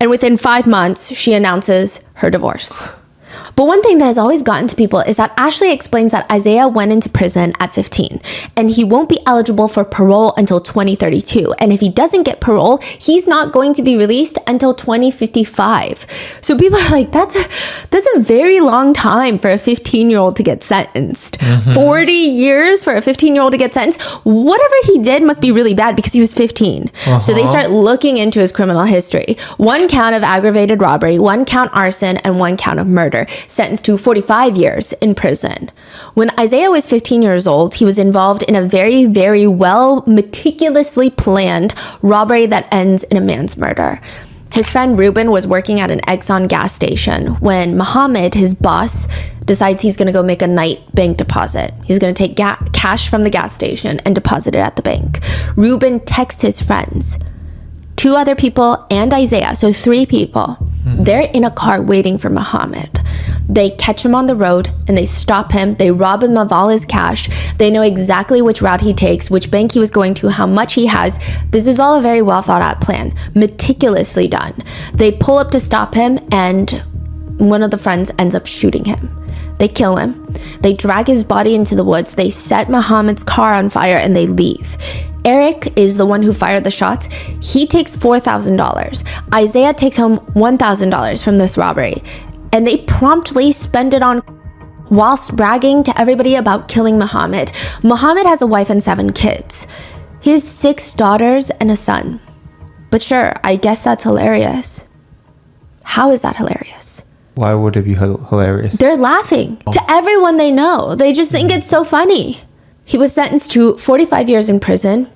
Speaker 2: And within 5 months, she announces her divorce. But one thing that has always gotten to people is that Ashley explains that Isaiah went into prison at 15 and he won't be eligible for parole until 2032. And if he doesn't get parole, he's not going to be released until 2055. So people are like, that's a very long time for a 15-year-old to get sentenced. 40 years for a 15-year-old to get sentenced. Whatever he did must be really bad because he was 15. So they start looking into his criminal history. 1 count of aggravated robbery, 1 count arson, and 1 count of murder. Sentenced to 45 years in prison. When Isaiah was 15 years old, he was involved in a very, very well, meticulously planned robbery that ends in a man's murder. His friend Ruben was working at an Exxon gas station when Mohammed, his boss, decides he's going to go make a night bank deposit. He's going to take cash from the gas station and deposit it at the bank. Ruben texts his friends, 2 other people and Isaiah, so 3 people. They're in a car waiting for Mohammed. They catch him on the road and they stop him. They rob him of all his cash. They know exactly which route he takes, which bank he was going to, how much he has. This is all a very well thought out plan, meticulously done. They pull up to stop him and one of the friends ends up shooting him. They kill him. They drag his body into the woods. They set Mohammed's car on fire and they leave. Eric is the one who fired the shots. He takes $4,000. Isaiah takes home $1,000 from this robbery. And they promptly spend it on whilst bragging to everybody about killing Mohammed. Mohammed has a wife and 7 kids. He has 6 daughters and a son. But sure, I guess that's hilarious. How is that hilarious?
Speaker 1: Why would it be hilarious?
Speaker 2: They're laughing to everyone they know. They just think it's so funny. He was sentenced to 45 years in prison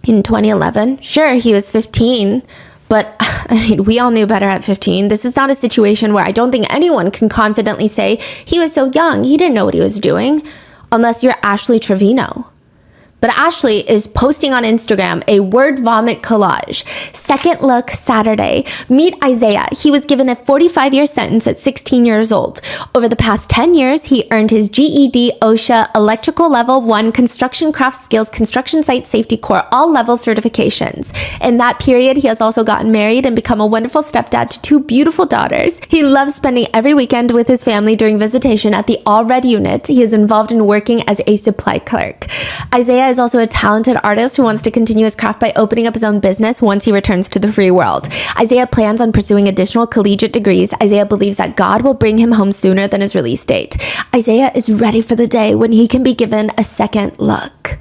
Speaker 2: in 2011. Sure, he was 15, but I mean, we all knew better at 15. This is not a situation where I don't think anyone can confidently say he was so young, he didn't know what he was doing, unless you're Ashley Trevino. But Ashley is posting on Instagram a word vomit collage. Second look Saturday. Meet Isaiah. He was given a 45-year sentence at 16 years old. Over the past 10 years, he earned his GED, OSHA, Electrical Level 1, Construction Craft Skills, Construction Site Safety Corps, all level certifications. In that period, he has also gotten married and become a wonderful stepdad to 2 beautiful daughters. He loves spending every weekend with his family during visitation at the All Red unit. He is involved in working as a supply clerk. Isaiah is also a talented artist who wants to continue his craft by opening up his own business once he returns to the free world. Isaiah plans on pursuing additional collegiate degrees. Isaiah believes that God will bring him home sooner than his release date. Isaiah is ready for the day when he can be given a second look.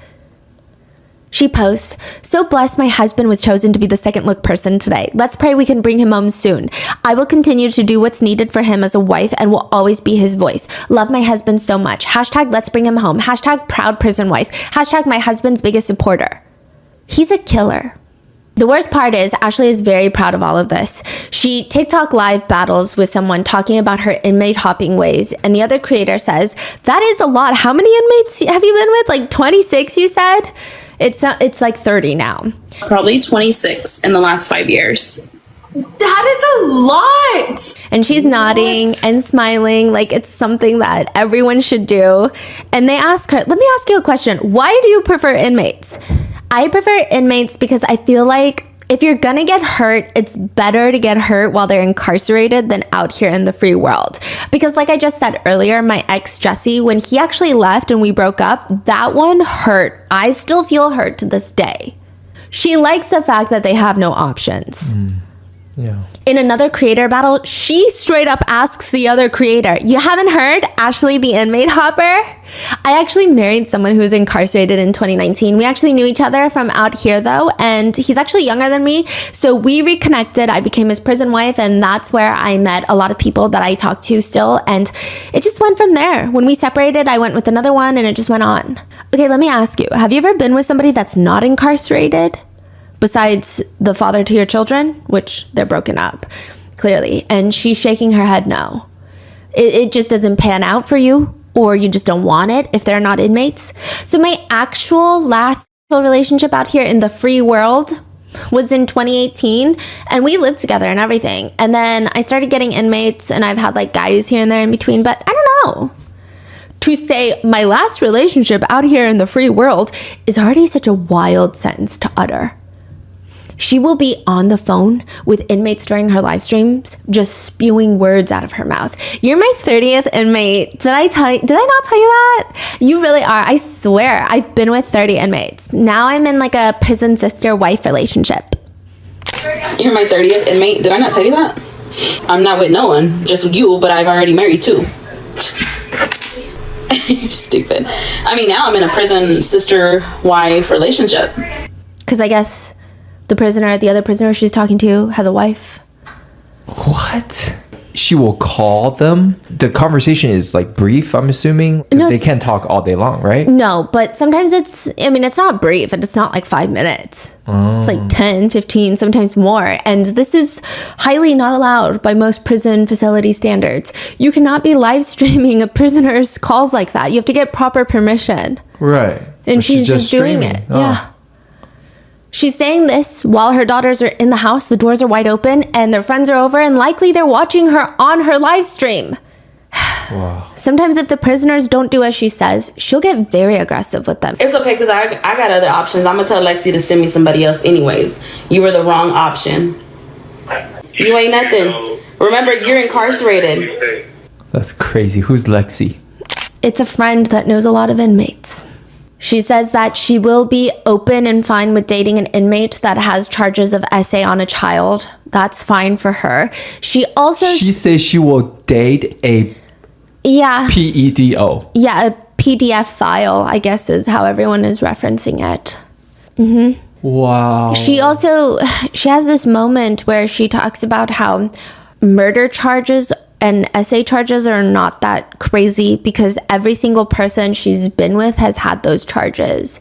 Speaker 2: She posts, "So blessed my husband was chosen to be the second look person today. Let's pray we can bring him home soon. I will continue to do what's needed for him as a wife and will always be his voice. Love my husband so much. Hashtag let's bring him home. Hashtag proud prison wife. Hashtag my husband's biggest supporter." He's a killer. The worst part is Ashley is very proud of all of this. She TikTok live battles with someone talking about her inmate hopping ways, and the other creator says, "That is a lot. How many inmates have you been with? Like 26, you said?" It's like 30 now.
Speaker 8: Probably 26 in the last 5 years.
Speaker 3: That is a lot.
Speaker 2: And she's nodding and smiling like it's something that everyone should do. And they ask her, "Let me ask you a question. Why do you prefer inmates?" I prefer inmates because I feel like if you're gonna get hurt, it's better to get hurt while they're incarcerated than out here in the free world. Because like I just said earlier, my ex Jesse, when he actually left and we broke up, that one hurt. I still feel hurt to this day. She likes the fact that they have no options.
Speaker 1: Yeah.
Speaker 2: In another creator battle, she straight up asks the other creator, "You haven't heard Ashley the inmate hopper?" I actually married someone who was incarcerated in 2019. We actually knew each other from out here though, and he's actually younger than me. So we reconnected. I became his prison wife, and that's where I met a lot of people that I talk to still. And it just went from there. When we separated, I went with another one and it just went on. Okay, let me ask you, have you ever been with somebody that's not incarcerated? Besides the father to your children, which they're broken up, clearly. And she's shaking her head no. It just doesn't pan out for you, or you just don't want it if they're not inmates. So my actual last relationship out here in the free world was in 2018, and we lived together and everything. And then I started getting inmates, and I've had like guys here and there in between, but I don't know. To say my last relationship out here in the free world is already such a wild sentence to utter. She will be on the phone with inmates during her live streams, just spewing words out of her mouth. "You're my 30th inmate. Did I not tell you that? You really are. I swear, I've been with 30 inmates. Now I'm in like a prison sister-wife relationship."
Speaker 5: You're my 30th inmate. Did I not tell you that? I'm not with no one, just with you, but I've already married 2. You're stupid. I mean, now I'm in a prison sister-wife relationship.
Speaker 2: Because I guess the other prisoner she's talking to has a wife.
Speaker 1: What? she will call them. The conversation is like brief, I'm assuming. 'Cause
Speaker 2: No,
Speaker 1: they can't talk all day long, right?
Speaker 2: No, but sometimes it's not brief. It's not like 5 minutes. It's like 10, 15, sometimes more. And this is highly not allowed by most prison facility standards. You cannot be live streaming a prisoner's calls like that. You have to get proper permission.
Speaker 1: Right.
Speaker 2: And
Speaker 1: But
Speaker 2: she's just doing
Speaker 1: streaming.
Speaker 2: it.
Speaker 1: Oh.
Speaker 2: Yeah. She's saying this while her daughters are in the house, the doors are wide open, and their friends are over, and likely they're watching her on her live stream.
Speaker 1: Wow.
Speaker 2: Sometimes if the prisoners don't do as she says, she'll get very aggressive with them.
Speaker 5: It's okay because I got other options. I'm gonna tell Lexi to send me somebody else anyways. You were the wrong option. You ain't nothing. Remember, you're incarcerated.
Speaker 1: That's crazy. Who's Lexi?
Speaker 2: It's a friend that knows a lot of inmates. She says that she will be open and fine with dating an inmate that has charges of SA on a child. That's fine for her. She also...
Speaker 1: She says she will date a
Speaker 2: yeah.
Speaker 1: PEDO.
Speaker 2: Yeah, a PDF file, I guess is how everyone is referencing it.
Speaker 1: Wow.
Speaker 2: She has this moment where she talks about how murder charges and SA charges are not that crazy because every single person she's been with has had those charges.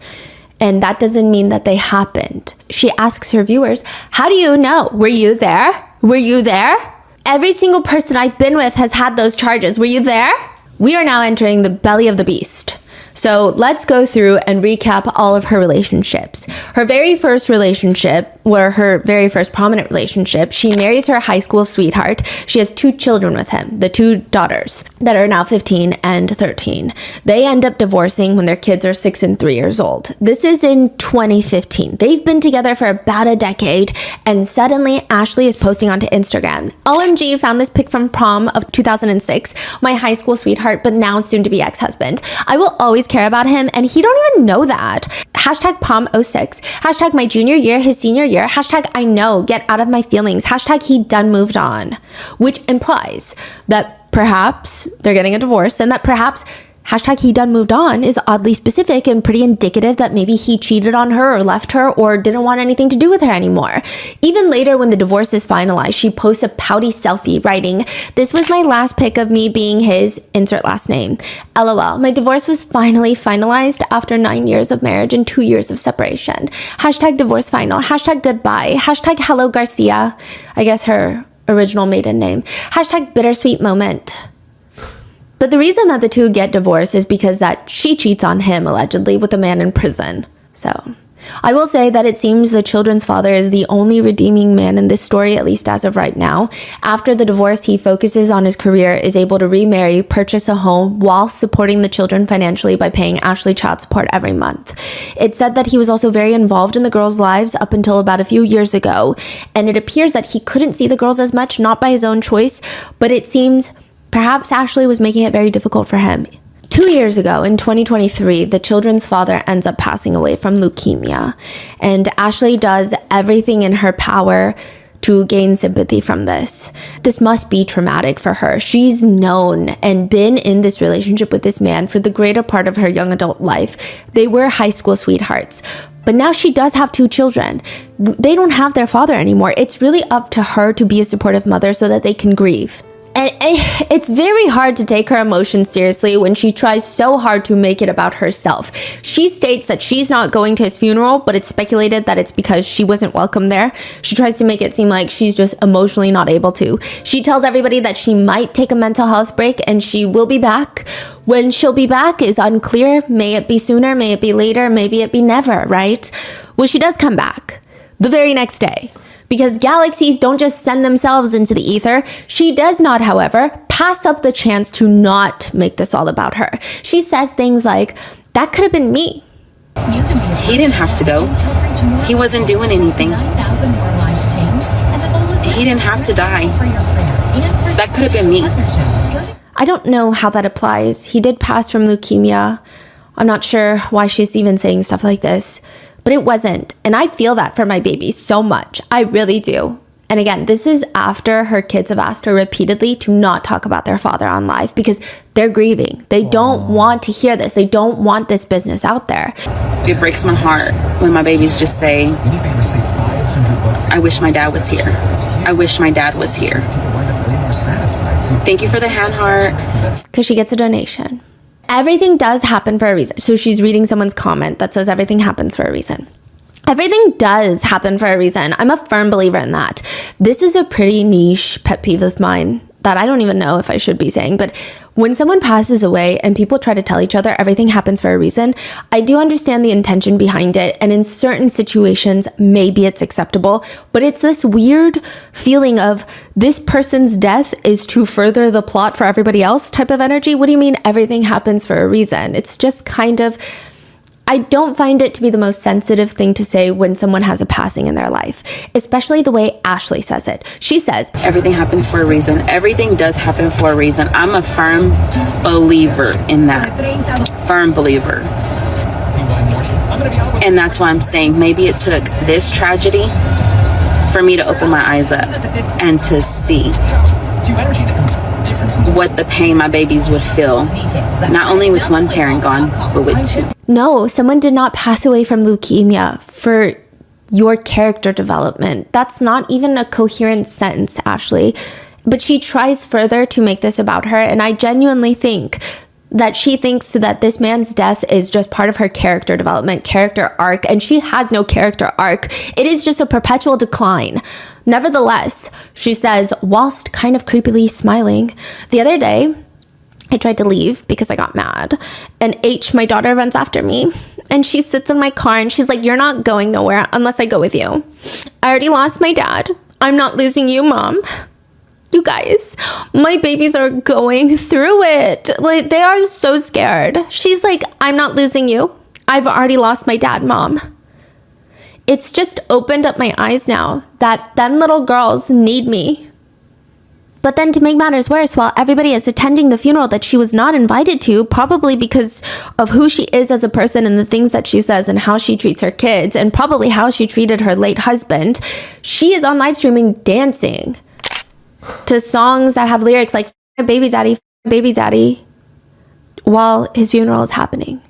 Speaker 2: And that doesn't mean that they happened. She asks her viewers, how do you know? Were you there? Were you there? Every single person I've been with has had those charges. Were you there? We are now entering the belly of the beast. So let's go through and recap all of her relationships. Her very first relationship, or her very first prominent relationship, she marries her high school sweetheart. She has 2 children with him, the 2 daughters that are now 15 and 13. They end up divorcing when their kids are 6 and 3 years old. This is in 2015. They've been together for about a decade, and suddenly Ashley is posting onto Instagram. OMG, found this pic from prom of 2006, my high school sweetheart, but now soon to be ex-husband. I will always care about him, and he don't even know that. Hashtag prom 06. Hashtag my junior year, his senior year. Hashtag I know, get out of my feelings. Hashtag he done moved on. Which implies that perhaps they're getting a divorce and that perhaps hashtag he done moved on is oddly specific and pretty indicative that maybe he cheated on her or left her or didn't want anything to do with her anymore. Even later when the divorce is finalized, she posts a pouty selfie writing, "This was my last pic of me being his insert last name. LOL, my divorce was finally finalized after 9 years of marriage and 2 years of separation. Hashtag divorce final. Hashtag goodbye. Hashtag hello Garcia." I guess her original maiden name. Hashtag bittersweet moment. But the reason that the 2 get divorced is because that she cheats on him, allegedly, with a man in prison. So, I will say that it seems the children's father is the only redeeming man in this story, at least as of right now. After the divorce, he focuses on his career, is able to remarry, purchase a home, while supporting the children financially by paying Ashley child support every month. It's said that he was also very involved in the girls' lives up until about a few years ago, and it appears that he couldn't see the girls as much, not by his own choice, but it seems perhaps Ashley was making it very difficult for him. 2 years ago, in 2023, the children's father ends up passing away from leukemia, and Ashley does everything in her power to gain sympathy from this. This must be traumatic for her. She's known and been in this relationship with this man for the greater part of her young adult life. They were high school sweethearts. But now she does have 2 children. They don't have their father anymore. It's really up to her to be a supportive mother so that they can grieve. And it's very hard to take her emotions seriously when she tries so hard to make it about herself. She states that she's not going to his funeral, but it's speculated that it's because she wasn't welcome there. She tries to make it seem like she's just emotionally not able to. She tells everybody that she might take a mental health break and she will be back. When she'll be back is unclear. May it be sooner, may it be later, maybe it be never, right? Well, she does come back the very next day. Because galaxies don't just send themselves into the ether. She does not, however, pass up the chance to not make this all about her. She says things like, that could have been me.
Speaker 8: He didn't have to go. He wasn't doing anything. He didn't have to die. That could have been me.
Speaker 2: I don't know how that applies. He did pass from leukemia. I'm not sure why she's even saying stuff like this. But it wasn't. And I feel that for my baby so much. I really do. And again, this is after her kids have asked her repeatedly to not talk about their father on live because they're grieving. They don't want to hear this. They don't want this business out there.
Speaker 8: It breaks my heart when my babies just say, I wish my dad was here. I wish my dad was here.
Speaker 5: Thank you for the hand heart.
Speaker 2: because she gets a donation. Everything does happen for a reason. So she's reading someone's comment that says everything happens for a reason. Everything does happen for a reason. I'm a firm believer in that. This is a pretty niche pet peeve of mine that I don't even know if I should be saying, but when someone passes away and people try to tell each other everything happens for a reason, I do understand the intention behind it, and in certain situations, maybe it's acceptable, but it's this weird feeling of this person's death is to further the plot for everybody else type of energy. What do you mean everything happens for a reason? It's just kind of, I don't find it to be the most sensitive thing to say when someone has a passing in their life, especially the way Ashley says it. She says,
Speaker 5: Everything happens for a reason. Everything does happen for a reason. I'm a firm believer in that. Firm believer. And that's why I'm saying maybe it took this tragedy for me to open my eyes up and to see what the pain my babies would feel, not only with one parent gone, but with two.
Speaker 2: no, someone did not pass away from leukemia for your character development. That's not even a coherent sentence, Ashley. But she tries further to make this about her, and I genuinely think that she thinks that this man's death is just part of her character development, character arc, and she has no character arc. It is just a perpetual decline. Nevertheless, she says, whilst kind of creepily smiling, the other day, I tried to leave because I got mad, and H, my daughter, runs after me, and she sits in my car, and she's like, you're not going nowhere unless I go with you. I already lost my dad. I'm not losing you, Mom. You guys, my babies are going through it. Like, they are so scared. She's like, I'm not losing you. I've already lost my dad, Mom. It's just opened up my eyes now that them little girls need me. But then to make matters worse, while everybody is attending the funeral that she was not invited to, probably because of who she is as a person and the things that she says and how she treats her kids and probably how she treated her late husband, she is on live streaming dancing to songs that have lyrics like baby daddy, while his funeral is happening.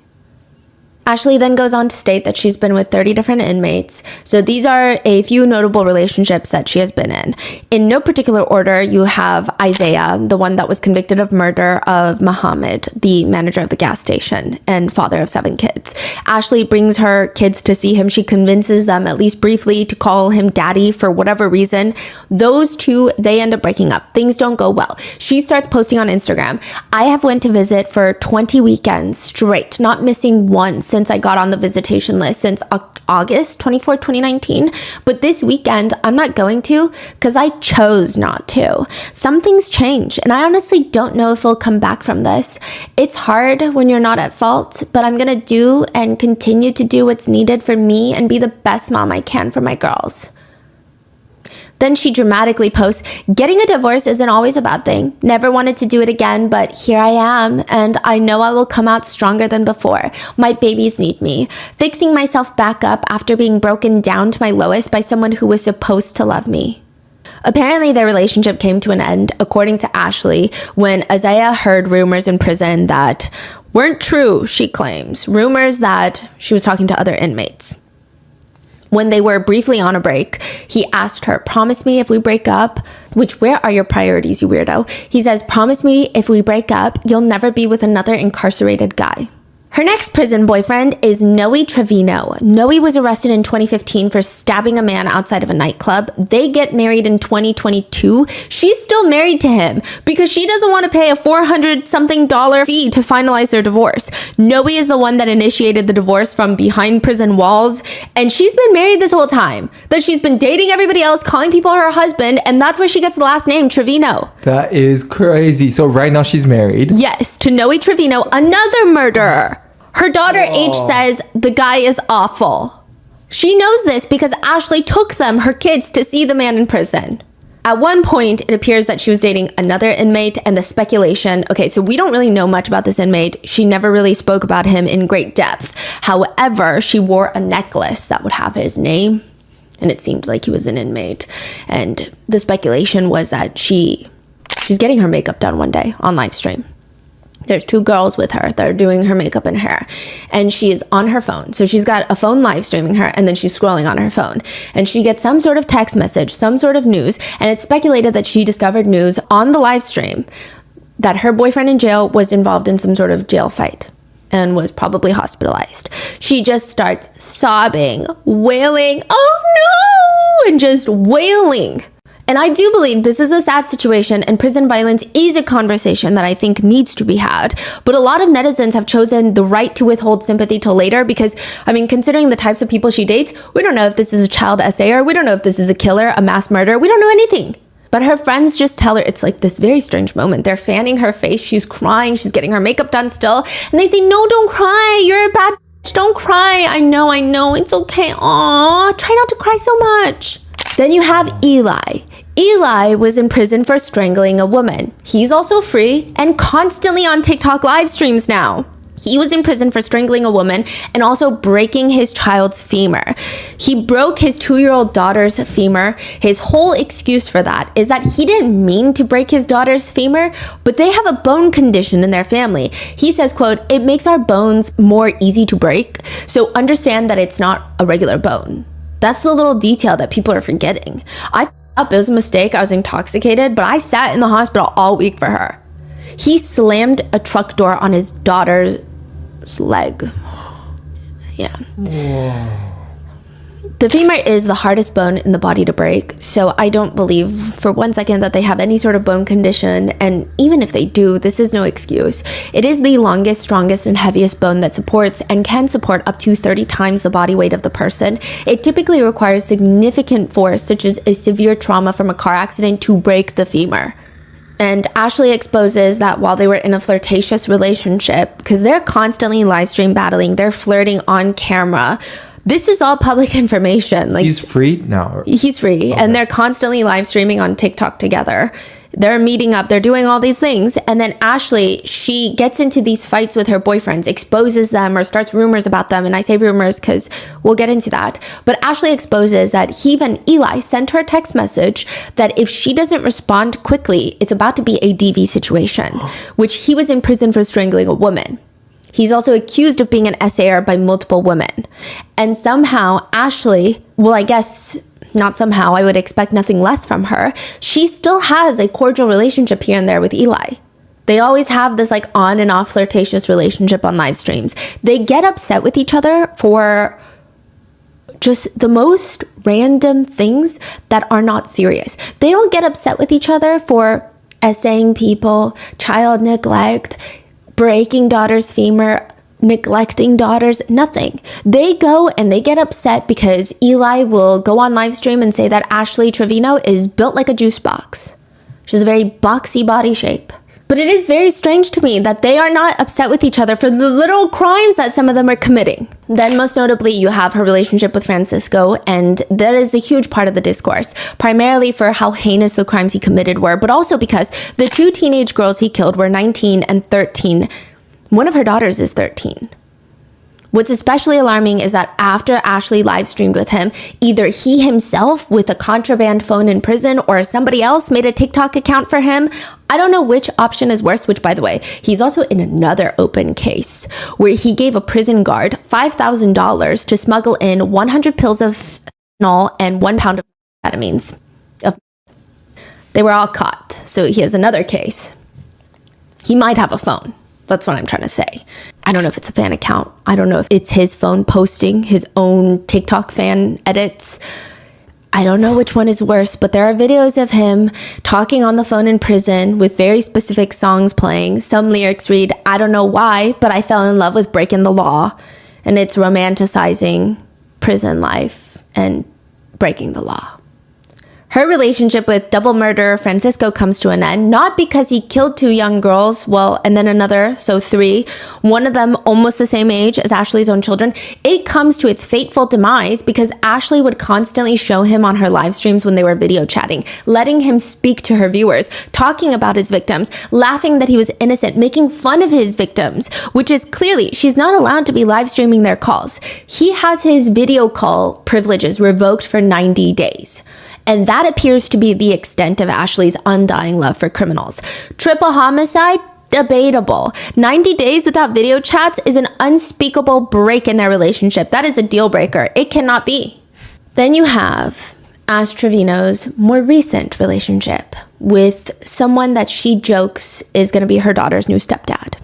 Speaker 2: Ashley then goes on to state that she's been with 30 different inmates. So these are a few notable relationships that she has been in. In no particular order, you have Isaiah, the one that was convicted of murder of Muhammad, the manager of the gas station and father of 7 kids. Ashley brings her kids to see him. She convinces them, at least briefly, to call him daddy for whatever reason. Those two, they end up breaking up. Things don't go well. She starts posting on Instagram, I have went to visit for 20 weekends straight, not missing one since I got on the visitation list since August 24, 2019. But this weekend, I'm not going to because I chose not to. Some things change, and I honestly don't know if we'll come back from this. It's hard when you're not at fault, but I'm going to do and continue to do what's needed for me and be the best mom I can for my girls. Then she dramatically posts, getting a divorce isn't always a bad thing. Never wanted to do it again, but here I am, and I know I will come out stronger than before. My babies need me. Fixing myself back up after being broken down to my lowest by someone who was supposed to love me. Apparently, their relationship came to an end, according to Ashley, when Isaiah heard rumors in prison that weren't true, she claims. Rumors that she was talking to other inmates. When they were briefly on a break, he asked her, promise me if we break up, which, where are your priorities, you weirdo? He says, promise me if we break up, you'll never be with another incarcerated guy. Her next prison boyfriend is Noe Trevino. Noe was arrested in 2015 for stabbing a man outside of a nightclub. They get married in 2022. She's still married to him because she doesn't want to pay a $400-something fee to finalize their divorce. Noe is the one that initiated the divorce from behind prison walls, and she's been married this whole time. That she's been dating everybody else, calling people her husband, and that's where she gets the last name, Trevino.
Speaker 1: That is crazy. So right now she's married.
Speaker 2: Yes, to Noe Trevino, another murderer. Her daughter H says the guy is awful. She knows this because Ashley took them, her kids, to see the man in prison. At one point, it appears that she was dating another inmate, and the speculation, okay, so we don't really know much about this inmate. She never really spoke about him in great depth. However, she wore a necklace that would have his name, and it seemed like he was an inmate. And the speculation was that she's getting her makeup done one day on live stream. There's 2 girls with her that are doing her makeup and hair, and she is on her phone. So she's got a phone live streaming her, and then she's scrolling on her phone, and she gets some sort of text message, some sort of news, and it's speculated that she discovered news on the live stream that her boyfriend in jail was involved in some sort of jail fight and was probably hospitalized. She just starts sobbing, wailing, "Oh no!" and just wailing. And I do believe this is a sad situation, and prison violence is a conversation that I think needs to be had. But a lot of netizens have chosen the right to withhold sympathy till later because, I mean, considering the types of people she dates, we don't know if this is a child SAer, we don't know if this is a killer, a mass murderer, we don't know anything. But her friends just tell her it's like this very strange moment. They're fanning her face, she's crying, she's getting her makeup done still, and they say, "No, don't cry, you're a bad bitch, don't cry. I know, it's okay. Aw, try not to cry so much." Then you have Eli. Eli was in prison for strangling a woman. He's also free and constantly on TikTok live streams now. He was in prison for strangling a woman and also breaking his child's femur. He broke his 2-year-old daughter's femur. His whole excuse for that is that he didn't mean to break his daughter's femur, but they have a bone condition in their family. He says, quote, "It makes our bones more easy to break, so understand that it's not a regular bone." That's the little detail that people are forgetting. I f***ed up, it was a mistake, I was intoxicated, but I sat in the hospital all week for her. He slammed a truck door on his daughter's leg. Yeah. Whoa. The femur is the hardest bone in the body to break, so I don't believe for one second that they have any sort of bone condition, and even if they do, this is no excuse. It is the longest, strongest, and heaviest bone that supports and can support up to 30 times the body weight of the person. It typically requires significant force, such as a severe trauma from a car accident, to break the femur. And Ashley exposes that while they were in a flirtatious relationship, because they're constantly live stream battling, they're flirting on camera. This is all public information. Like,
Speaker 1: he's free now.
Speaker 2: He's free, okay. And they're constantly live streaming on TikTok together. They're meeting up, they're doing all these things. And then Ashley, she gets into these fights with her boyfriends, exposes them or starts rumors about them. And I say rumors because we'll get into that. But Ashley exposes that even Eli sent her a text message that if she doesn't respond quickly, it's about to be a DV situation, which he was in prison for strangling a woman. He's also accused of being an SAer by multiple women. And somehow Ashley, well, I guess not somehow, I would expect nothing less from her. She still has a cordial relationship here and there with Eli. They always have this like on and off flirtatious relationship on live streams. They get upset with each other for just the most random things that are not serious. They don't get upset with each other for essaying people, child neglect, breaking daughter's femur, neglecting daughters, nothing. They go and they get upset because Eli will go on live stream and say that Ashley Trevino is built like a juice box. She has a very boxy body shape. But it is very strange to me that they are not upset with each other for the little crimes that some of them are committing. Then most notably, you have her relationship with Francisco, and that is a huge part of the discourse, primarily for how heinous the crimes he committed were, but also because the 2 teenage girls he killed were 19 and 13. One of her daughters is 13. What's especially alarming is that after Ashley live streamed with him, either he himself with a contraband phone in prison or somebody else made a TikTok account for him. I don't know which option is worse, which by the way, he's also in another open case where he gave a prison guard $5,000 to smuggle in 100 pills of fentanyl and 1 pound of amphetamines. They were all caught, so he has another case. He might have a phone. That's what I'm trying to say. I don't know if it's a fan account. I don't know if it's his phone posting his own TikTok fan edits. I don't know which one is worse, but there are videos of him talking on the phone in prison with very specific songs playing. Some lyrics read, "I don't know why, but I fell in love with breaking the law." And it's romanticizing prison life and breaking the law. Her relationship with double murderer Francisco comes to an end, not because he killed 2 young girls, well, and then another, so 3, one of them almost the same age as Ashley's own children. It comes to its fateful demise because Ashley would constantly show him on her live streams when they were video chatting, letting him speak to her viewers, talking about his victims, laughing that he was innocent, making fun of his victims, which is clearly, she's not allowed to be live streaming their calls. He has his video call privileges revoked for 90 days. And that appears to be the extent of Ashley's undying love for criminals. Triple homicide? debatable. 90 days without video chats is an unspeakable break in their relationship. That is a deal breaker. It cannot be. Then you have Ash Trevino's more recent relationship with someone that she jokes is going to be her daughter's new stepdad.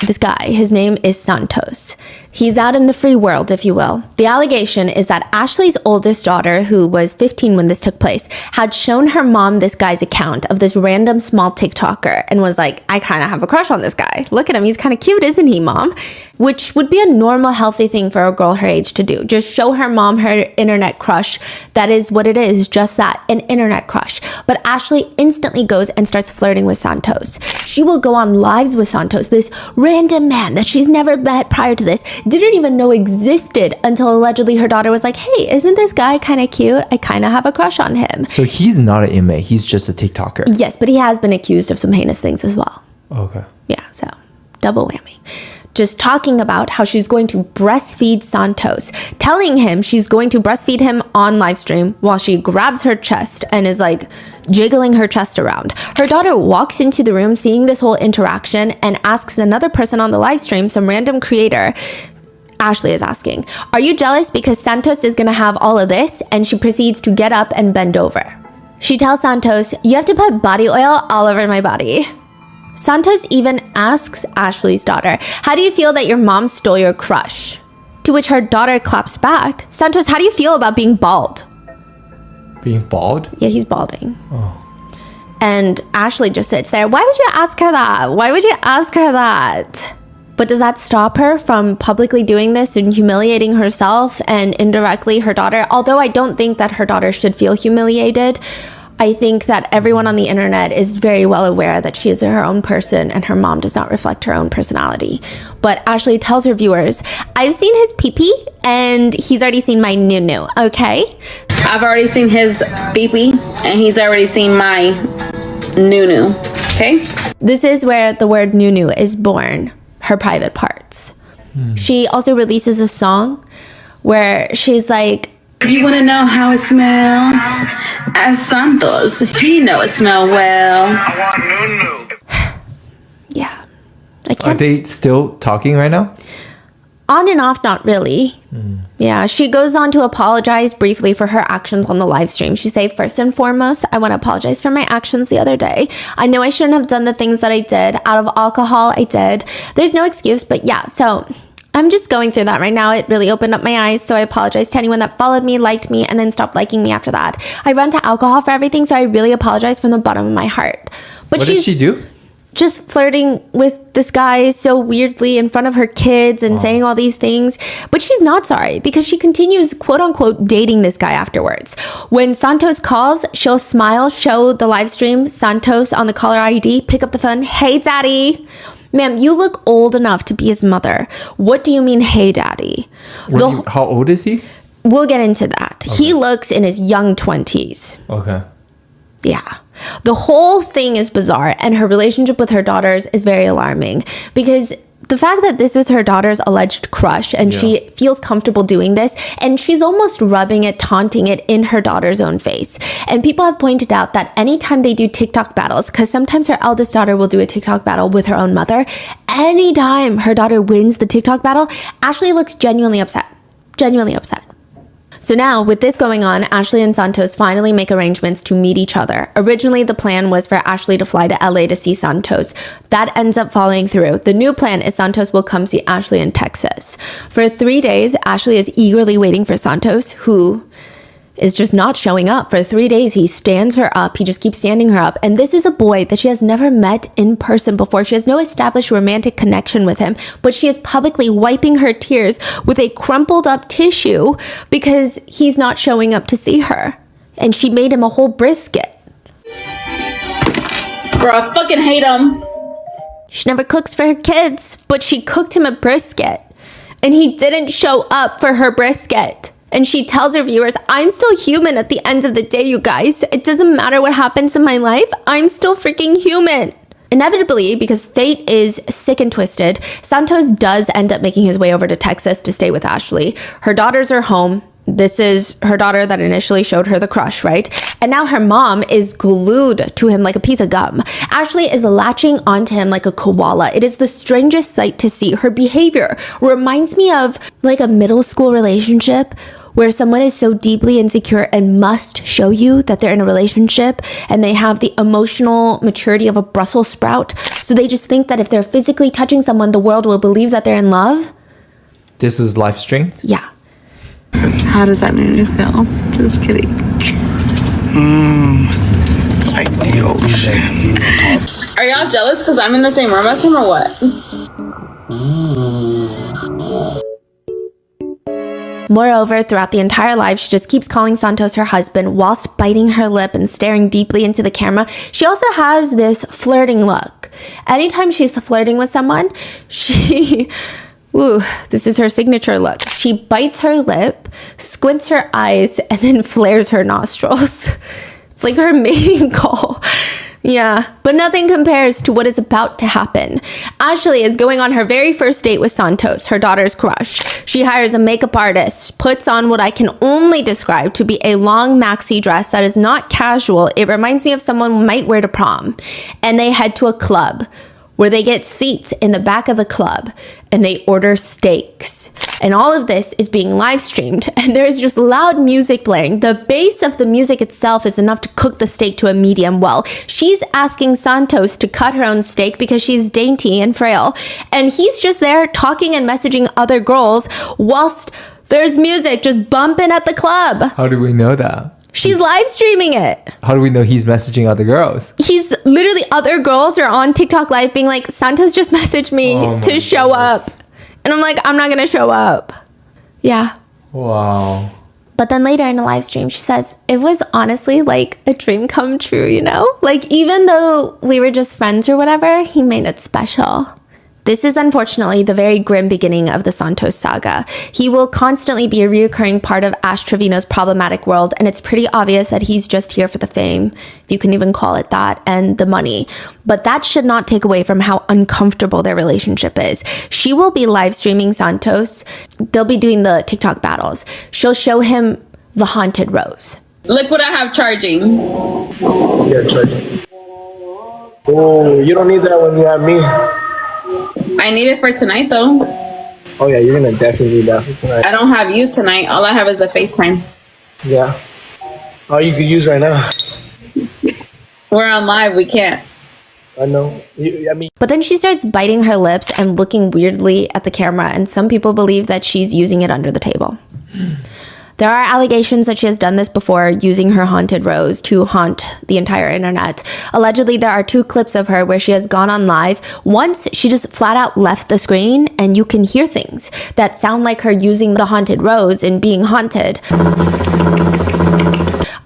Speaker 2: This guy, his name is Santos. He's out in the free world, if you will. The allegation is that Ashley's oldest daughter, who was 15 when this took place, had shown her mom this guy's account of this random small TikToker and was like, I kind of have a crush on this guy. Look at him. He's kind of cute, isn't he, mom? Which would be a normal, healthy thing for a girl her age to do. Just show her mom her internet crush. That is what it is, just that, an internet crush. But Ashley instantly goes and starts flirting with Santos. She will go on lives with Santos, this random man that she's never met prior to this, didn't even know existed until allegedly her daughter was like, hey, isn't this guy kind of cute? I kind of have a crush on him.
Speaker 1: So he's not an inmate. He's just a TikToker.
Speaker 2: Yes, but he has been accused of some heinous things as well.
Speaker 1: Okay.
Speaker 2: Yeah, so double whammy. Just talking about how she's going to breastfeed Santos, telling him she's going to breastfeed him on live stream while she grabs her chest and is like jiggling her chest around. Her daughter walks into the room seeing this whole interaction and asks another person on the live stream, some random creator, Ashley is asking, are you jealous because Santos is going to have all of this? And she proceeds to get up and bend over. She tells Santos, you have to put body oil all over my body. Santos even asks Ashley's daughter, how do you feel that your mom stole your crush? To which her daughter claps back, Santos, how do you feel about being bald?
Speaker 1: Being bald?
Speaker 2: Yeah, he's balding. Oh. And Ashley just sits there. Why would you ask her that? Why would you ask her that? But does that stop her from publicly doing this and humiliating herself and indirectly her daughter? Although I don't think that her daughter should feel humiliated, I think that everyone on the internet is very well aware that she is her own person and her mom does not reflect her own personality. But Ashley tells her viewers, I've seen his pee-pee and he's already seen my nunu, okay?
Speaker 3: I've already seen his pee-pee and he's already seen my nunu, okay?
Speaker 2: This is where the word nunu is born, her private parts. She also releases a song where she's like,
Speaker 3: you want to know how it smells? As Santos, he know it smell well.
Speaker 4: I want Nunu.
Speaker 2: yeah. I
Speaker 1: Are
Speaker 2: can't
Speaker 1: they still talking right now?
Speaker 2: On and off, not really. Yeah, she goes on to apologize briefly for her actions on the live stream. She said, first and foremost, I want to apologize for my actions the other day. I know I shouldn't have done the things that I did. Out of alcohol, I did. There's no excuse, but yeah, so I'm just going through that right now. It really opened up my eyes, so I apologize to anyone that followed me, liked me, and then stopped liking me after that. I run to alcohol for everything, so I really apologize from the bottom of my heart. But
Speaker 1: What did she do?
Speaker 2: just flirting with this guy so weirdly in front of her kids and saying all these things. But she's not sorry because she continues, quote unquote, dating this guy afterwards. When Santos calls, she'll smile, show the live stream, Santos on the caller ID, pick up the phone. Hey, daddy. Ma'am, you look old enough to be his mother. What do you mean, hey, daddy?
Speaker 1: How old is he?
Speaker 2: We'll get into that. Okay. He looks in his young 20s.
Speaker 1: Okay.
Speaker 2: Yeah. The whole thing is bizarre, and her relationship with her daughters is very alarming because the fact that this is her daughter's alleged crush and she feels comfortable doing this, and she's almost rubbing it, taunting it in her daughter's own face. And people have pointed out that anytime they do TikTok battles, because sometimes her eldest daughter will do a TikTok battle with her own mother, anytime her daughter wins the TikTok battle, Ashley looks genuinely upset. Genuinely upset. So now, with this going on, Ashley and Santos finally make arrangements to meet each other. Originally, the plan was for Ashley to fly to LA to see Santos. That ends up falling through. The new plan is Santos will come see Ashley in Texas. For 3 days, Ashley is eagerly waiting for Santos, who is just not showing up. For 3 days, he stands her up. He just keeps standing her up. And this is a boy that she has never met in person before. She has no established romantic connection with him, but she is publicly wiping her tears with a crumpled up tissue because he's not showing up to see her. And she made him a whole brisket.
Speaker 3: Bro, I fucking hate him.
Speaker 2: She never cooks for her kids, but she cooked him a brisket. And he didn't show up for her brisket. And she tells her viewers, I'm still human at the end of the day, you guys. It doesn't matter what happens in my life. I'm still freaking human. Inevitably, because fate is sick and twisted, Santos does end up making his way over to Texas to stay with Ashley. Her daughters are home. This is her daughter that initially showed her the crush, right? And now her mom is glued to him like a piece of gum. Ashley is latching onto him like a koala. It is the strangest sight to see. Her behavior reminds me of like a middle school relationship where someone is so deeply insecure and must show you that they're in a relationship, and they have the emotional maturity of a Brussels sprout. So they just think that if they're physically touching someone, the world will believe that they're in love.
Speaker 1: This is live stream.
Speaker 2: Yeah.
Speaker 3: How does that make you feel? Just kidding. Are y'all jealous because I'm in the same room as him or what?
Speaker 2: Moreover, throughout the entire live, she just keeps calling Santos her husband whilst biting her lip and staring deeply into the camera. She also has this flirting look. Anytime she's flirting with someone, this is her signature look. She bites her lip, squints her eyes, and then flares her nostrils. It's like her mating call. Yeah, but nothing compares to what is about to happen. Ashley is going on her very first date with Santos, her daughter's crush. She hires a makeup artist, puts on what I can only describe to be a long maxi dress that is not casual. It reminds me of someone might wear to prom. And they head to a club where they get seats in the back of the club and they order steaks. And all of this is being live streamed, and there is just loud music blaring. The bass of the music itself is enough to cook the steak to a medium well. She's asking Santos to cut her own steak because she's dainty and frail, and he's just there talking and messaging other girls whilst there's music just bumping at the club.
Speaker 1: How do we know that?
Speaker 2: She's live streaming it.
Speaker 1: How do we know he's messaging other girls?
Speaker 2: He's literally, other girls are on TikTok live being like, Santos just messaged me to show up. And I'm like, I'm not going to show up. Yeah.
Speaker 1: Wow.
Speaker 2: But then later in the live stream, she says, it was honestly like a dream come true, you know? Like, even though we were just friends or whatever, he made it special. This is unfortunately the very grim beginning of the Santos saga. He will constantly be a reoccurring part of Ash Trevino's problematic world, and it's pretty obvious that he's just here for the fame, if you can even call it that, and the money. But that should not take away from how uncomfortable their relationship is. She will be live streaming Santos. They'll be doing the TikTok battles. She'll show him the haunted rose.
Speaker 3: Look what I have charging.
Speaker 10: Yeah, charging. Oh, you don't need that when you have me.
Speaker 3: I need it for tonight though.
Speaker 10: Oh yeah, you're gonna definitely need that for tonight.
Speaker 3: I don't have you tonight. All I have is the FaceTime.
Speaker 10: Yeah. Oh, you could use right now.
Speaker 3: We're on live. We can't.
Speaker 10: I know.
Speaker 2: But then she starts biting her lips and looking weirdly at the camera, and some people believe that she's using it under the table. There are allegations that she has done this before, using her haunted rose to haunt the entire internet. Allegedly, there are 2 clips of her where she has gone on live. Once, she just flat out left the screen, and you can hear things that sound like her using the haunted rose and being haunted.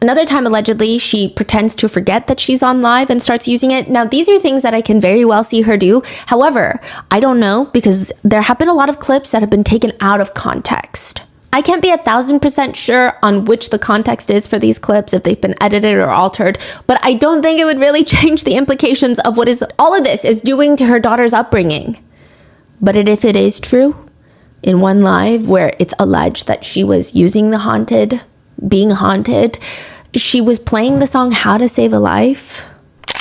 Speaker 2: Another time, allegedly, she pretends to forget that she's on live and starts using it. Now, these are things that I can very well see her do. However, I don't know, because there have been a lot of clips that have been taken out of context. I can't be 1,000% sure on which the context is for these clips, if they've been edited or altered, but I don't think it would really change the implications of what is all of this is doing to her daughter's upbringing. But if it is true, in one live where it's alleged that she was using the haunted, being haunted, she was playing the song How to Save a Life,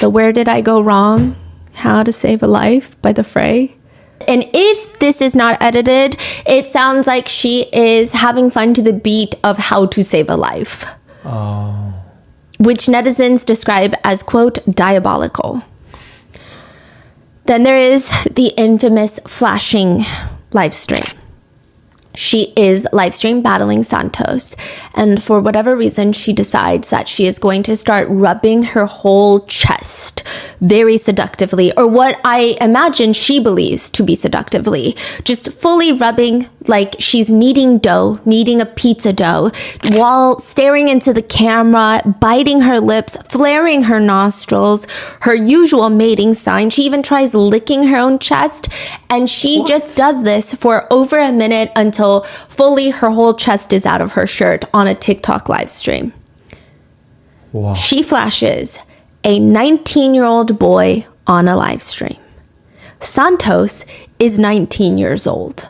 Speaker 2: the Where Did I Go Wrong? How to Save a Life by The Fray. And if this is not edited, it sounds like she is having fun to the beat of How to Save a Life. Oh. Which netizens describe as, quote, diabolical. Then there is the infamous flashing live stream. She is live stream battling Santos, and for whatever reason, she decides that she is going to start rubbing her whole chest very seductively, or what I imagine she believes to be seductively, just fully rubbing like she's kneading dough, kneading a pizza dough, while staring into the camera, biting her lips, flaring her nostrils, her usual mating sign. She even tries licking her own chest, and she just does this for over a minute until fully her whole chest is out of her shirt on a TikTok live stream. Wow. She flashes a 19-year-old boy on a live stream. Santos is 19 years old.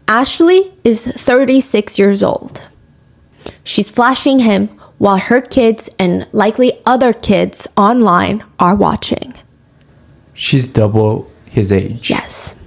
Speaker 2: Ashley is 36 years old. She's flashing him while her kids and likely other kids online are watching.
Speaker 1: She's double his age.
Speaker 2: Yes.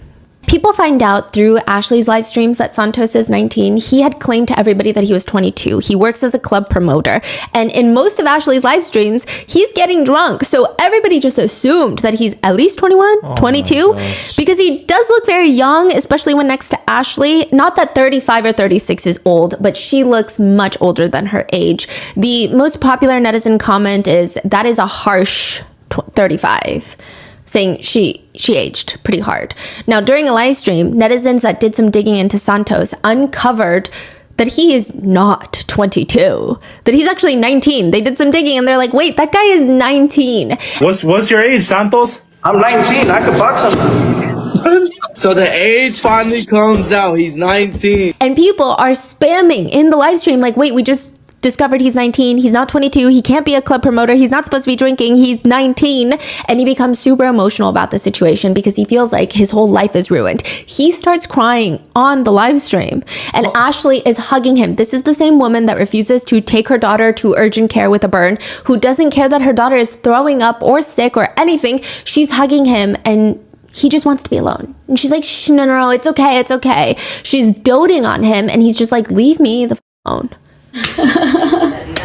Speaker 2: People find out through Ashley's live streams that Santos is 19. He had claimed to everybody that he was 22. He works as a club promoter. And in most of Ashley's live streams, he's getting drunk. So everybody just assumed that he's at least 21, 22, because he does look very young, especially when next to Ashley. Not that 35 or 36 is old, but she looks much older than her age. The most popular netizen comment is, that is a harsh 35. Saying she aged pretty hard. Now, during a live stream, netizens that did some digging into Santos uncovered that he is not 22, that he's actually 19. They did some digging and they're like, wait, that guy is 19.
Speaker 11: What's your age, Santos?
Speaker 10: I'm 19. I could box him.
Speaker 11: So the age finally comes out. He's 19.
Speaker 2: And people are spamming in the live stream like, wait, we just discovered he's 19. He's not 22. He can't be a club promoter. He's not supposed to be drinking. He's 19. And he becomes super emotional about the situation because he feels like his whole life is ruined. He starts crying on the live stream and Ashley is hugging him. This is the same woman that refuses to take her daughter to urgent care with a burn, who doesn't care that her daughter is throwing up or sick or anything. She's hugging him and he just wants to be alone. And she's like, shh, no, it's okay. It's okay. She's doting on him and he's just like, leave me the alone.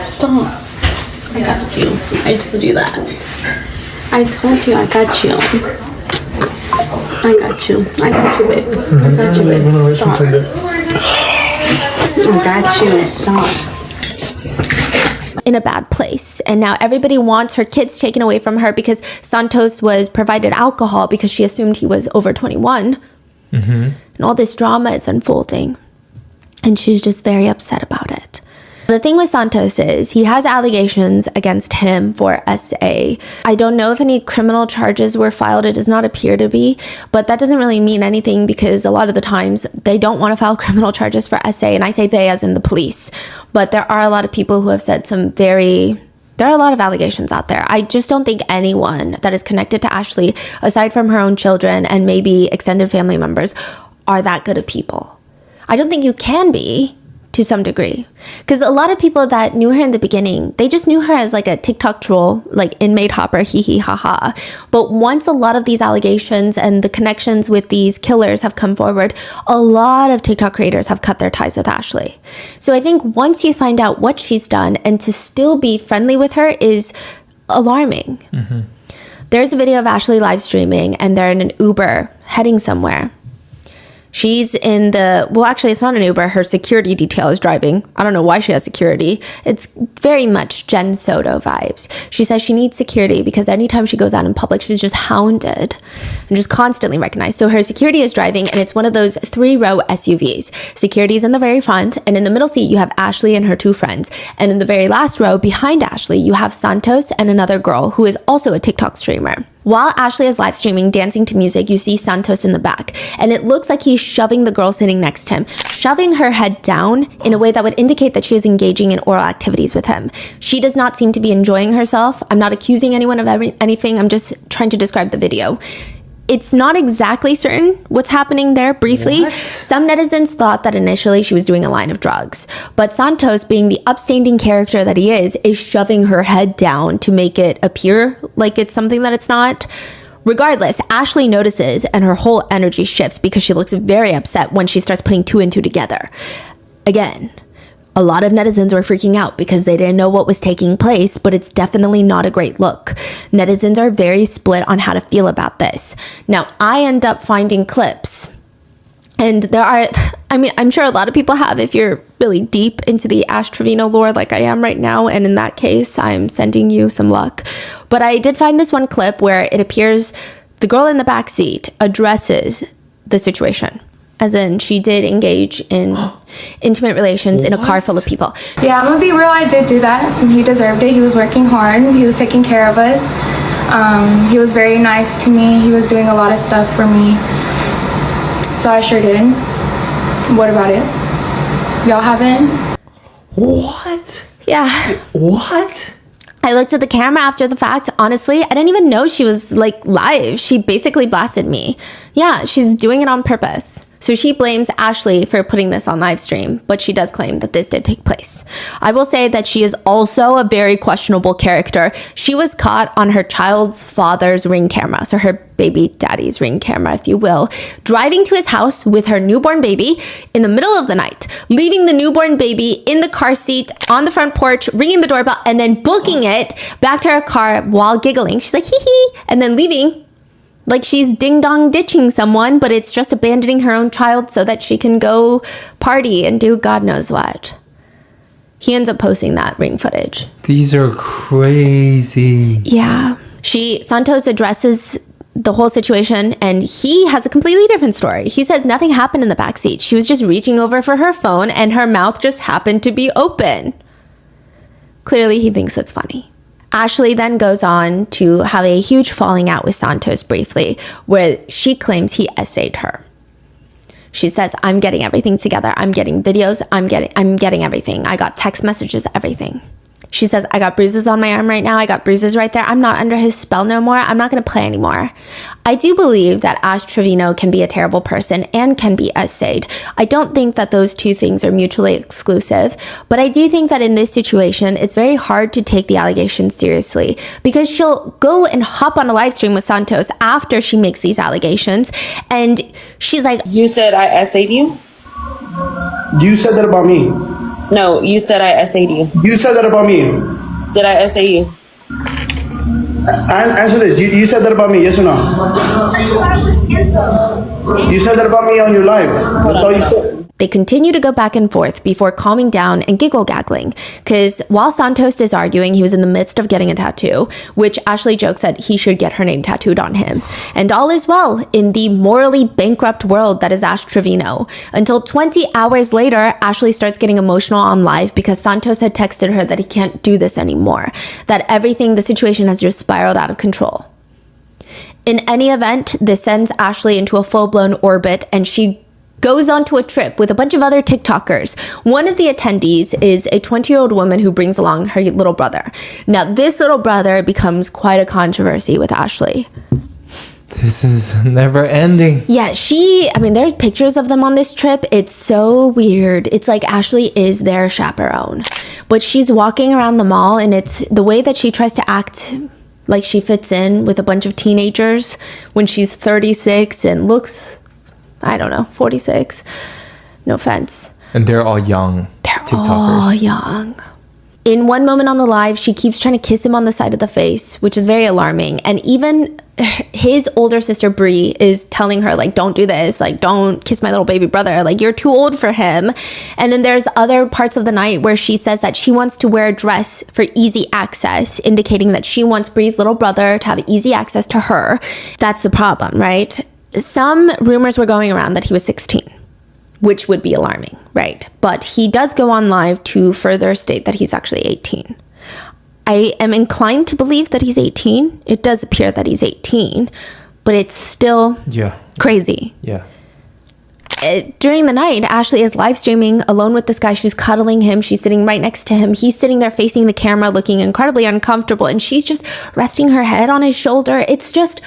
Speaker 3: Stop. I got you. I told you that. I told you I got you. I got you. I got you, babe. I got you, babe. Stop. I got you. Stop.
Speaker 2: In a bad place. And now everybody wants her kids taken away from her because Santos was provided alcohol because she assumed he was over 21. And all this drama is unfolding. And she's just very upset about it. The thing with Santos is he has allegations against him for SA. I don't know if any criminal charges were filed. It does not appear to be, but that doesn't really mean anything because a lot of the times they don't want to file criminal charges for SA, and I say they as in the police. But there are a lot of people who have said there are a lot of allegations out there. I just don't think anyone that is connected to Ashley, aside from her own children and maybe extended family members, are that good of people. I don't think you can be, to some degree, because a lot of people that knew her in the beginning, they just knew her as like a TikTok troll, like inmate hopper, hee hee ha ha. But once a lot of these allegations and the connections with these killers have come forward, a lot of TikTok creators have cut their ties with Ashley. So I think once you find out what she's done, and to still be friendly with her is alarming. There's a video of Ashley live streaming and they're in an Uber heading somewhere. She's in actually, it's not an Uber. Her security detail is driving. I don't know why she has security. It's very much Jen Soto vibes. She says she needs security because anytime she goes out in public, she's just hounded and just constantly recognized. So her security is driving and it's one of those 3-row SUVs. Security's in the very front, and in the middle seat, you have Ashley and her 2 friends. And in the very last row behind Ashley, you have Santos and another girl who is also a TikTok streamer. While Ashley is live streaming, dancing to music, you see Santos in the back, and it looks like he's shoving the girl sitting next to him, shoving her head down in a way that would indicate that she is engaging in oral activities with him. She does not seem to be enjoying herself. I'm not accusing anyone of anything. I'm just trying to describe the video. It's not exactly certain what's happening there briefly. What? Some netizens thought that initially she was doing a line of drugs, but Santos, being the upstanding character that he is shoving her head down to make it appear like it's something that it's not. Regardless, Ashley notices and her whole energy shifts because she looks very upset when she starts putting 2 and 2 together. Again, a lot of netizens were freaking out because they didn't know what was taking place, but it's definitely not a great look. Netizens are very split on how to feel about this. Now, I end up finding clips, and I'm sure a lot of people have if you're really deep into the Ash Trevino lore like I am right now, and in that case, I'm sending you some luck. But I did find this one clip where it appears the girl in the back seat addresses the situation. As in, she did engage in intimate relations in a car full of people.
Speaker 12: Yeah, I'm gonna be real, I did do that. He deserved it. He was working hard. He was taking care of us. He was very nice to me. He was doing a lot of stuff for me. So I sure did. What about it? Y'all haven't?
Speaker 1: What?
Speaker 2: Yeah.
Speaker 1: What?
Speaker 2: I looked at the camera after the fact. Honestly, I didn't even know she was like live. She basically blasted me. Yeah, she's doing it on purpose. So she blames Ashley for putting this on live stream, but she does claim that this did take place. I will say that she is also a very questionable character. She was caught on her child's father's Ring camera, so her baby daddy's Ring camera, if you will, driving to his house with her newborn baby in the middle of the night, leaving the newborn baby in the car seat on the front porch, ringing the doorbell, and then booking it back to her car while giggling. She's like, hee hee, and then leaving. Like she's ding-dong ditching someone, but it's just abandoning her own child so that she can go party and do God knows what. He ends up posting that Ring footage.
Speaker 1: These are crazy.
Speaker 2: Yeah. Santos addresses the whole situation, and he has a completely different story. He says nothing happened in the backseat. She was just reaching over for her phone, and her mouth just happened to be open. Clearly, he thinks it's funny. Ashley then goes on to have a huge falling out with Santos briefly, where she claims he essayed her. She says, I'm getting everything together. I'm getting videos. I'm getting everything. I got text messages, everything. She says, I got bruises on my arm right now. I got bruises right there. I'm not under his spell no more. I'm not going to play anymore. I do believe that Ash Trevino can be a terrible person and can be essayed. I don't think that those two things are mutually exclusive, but I do think that in this situation, it's very hard to take the allegations seriously because she'll go and hop on a live stream with Santos after she makes these allegations. And she's like,
Speaker 5: You said I essayed you?
Speaker 10: You said that about me.
Speaker 5: No, you said I essayed you.
Speaker 10: You said that about me.
Speaker 5: Did I essay you?
Speaker 10: Answer this. You said that about me, yes or no? You said that about me on your live. That's all you said.
Speaker 2: They continue to go back and forth before calming down and giggle-gaggling, because while Santos is arguing, he was in the midst of getting a tattoo, which Ashley jokes that he should get her name tattooed on him. And all is well in the morally bankrupt world that is Ash Trevino. Until 20 hours later, Ashley starts getting emotional on live because Santos had texted her that he can't do this anymore, that the situation has just spiraled out of control. In any event, this sends Ashley into a full-blown orbit, and she goes on to a trip with a bunch of other TikTokers. One of the attendees is a 20-year-old woman who brings along her little brother. Now, this little brother becomes quite a controversy with Ashley.
Speaker 1: This is never ending.
Speaker 2: Yeah, there's pictures of them on this trip. It's so weird. It's like Ashley is their chaperone. But she's walking around the mall, and it's the way that she tries to act like she fits in with a bunch of teenagers when she's 36 and looks, 46. No offense.
Speaker 1: And they're all young.
Speaker 2: They're
Speaker 1: TikTokers.
Speaker 2: all young. In one moment on the live, she keeps trying to kiss him on the side of the face, which is very alarming. And even his older sister, Brie, is telling her, like, don't do this. Like, don't kiss my little baby brother. Like, you're too old for him. And then there's other parts of the night where she says that she wants to wear a dress for easy access, indicating that she wants Brie's little brother to have easy access to her. That's the problem, right? Some rumors were going around that he was 16. Which would be alarming, right? But he does go on live to further state that he's actually 18. I am inclined to believe that he's 18. It does appear that he's 18, but it's still crazy.
Speaker 1: Yeah.
Speaker 2: During the night, Ashley is live streaming alone with this guy. She's cuddling him. She's sitting right next to him. He's sitting there facing the camera looking incredibly uncomfortable, and she's just resting her head on his shoulder. It's just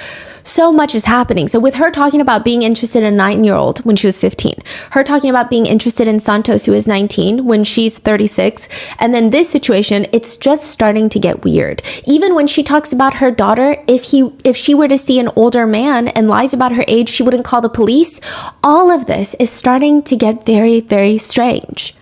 Speaker 2: so much is happening. So with her talking about being interested in a 9-year-old when she was 15, her talking about being interested in Santos, who is 19, when she's 36, and then this situation, it's just starting to get weird. Even when she talks about her daughter, if she were to see an older man and lies about her age, she wouldn't call the police. All of this is starting to get very, very strange.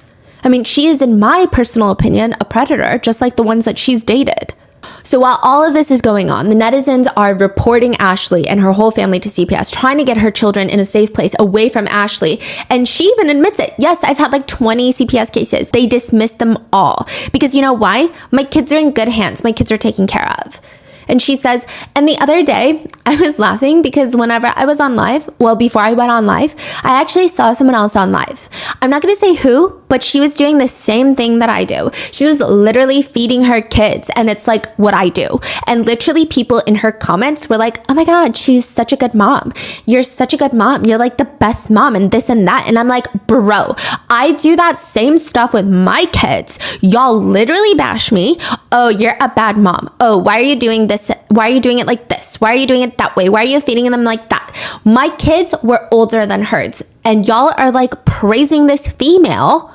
Speaker 2: I mean, she is, in my personal opinion, a predator, just like the ones that she's dated. So while all of this is going on, the netizens are reporting Ashley and her whole family to CPS, trying to get her children in a safe place away from Ashley. And she even admits it. Yes, I've had like 20 CPS cases. They dismissed them all. Because you know why? My kids are in good hands. My kids are taken care of. And she says, and the other day, I was laughing because whenever I was on live, before I went on live, I actually saw someone else on live. I'm not going to say who, but she was doing the same thing that I do. She was literally feeding her kids, and it's like what I do. And literally people in her comments were like, oh my God, she's such a good mom. You're such a good mom. You're like the best mom and this and that. And I'm like, bro, I do that same stuff with my kids. Y'all literally bash me. Oh, you're a bad mom. Oh, why are you doing this this? Why are you doing it like this? Why are you doing it that way? Why are you feeding them like that? My kids were older than hers, and y'all are like praising this female.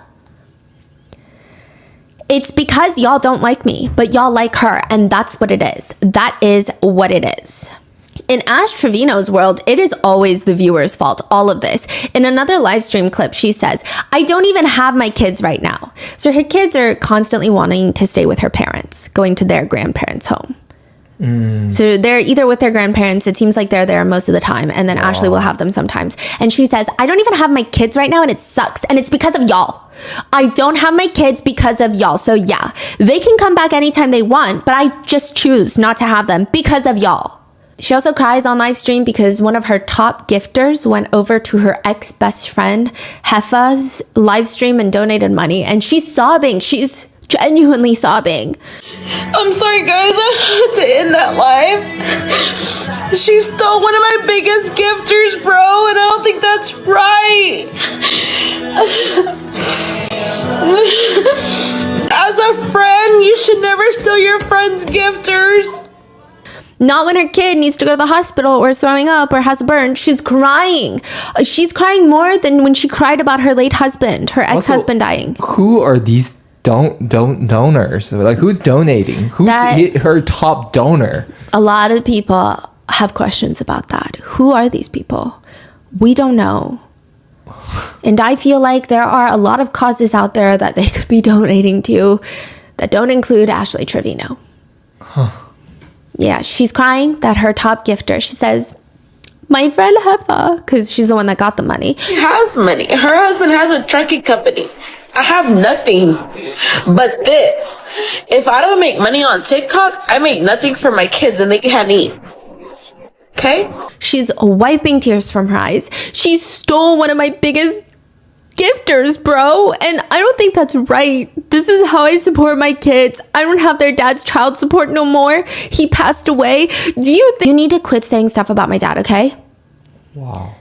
Speaker 2: It's because y'all don't like me, but y'all like her, and that's what it is. That is what it is. In Ash Trevino's world, it is always the viewer's fault, all of this. In another live stream clip, she says, I don't even have my kids right now. So her kids are constantly wanting to stay with her parents, going to their grandparents' home. So they're either with their grandparents, it seems like they're there most of the time, and then Ashley will have them sometimes. And she says, I don't even have my kids right now, and it sucks, and it's because of y'all. I don't have my kids because of y'all. So yeah, they can come back anytime they want, but I just choose not to have them because of y'all. She also cries on live stream because one of her top gifters went over to her ex-best friend Heffa's live stream and donated money, and she's sobbing. She's genuinely sobbing.
Speaker 5: I'm sorry, guys. I had to end that live. She stole one of my biggest gifters, bro, and I don't think that's right. As a friend, you should never steal your friend's gifters.
Speaker 2: Not when her kid needs to go to the hospital or is throwing up or has a burn. She's crying. She's crying more than when she cried about her late husband, her ex-husband dying.
Speaker 1: Who are these donors? Like, who's donating? Who's her top donor?
Speaker 2: A lot of people have questions about that. Who are these people? We don't know. And I feel like there are a lot of causes out there that they could be donating to that don't include Ashley Trevino. Yeah, she's crying that her top gifter, she says, my friend Heffa, because she's the one that got the money.
Speaker 5: She has money. Her husband has a trucking company. I have nothing but this. If I don't make money on TikTok, I make nothing for my kids and they can't eat. Okay?
Speaker 2: She's wiping tears from her eyes. She stole one of my biggest gifters, bro, and I don't think that's right. This is how I support my kids. I don't have their dad's child support no more. He passed away. Do you think you need to quit saying stuff about my dad, okay?
Speaker 1: Wow.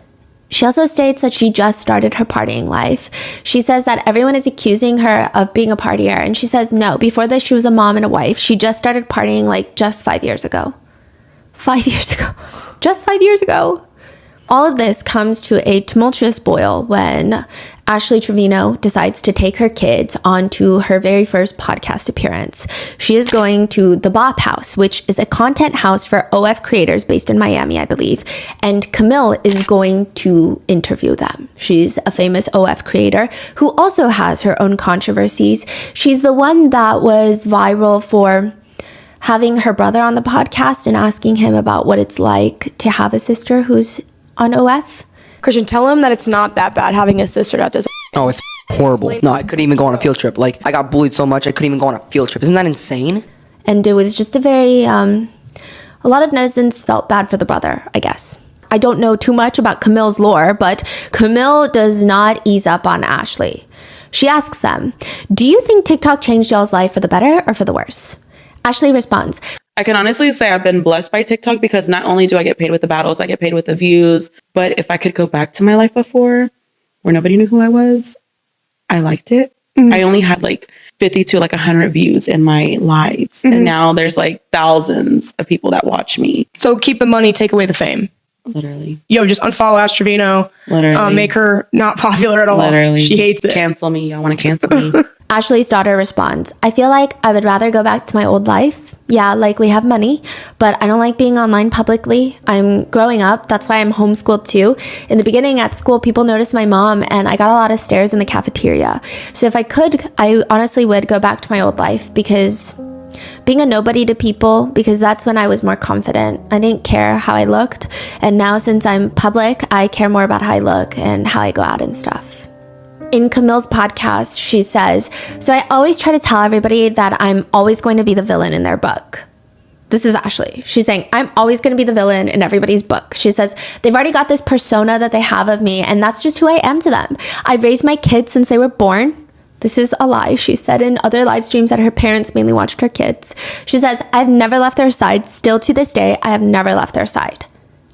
Speaker 2: She also states that she just started her partying life. She says that everyone is accusing her of being a partier, and she says no. Before this, she was a mom and a wife. She just started partying like just 5 years ago. 5 years ago. Just 5 years ago. All of this comes to a tumultuous boil when Ashley Trevino decides to take her kids onto her very first podcast appearance. She is going to the Bop House, which is a content house for OF creators based in Miami, I believe. And Camille is going to interview them. She's a famous OF creator who also has her own controversies. She's the one that was viral for having her brother on the podcast and asking him about what it's like to have a sister who's on OF.
Speaker 13: Christian, tell him that it's not that bad having a sister that does.
Speaker 14: Oh, it's horrible. No, I couldn't even go on a field trip. Like, I got bullied so much I couldn't even go on a field trip. Isn't that insane?
Speaker 2: And it was just a very, a lot of netizens felt bad for the brother, I guess. I don't know too much about Camille's lore, but Camille does not ease up on Ashley. She asks them, do you think TikTok changed y'all's life for the better or for the worse? Ashley responds,
Speaker 5: I can honestly say I've been blessed by TikTok because not only do I get paid with the battles, I get paid with the views. But if I could go back to my life before where nobody knew who I was, I liked it. I only had like 50 to like 100 views in my lives. And now there's like thousands of people that watch me.
Speaker 13: So keep the money, take away the fame.
Speaker 5: Literally.
Speaker 13: Yo, just unfollow Ash Trevino.
Speaker 5: Literally.
Speaker 13: Make her not popular at all.
Speaker 5: Literally.
Speaker 13: She hates it.
Speaker 5: Cancel me. Y'all want to cancel me.
Speaker 2: Ashley's daughter responds, I feel like I would rather go back to my old life. Yeah, like we have money, but I don't like being online publicly. I'm growing up. That's why I'm homeschooled too. In the beginning at school, people noticed my mom and I got a lot of stares in the cafeteria. So if I could, I honestly would go back to my old life because being a nobody to people, because that's when I was more confident. I didn't care how I looked. And now since I'm public, I care more about how I look and how I go out and stuff. In Camille's podcast, she says, so I always try to tell everybody that I'm always going to be the villain in their book. This is Ashley. She's saying, I'm always going to be the villain in everybody's book. She says, they've already got this persona that they have of me, and that's just who I am to them. I've raised my kids since they were born. This is a lie, she said in other live streams that her parents mainly watched her kids. She says, I've never left their side. Still to this day, I have never left their side.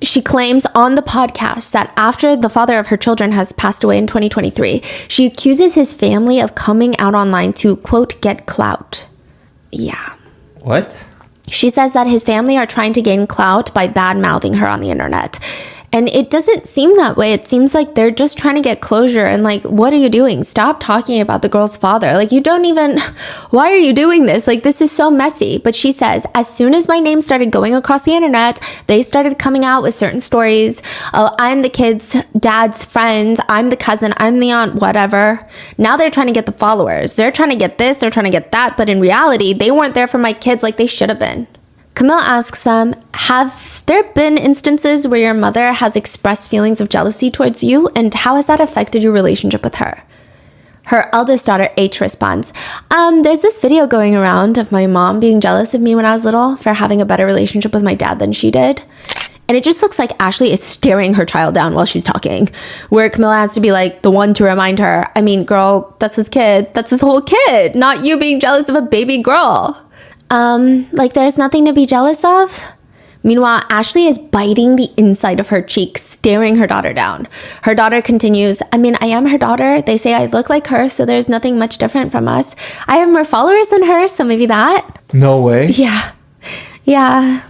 Speaker 2: She claims on the podcast that after the father of her children has passed away in 2023, she accuses his family of coming out online to, quote, get clout. Yeah.
Speaker 1: What?
Speaker 2: She says that his family are trying to gain clout by bad-mouthing her on the internet. And it doesn't seem that way. It seems like they're just trying to get closure. And like, what are you doing? Stop talking about the girl's father. Like, you don't even, why are you doing this? Like, this is so messy. But she says, as soon as my name started going across the internet, they started coming out with certain stories. Oh, I'm the kid's dad's friend. I'm the cousin. I'm the aunt, whatever. Now they're trying to get the followers. They're trying to get this. They're trying to get that. But in reality, they weren't there for my kids like they should have been. Camille asks them, have there been instances where your mother has expressed feelings of jealousy towards you, and how has that affected your relationship with her? Her eldest daughter, H, responds, there's this video going around of my mom being jealous of me when I was little for having a better relationship with my dad than she did. And it just looks like Ashley is staring her child down while she's talking, where Camilla has to be like the one to remind her, I mean, girl, that's his kid. That's his whole kid, not you being jealous of a baby girl. Like there's nothing to be jealous of? Meanwhile, Ashley is biting the inside of her cheek, staring her daughter down. Her daughter continues, I mean, I am her daughter. They say I look like her, so there's nothing much different from us. I have more followers than her, so maybe that.
Speaker 1: No way.
Speaker 2: Yeah.
Speaker 1: Wow.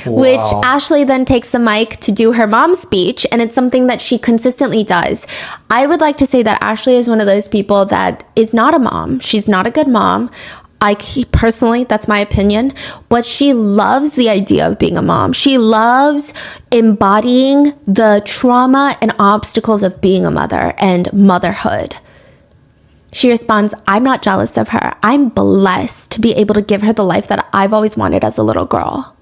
Speaker 2: Which Ashley then takes the mic to do her mom's speech, and it's something that she consistently does. I would like to say that Ashley is one of those people that is not a mom. She's not a good mom. Personally, that's my opinion, but she loves the idea of being a mom. She loves embodying the trauma and obstacles of being a mother and motherhood. She responds, I'm not jealous of her. I'm blessed to be able to give her the life that I've always wanted as a little girl.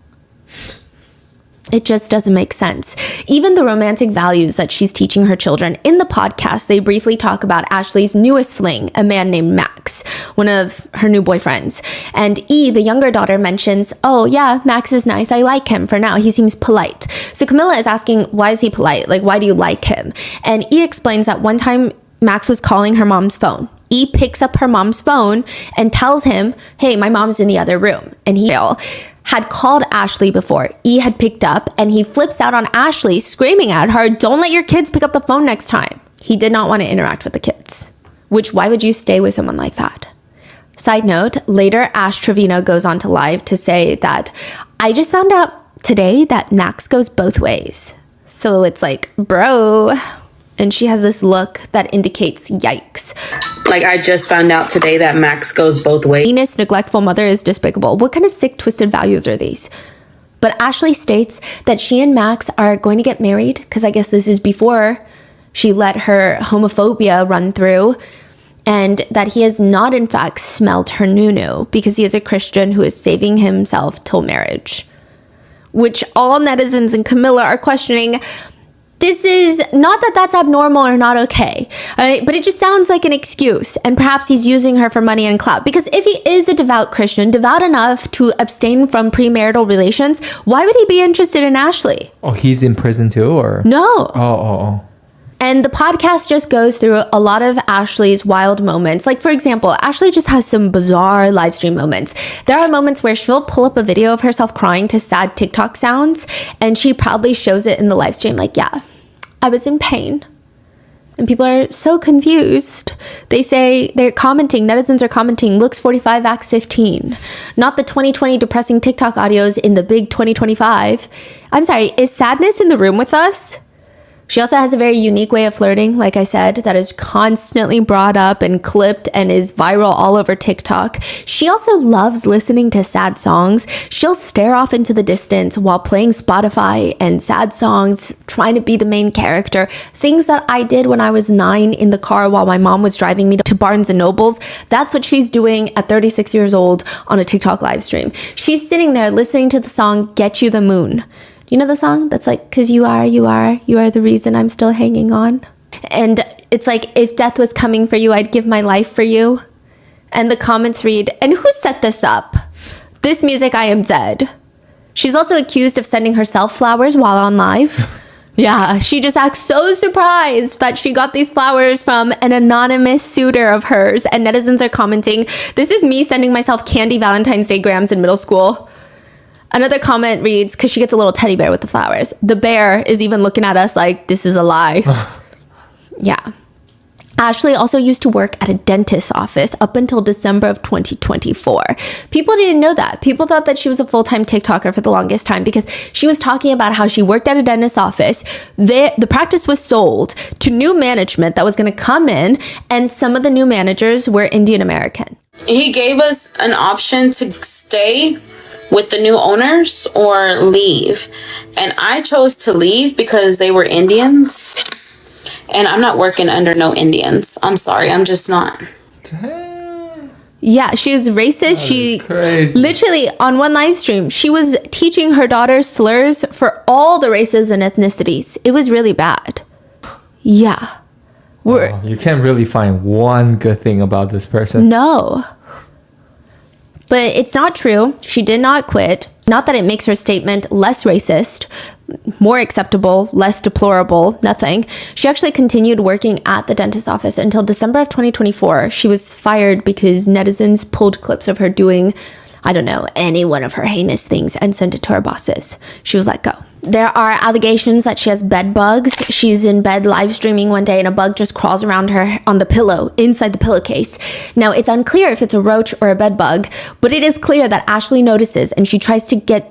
Speaker 2: It just doesn't make sense. Even the romantic values that she's teaching her children. In the podcast, they briefly talk about Ashley's newest fling, a man named Max, one of her new boyfriends. And E, the younger daughter, mentions, oh yeah, Max is nice. I like him for now. He seems polite. So Camilla is asking, why is he polite? Like, why do you like him? And E explains that one time Max was calling her mom's phone. E picks up her mom's phone and tells him, hey, my mom's in the other room. And he had called Ashley before. E had picked up and he flips out on Ashley, screaming at her, don't let your kids pick up the phone next time. He did not want to interact with the kids. Which, why would you stay with someone like that? Side note, later Ash Trevino goes on to live to say that, I just found out today that Max goes both ways. So it's like, bro. And she has this look that indicates yikes.
Speaker 5: Like, I just found out today that Max goes both ways.
Speaker 2: Meanest, neglectful mother is despicable. What kind of sick, twisted values are these? But Ashley states that she and Max are going to get married, because I guess this is before she let her homophobia run through, and that he has not, in fact, smelt her nunu, because he is a Christian who is saving himself till marriage. Which all netizens and Camilla are questioning. This is not that that's abnormal or not okay, but it just sounds like an excuse. And perhaps he's using her for money and clout. Because if he is a devout Christian, devout enough to abstain from premarital relations, why would he be interested in Ashley?
Speaker 1: Oh, he's in prison too, or?
Speaker 2: No.
Speaker 1: Oh.
Speaker 2: And the podcast just goes through a lot of Ashley's wild moments. Like, for example, Ashley just has some bizarre live stream moments. There are moments where she'll pull up a video of herself crying to sad TikTok sounds, and she proudly shows it in the live stream. Like, yeah, I was in pain. And people are so confused. They say, they're commenting, netizens are commenting, looks 45, acts 15. Not the 2020 depressing TikTok audios in the big 2025. I'm sorry, is sadness in the room with us? She also has a very unique way of flirting, like I said, that is constantly brought up and clipped and is viral all over TikTok. She also loves listening to sad songs. She'll stare off into the distance while playing Spotify and sad songs, trying to be the main character. Things that I did when I was 9 in the car while my mom was driving me to Barnes & Nobles. That's what she's doing at 36 years old on a TikTok live stream. She's sitting there listening to the song Get You the Moon. You know the song that's like, 'cause you are the reason I'm still hanging on. And it's like, if death was coming for you, I'd give my life for you. And the comments read, and who set this up? This music, I am dead. She's also accused of sending herself flowers while on live. Yeah, she just acts so surprised that she got these flowers from an anonymous suitor of hers. And netizens are commenting, this is me sending myself candy Valentine's Day grams in middle school. Another comment reads, because she gets a little teddy bear with the flowers. The bear is even looking at us like, this is a lie. Yeah. Ashley also used to work at a dentist's office up until December of 2024. People didn't know that. People thought that she was a full-time TikToker for the longest time because she was talking about how she worked at a dentist's office. The practice was sold to new management that was going to come in, and some of the new managers were Indian American.
Speaker 8: He gave us an option to stay with the new owners or leave. And I chose to leave because they were Indians. And I'm not working under no Indians. I'm sorry, I'm just not.
Speaker 2: Yeah, she was racist. She literally, on one live stream, she was teaching her daughter slurs for all the races and ethnicities. It was really bad. Yeah.
Speaker 1: You can't really find one good thing about this person.
Speaker 2: No. But it's not true. She did not quit. Not that it makes her statement less racist, more acceptable, less deplorable, nothing. She actually continued working at the dentist's office until December of 2024. She was fired because netizens pulled clips of her doing, I don't know, any one of her heinous things and sent it to her bosses. She was let go. There are allegations that she has bed bugs. She's in bed live streaming one day and a bug just crawls around her on the pillow, inside the pillowcase. Now, it's unclear if it's a roach or a bed bug, but it is clear that Ashley notices and she tries to get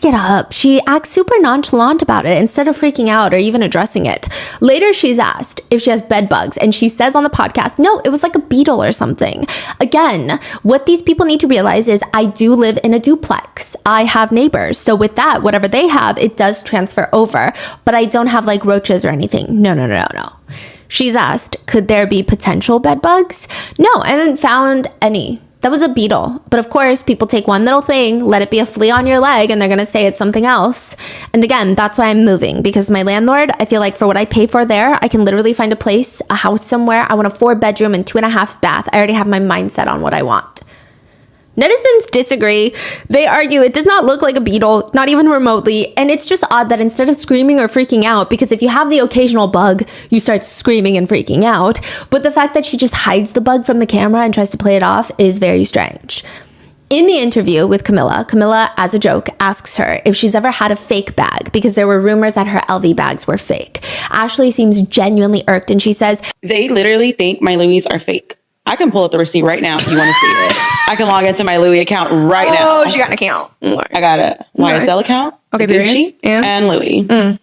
Speaker 2: up. She acts super nonchalant about it instead of freaking out or even addressing it. Later, she's asked if she has bed bugs, and she says on the podcast, no, it was like a beetle or something. Again, what these people need to realize is I do live in a duplex. I have neighbors. So with that, whatever they have, it does transfer over. But I don't have like roaches or anything. No. She's asked, could there be potential bed bugs? No, I haven't found any. That was a beetle. But of course, people take one little thing, let it be a flea on your leg, and they're going to say it's something else. And again, that's why I'm moving, because my landlord, I feel like for what I pay for there, I can literally find a place, a house somewhere. I want a 4-bedroom and 2.5 bath. I already have my mindset on what I want. Netizens disagree. They argue it does not look like a beetle, not even remotely, and it's just odd that instead of screaming or freaking out, because if you have the occasional bug, you start screaming and freaking out, but the fact that she just hides the bug from the camera and tries to play it off is very strange. In the interview with Camilla, as a joke, asks her if she's ever had a fake bag because there were rumors that her LV bags were fake. Ashley seems genuinely irked, and she says,
Speaker 5: They literally think my Louis are fake. I can pull up the receipt right now if you want to see it. I can log into my Louis account right now.
Speaker 13: Oh, she got an account.
Speaker 5: I got a YSL account,
Speaker 13: Okay,
Speaker 5: Gucci, and Louis.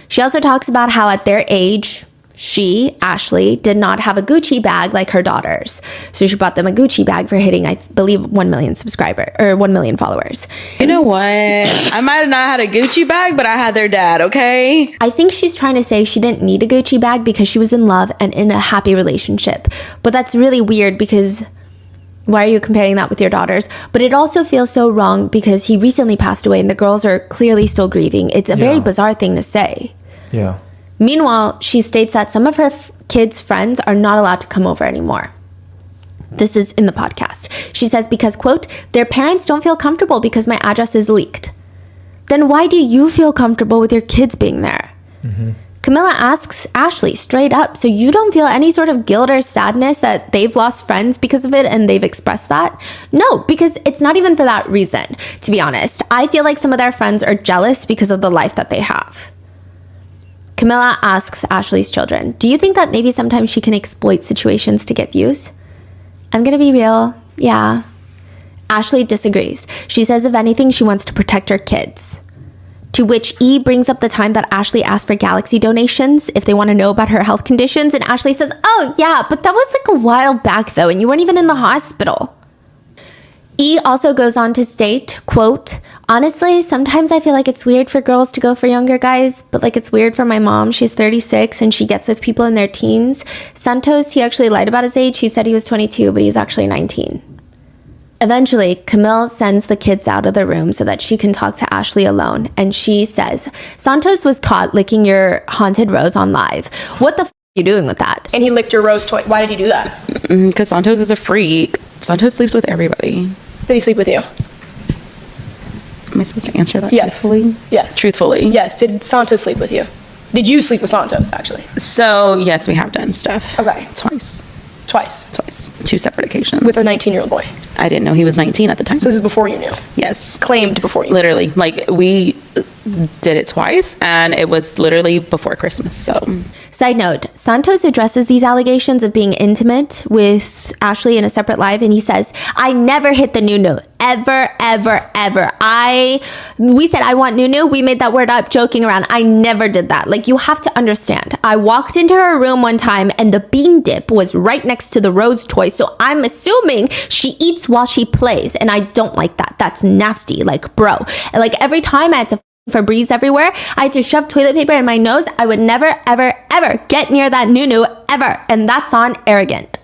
Speaker 2: She also talks about how at their age, she, Ashley, did not have a Gucci bag like her daughters. So she bought them a Gucci bag for hitting, I believe, 1 million subscribers or 1 million followers.
Speaker 5: You know what? I might have not had a Gucci bag, but I had their dad, okay?
Speaker 2: I think she's trying to say she didn't need a Gucci bag because she was in love and in a happy relationship. But that's really weird because why are you comparing that with your daughters? But it also feels so wrong because he recently passed away and the girls are clearly still grieving. It's a very bizarre thing to say.
Speaker 1: Yeah.
Speaker 2: Meanwhile, she states that some of her kids' friends are not allowed to come over anymore. This is in the podcast. She says because, quote, their parents don't feel comfortable because my address is leaked. Then why do you feel comfortable with your kids being there? Mm-hmm. Camilla asks Ashley straight up, so you don't feel any sort of guilt or sadness that they've lost friends because of it and they've expressed that? No, because it's not even for that reason, to be honest. I feel like some of their friends are jealous because of the life that they have. Camilla asks Ashley's children, do you think that maybe sometimes she can exploit situations to get views? I'm gonna be real, yeah. Ashley disagrees. She says if anything, she wants to protect her kids. To which E brings up the time that Ashley asked for Galaxy donations if they want to know about her health conditions, and Ashley says, oh yeah, but that was like a while back though, and you weren't even in the hospital. E also goes on to state, quote, honestly, sometimes I feel like it's weird for girls to go for younger guys, but like it's weird for my mom. She's 36 and she gets with people in their teens. Santos, he actually lied about his age. He said he was 22, but he's actually 19. Eventually, Camille sends the kids out of the room so that she can talk to Ashley alone. And she says, Santos was caught licking your haunted rose on live. What the f*** are you doing with that?
Speaker 13: And he licked your rose toy. Why did he do that?
Speaker 5: Because Santos is a freak. Santos sleeps with everybody.
Speaker 13: Did he sleep with you?
Speaker 5: Am I supposed to answer that
Speaker 13: Yes.
Speaker 5: truthfully?
Speaker 13: Yes.
Speaker 5: Truthfully?
Speaker 13: Yes. Did Santos sleep with you? Did you sleep with Santos, actually?
Speaker 5: So, yes, we have done stuff.
Speaker 13: Okay.
Speaker 5: Twice. 2 separate occasions.
Speaker 13: With a 19-year-old boy?
Speaker 5: I didn't know he was 19 at the time.
Speaker 13: So this is before you knew?
Speaker 5: Yes.
Speaker 13: Claimed before you knew?
Speaker 5: Literally. Like, we did it twice, and it was literally before Christmas. So,
Speaker 2: side note, Santos addresses these allegations of being intimate with Ashley in a separate live, and he says, I never hit the Nunu. Ever, ever, ever. We said, I want Nunu. We made that word up joking around. I never did that. Like, you have to understand. I walked into her room one time and the bean dip was right next to the Rose toy. So I'm assuming she eats while she plays. And I don't like that. That's nasty. Like, bro. And like every time I had to Febreze everywhere, I had to shove toilet paper in my nose. I would never, ever, ever get near that Nunu ever. And that's on arrogant.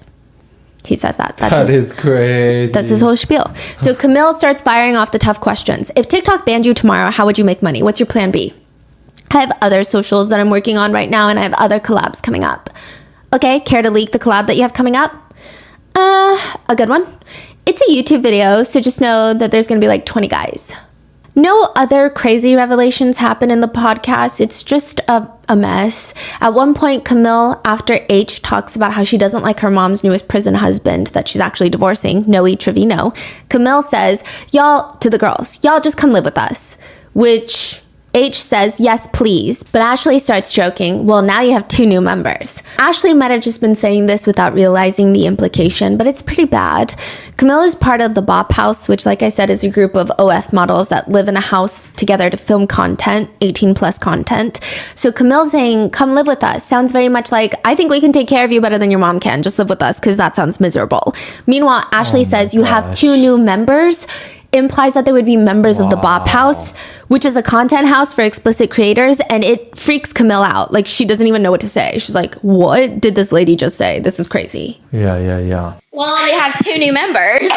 Speaker 2: He says that.
Speaker 1: That is crazy.
Speaker 2: That's his whole spiel. So Camille starts firing off the tough questions. If TikTok banned you tomorrow, how would you make money? What's your plan B? I have other socials that I'm working on right now, and I have other collabs coming up. Okay, care to leak the collab that you have coming up? A good one. It's a YouTube video, so just know that there's going to be like 20 guys. No other crazy revelations happen in the podcast. It's just a mess. At one point, Camille, after H talks about how she doesn't like her mom's newest prison husband that she's actually divorcing, Noe Trevino, Camille says, y'all, to the girls, y'all just come live with us, which H says, yes, please. But Ashley starts joking, well, now you have 2 new members. Ashley might have just been saying this without realizing the implication, but it's pretty bad. Camille is part of the Bop House, which, like I said, is a group of OF models that live in a house together to film content, 18 plus content. So Camille saying, come live with us, sounds very much like, I think we can take care of you better than your mom can. Just live with us, because that sounds miserable. Meanwhile, Ashley says, you have 2 new members, implies that they would be members of the Bop House, which is a content house for explicit creators, and it freaks Camille out. Like, she doesn't even know what to say. She's like, what did this lady just say? This is crazy.
Speaker 1: Yeah.
Speaker 2: Well, they have 2 new members.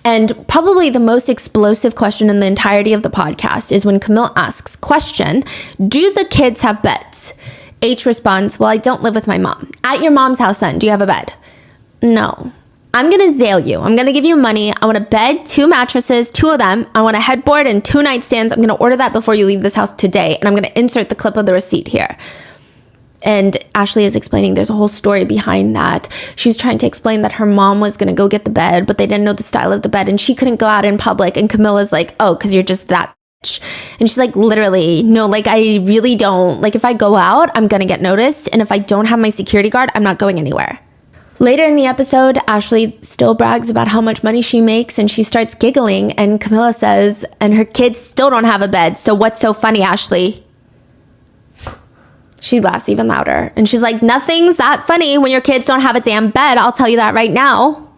Speaker 2: And probably the most explosive question in the entirety of the podcast is when Camille asks, question, do the kids have beds? H responds, well, I don't live with my mom. At your mom's house then, do you have a bed? No. I'm going to zail you. I'm going to give you money. I want a bed, 2 mattresses, 2 of them. I want a headboard and 2 nightstands. I'm going to order that before you leave this house today. And I'm going to insert the clip of the receipt here. And Ashley is explaining there's a whole story behind that. She's trying to explain that her mom was going to go get the bed, but they didn't know the style of the bed. And she couldn't go out in public. And Camilla's like, oh, because you're just that bitch. And she's like, literally, no, like, I really don't. Like, if I go out, I'm going to get noticed. And if I don't have my security guard, I'm not going anywhere. Later in the episode, Ashley still brags about how much money she makes, and she starts giggling, and Camilla says, and her kids still don't have a bed, so what's so funny, Ashley? She laughs even louder, and she's like, nothing's that funny when your kids don't have a damn bed, I'll tell you that right now.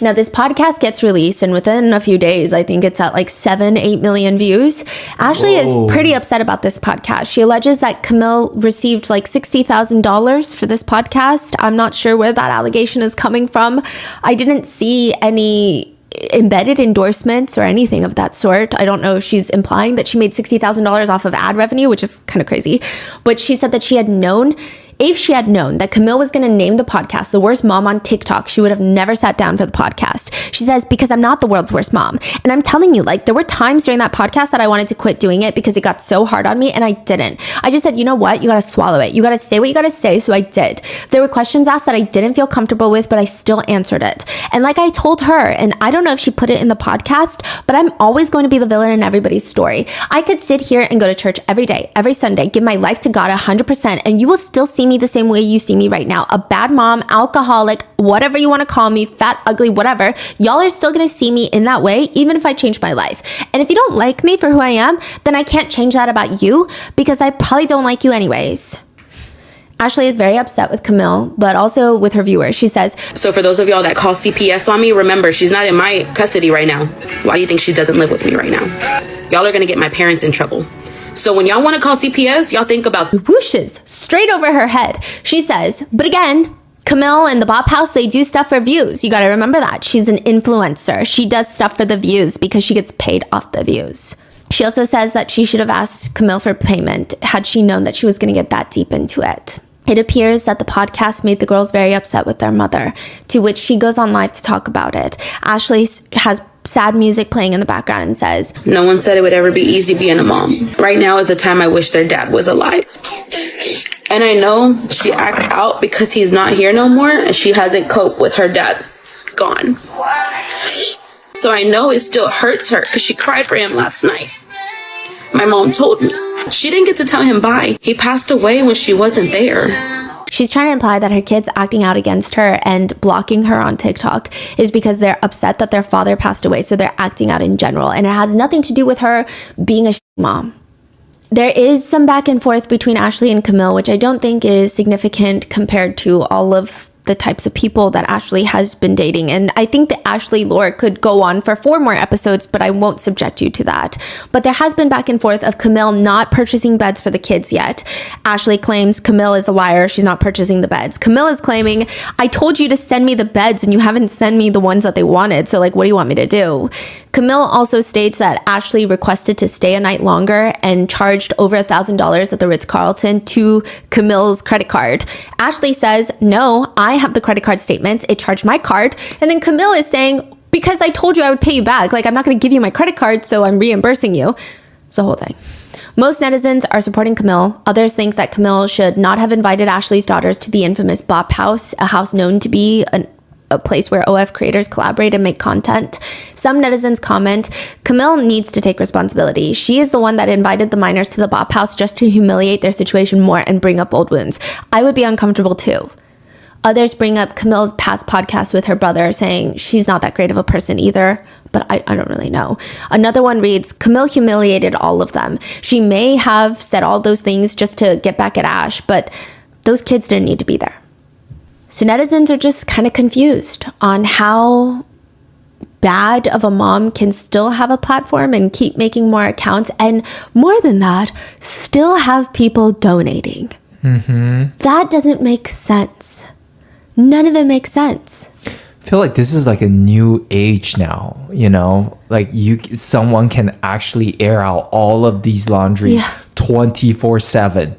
Speaker 2: Now, this podcast gets released, and within a few days, I think it's at like 7-8 million views. Ashley is pretty upset about this podcast. She alleges that Camille received like $60,000 for this podcast. I'm not sure where that allegation is coming from. I didn't see any embedded endorsements or anything of that sort. I don't know if she's implying that she made $60,000 off of ad revenue, which is kind of crazy. But she said that she had known, if she had known that Camille was going to name the podcast The Worst Mom on TikTok, she would have never sat down for the podcast. She says, because I'm not the world's worst mom. And I'm telling you, like, there were times during that podcast that I wanted to quit doing it because it got so hard on me, and I didn't. I just said, you know what? You got to swallow it. You got to say what you got to say. So I did. There were questions asked that I didn't feel comfortable with, but I still answered it. And like I told her, and I don't know if she put it in the podcast, but I'm always going to be the villain in everybody's story. I could sit here and go to church every day, every Sunday, give my life to God 100%, and you will still see me the same way you see me right now. A bad mom, alcoholic, whatever you want to call me, fat, ugly, whatever. Y'all are still going to see me in that way, even if I change my life. And if you don't like me for who I am, then I can't change that about you, because I probably don't like you anyways. Ashley is very upset with Camille, but also with her viewers. She says,
Speaker 5: so for those of y'all that call CPS on me, remember, she's not in my custody right now. Why do you think she doesn't live with me right now? Y'all are going to get my parents in trouble. So when y'all want to call CPS, y'all think about
Speaker 2: whooshes straight over her head. She says, but again, Camille and the Bop House, they do stuff for views. You got to remember that. She's an influencer. She does stuff for the views because she gets paid off the views. She also says that she should have asked Camille for payment had she known that she was going to get that deep into it. It appears that the podcast made the girls very upset with their mother, to which she goes on live to talk about it. Ashley has sad music playing in the background and says,
Speaker 5: no one said it would ever be easy being a mom. Right now is the time I wish their dad was alive. And I know she acts out because he's not here no more, and she hasn't coped with her dad gone. So I know it still hurts her because she cried for him last night. My mom told me. She didn't get to tell him bye. He passed away when she wasn't there.
Speaker 2: She's trying to imply that her kids acting out against her and blocking her on TikTok is because they're upset that their father passed away, so they're acting out in general. And it has nothing to do with her being a mom. There is some back and forth between Ashley and Camille, which I don't think is significant compared to all of the types of people that Ashley has been dating. And I think the Ashley lore could go on for 4 more episodes, but I won't subject you to that. But there has been back and forth of Camille not purchasing beds for the kids yet. Ashley claims Camille is a liar. She's not purchasing the beds. Camille is claiming, I told you to send me the beds and you haven't sent me the ones that they wanted. So like, what do you want me to do? Camille also states that Ashley requested to stay a night longer and charged over $1,000 at the Ritz-Carlton to Camille's credit card. Ashley says, no, I have the credit card statements. It charged my card. And then Camille is saying, because I told you I would pay you back. Like, I'm not going to give you my credit card, so I'm reimbursing you. It's the whole thing. Most netizens are supporting Camille. Others think that Camille should not have invited Ashley's daughters to the infamous Bop House, a house known to be a place where OF creators collaborate and make content. Some netizens comment, Camille needs to take responsibility. She is the one that invited the minors to the Bop House just to humiliate their situation more and bring up old wounds. I would be uncomfortable too. Others bring up Camille's past podcast with her brother, saying she's not that great of a person either, but I don't really know. Another one reads, Camille humiliated all of them. She may have said all those things just to get back at Ash, but those kids didn't need to be there. So netizens are just kind of confused on how bad of a mom can still have a platform and keep making more accounts, and more than that, still have people donating. That doesn't make sense. None of it makes sense.
Speaker 1: I feel like this is like a new age now, you know? Like someone can actually air out all of these laundries 24/7,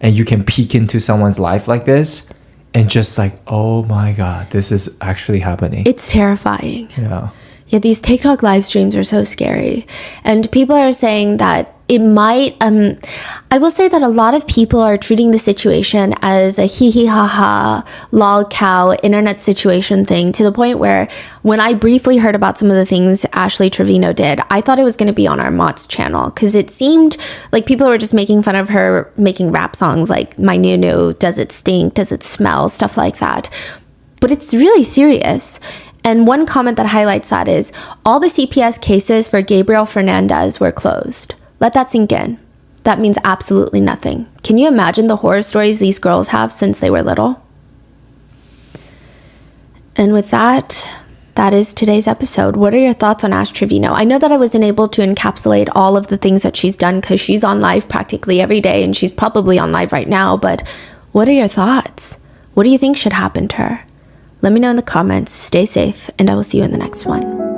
Speaker 1: and you can peek into someone's life like this and just like, oh my God, this is actually happening.
Speaker 2: It's terrifying.
Speaker 1: Yeah.
Speaker 2: Yeah, these TikTok live streams are so scary. And people are saying that it might, I will say that a lot of people are treating the situation as a hee hee ha ha, lol cow internet situation thing, to the point where when I briefly heard about some of the things Ashley Trevino did, I thought it was going to be on our Mott's channel, because it seemed like people were just making fun of her making rap songs like My Nunu, Does It Stink, Does It Smell, stuff like that. But it's really serious. And one comment that highlights that is, all the CPS cases for Gabriel Fernandez were closed. Let that sink in. That means absolutely nothing. Can you imagine the horror stories these girls have since they were little? And with that, that is today's episode. What are your thoughts on Ash Trevino? I know that I wasn't able to encapsulate all of the things that she's done because she's on live practically every day, and she's probably on live right now, but what are your thoughts? What do you think should happen to her? Let me know in the comments. Stay safe, and I will see you in the next one.